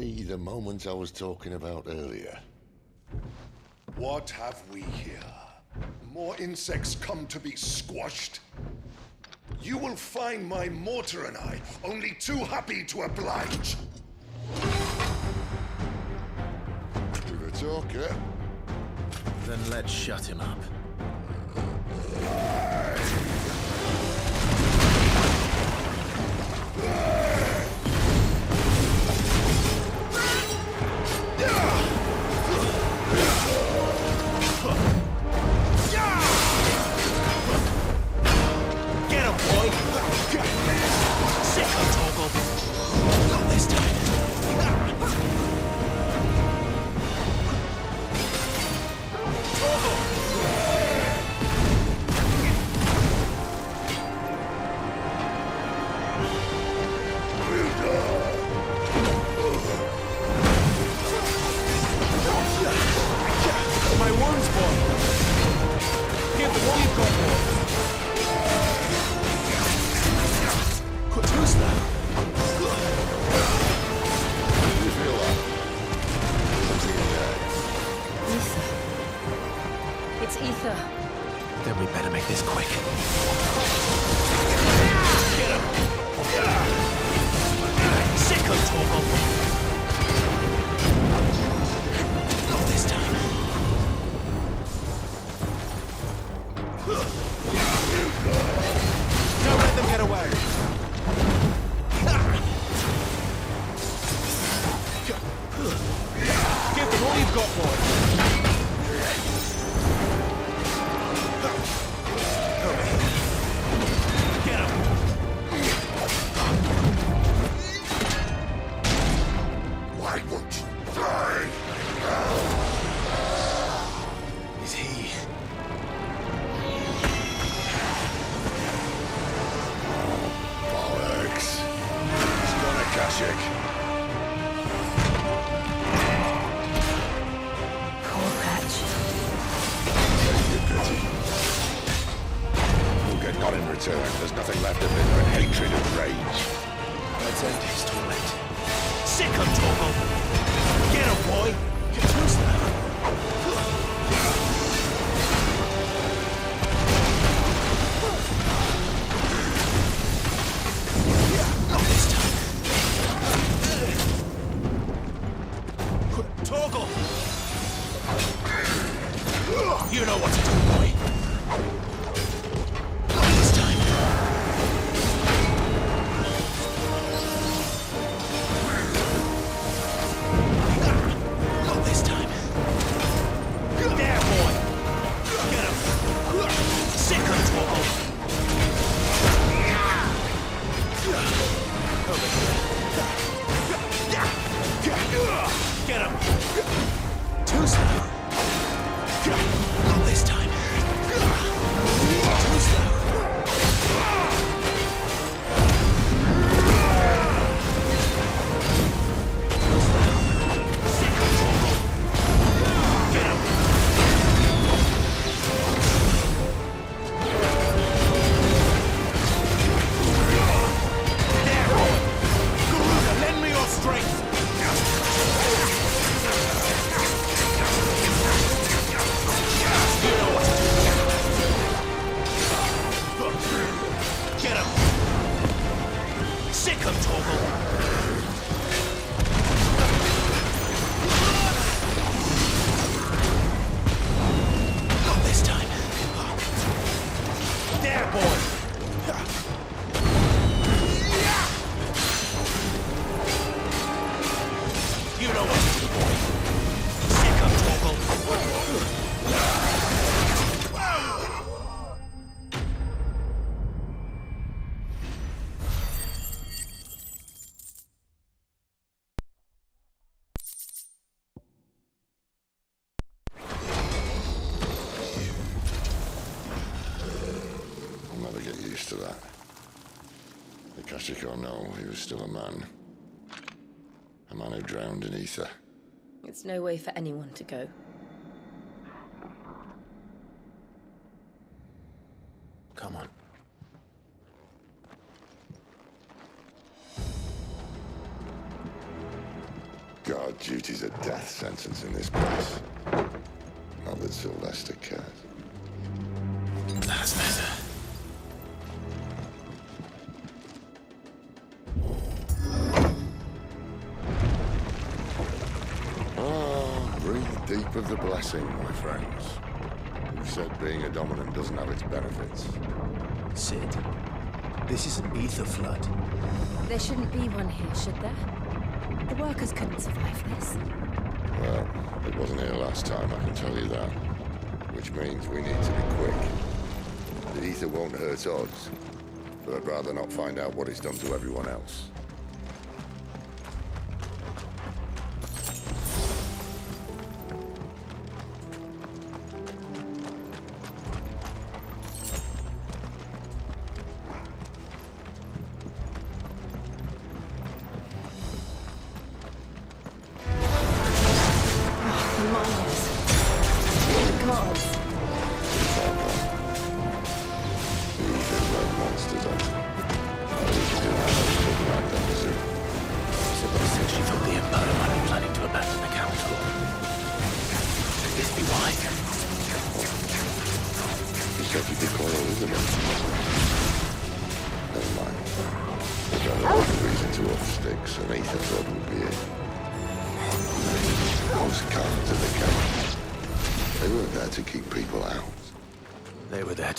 exactly the moment I was talking about earlier. What have we here? More insects come to be squashed? You will find my mortar and I only too happy to oblige. Give a talk, yeah? Then let's shut him up. Get him, boy! Sick of Toggle! Not this time! My wounds, boy! Give the one you've got, boy! Who's that? You feel that? Something in there. Ether. It's ether. Then we better make this quick. Get him! Sick of Toggle! Not this time. Don't let them get away! Give them all you've got, boy! Get him! Why won't you die? Is he? Bollocks. He's gonna Kashik. Poor Patch. You'll get none in return. There's nothing left of him but hatred and rage. Let's end his torment. Sick of Toggle! Get him, boy! Who's that? Not this time. Toggle! You know what to do, boy. Not this time. Not this time. There, boy. Get him. Sick of Toggle. Get him! Too slow! Not this time! Too slow! Sick of Toggle! Get him! There, boy! Garuda, lend me your strength! Get him! Sick of Toggle! Not this time. There, boy! You know what to do, boy. Sick of Toggle! I'll never get used to that. The Kashik or no, he was still a man. A man who drowned in ether. It's no way for anyone to go. Come on. Duty's a death sentence in this place. Not that Sylvester cares. That's better. Breathe deep of the blessing, my friends. Who said being a dominant doesn't have its benefits? Sid, this is an ether flood. There shouldn't be one here, should there? The workers couldn't survive this. Well, it wasn't here last time, I can tell you that. Which means we need to be quick. The ether won't hurt odds, but I'd rather not find out what it's done to everyone else.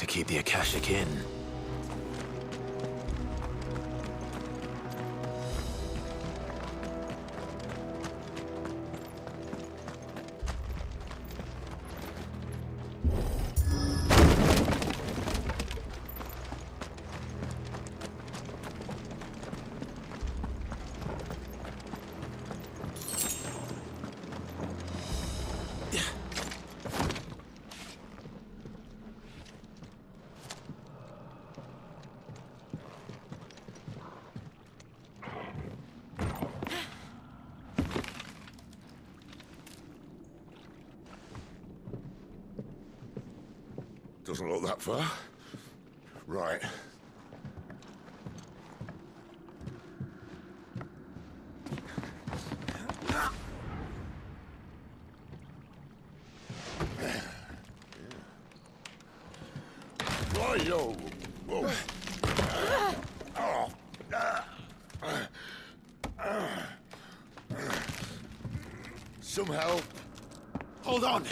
Keep the Akashic in. Doesn't look that far. Right. Whoa, whoa. Some help. Hold on.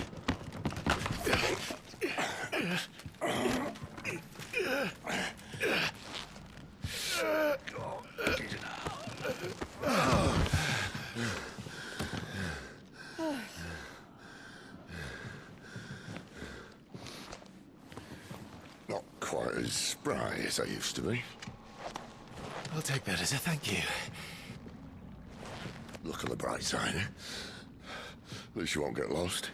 Not quite as spry as I used to be. I'll take that as a thank you. Look on the bright side, eh? At least you won't get lost.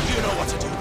You know what to do.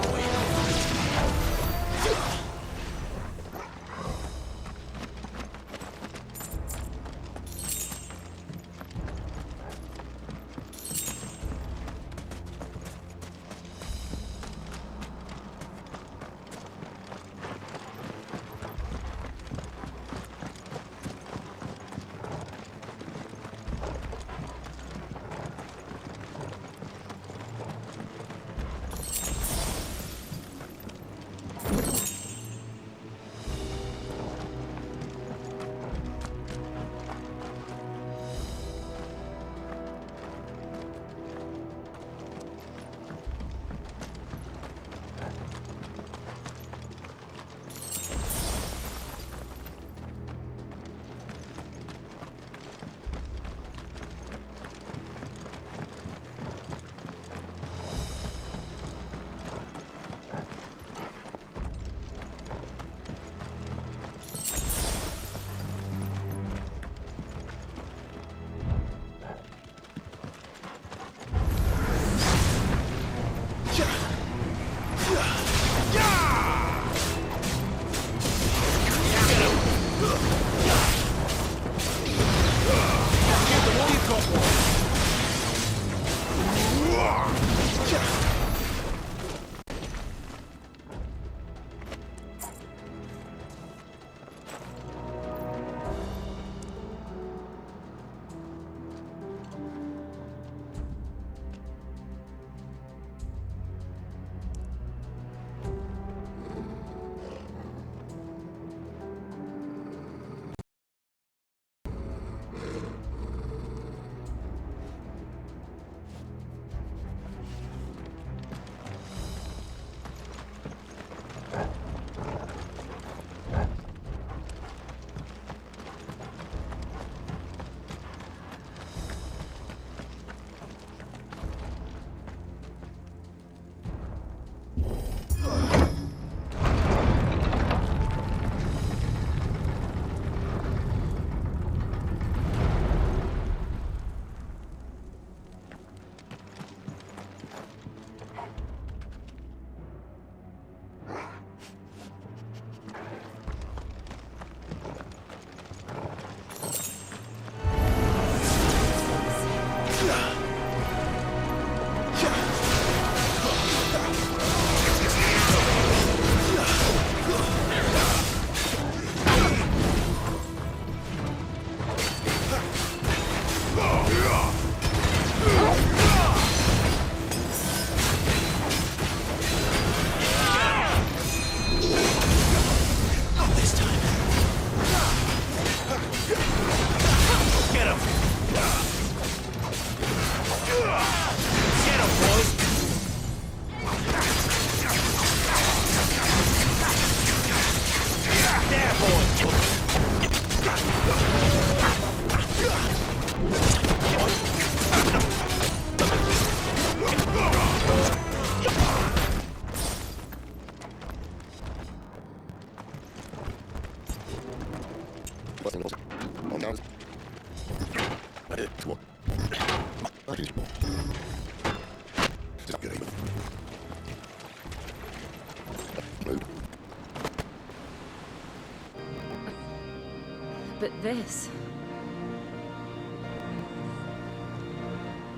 But this...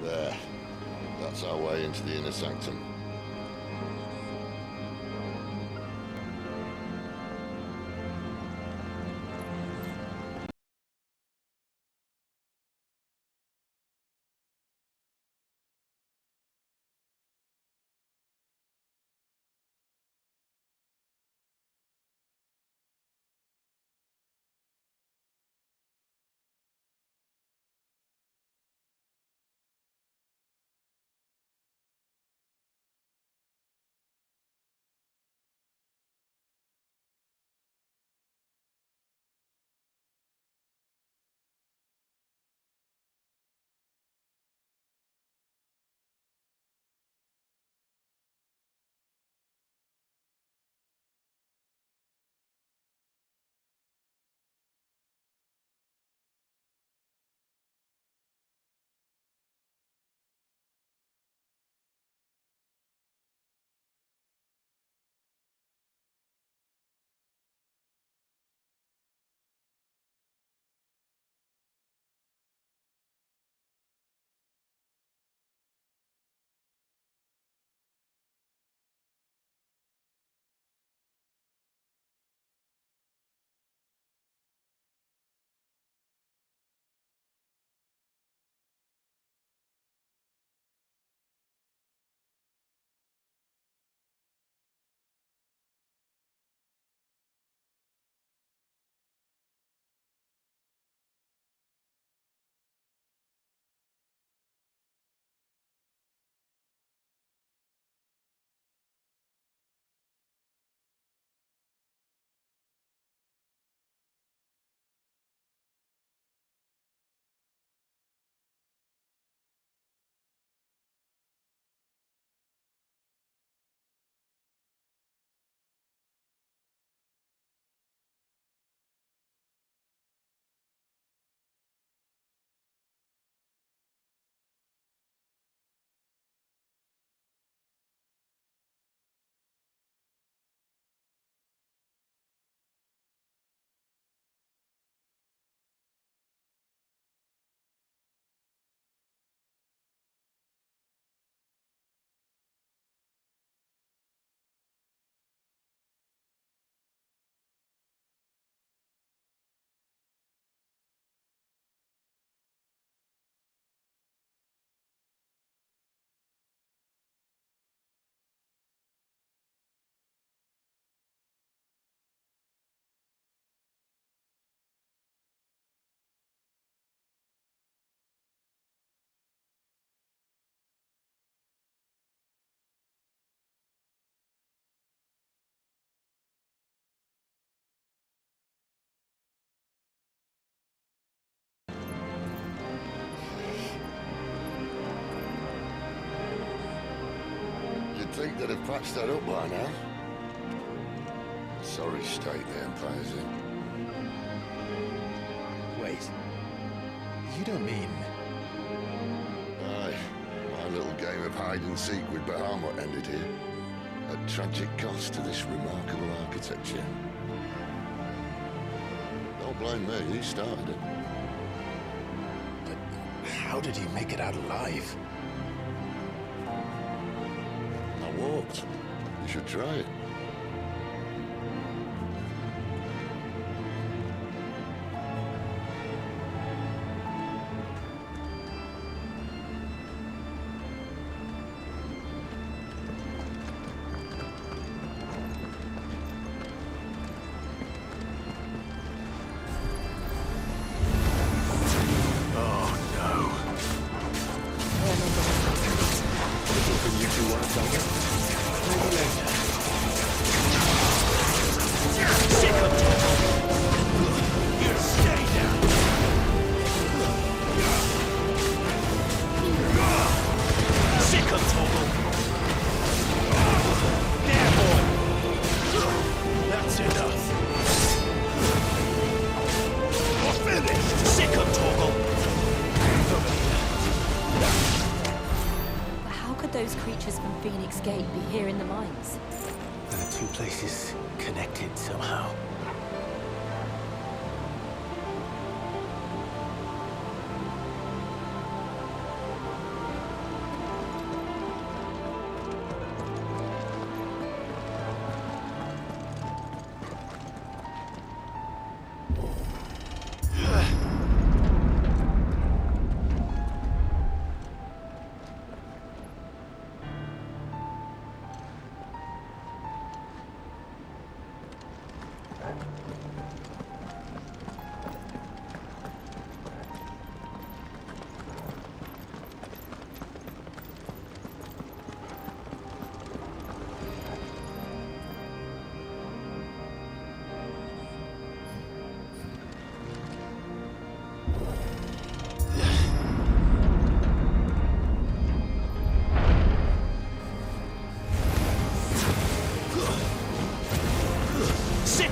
There. That's our way into the inner sanctum. You'd think they'd have patched that up by now. Sorry state the Empire's in. Wait. You don't mean... Aye. My little game of hide-and-seek with Bahamut ended here. At tragic cost to this remarkable architecture. Don't blame me, he started it. But how did he make it out alive? I walked. You should try it.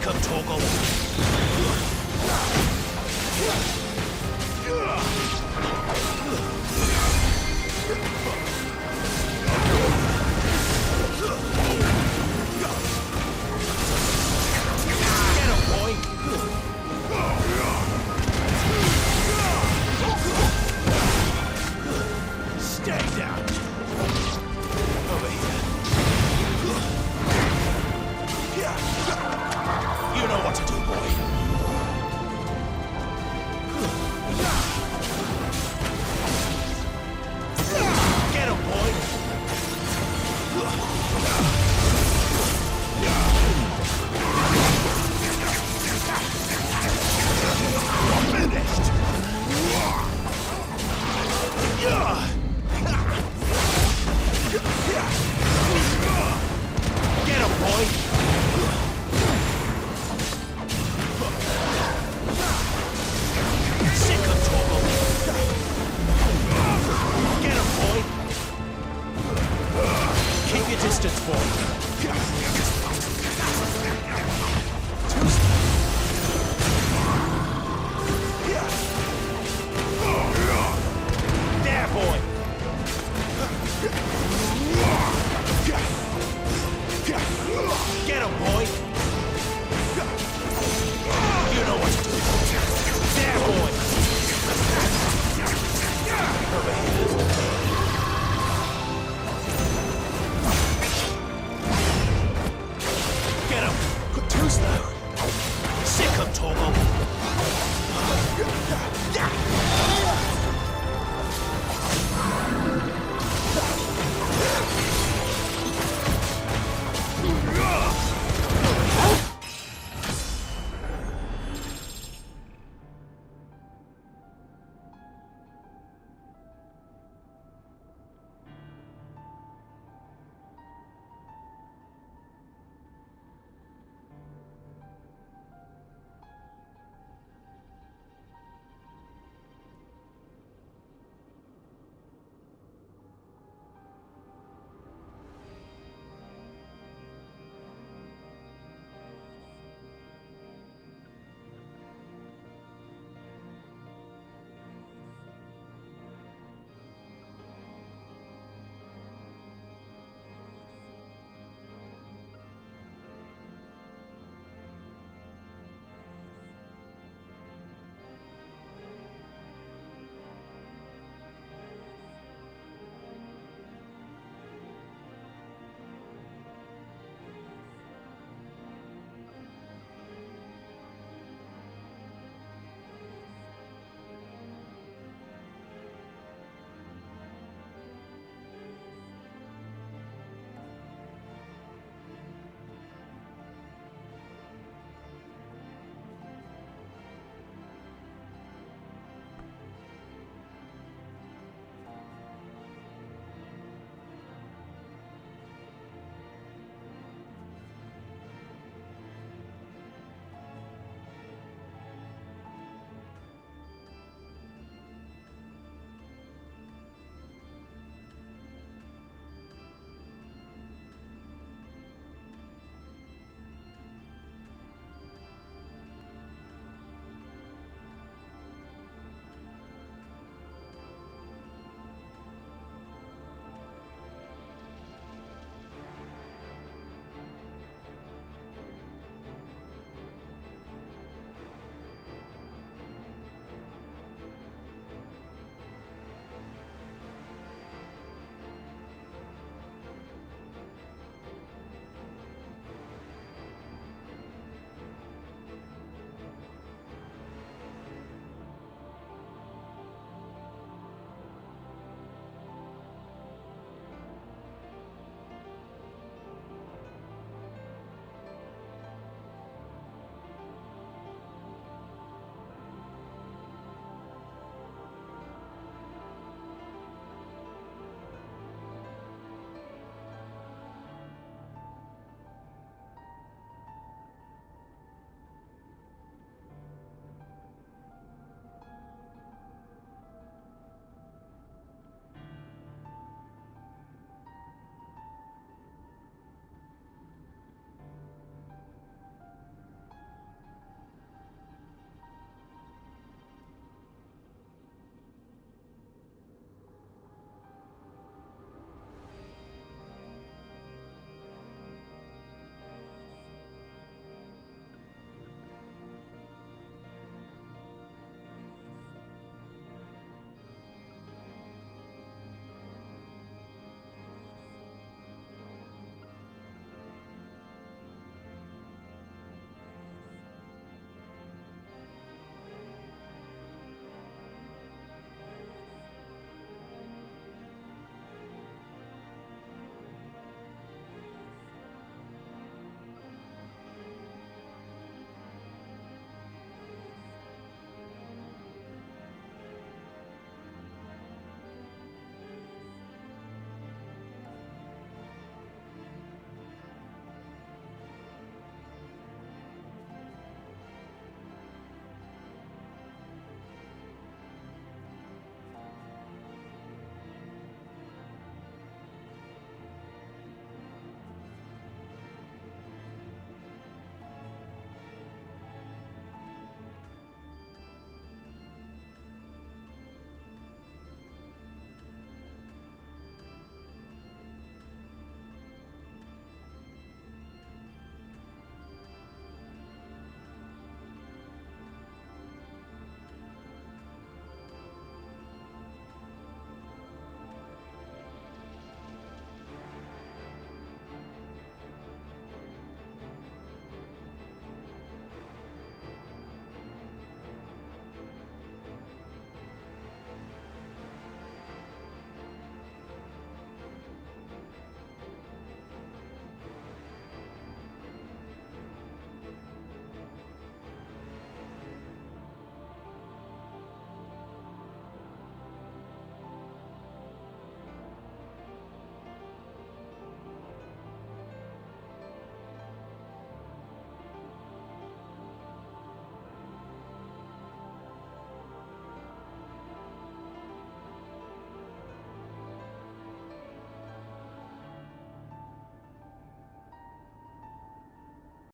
him, Torgal. Get him, boy. Stay down. Over here. You know what to do, boy. Get him, boy. Finished. Get him, boy. Sick of trouble. Get him, boy. Keep your distance, boy.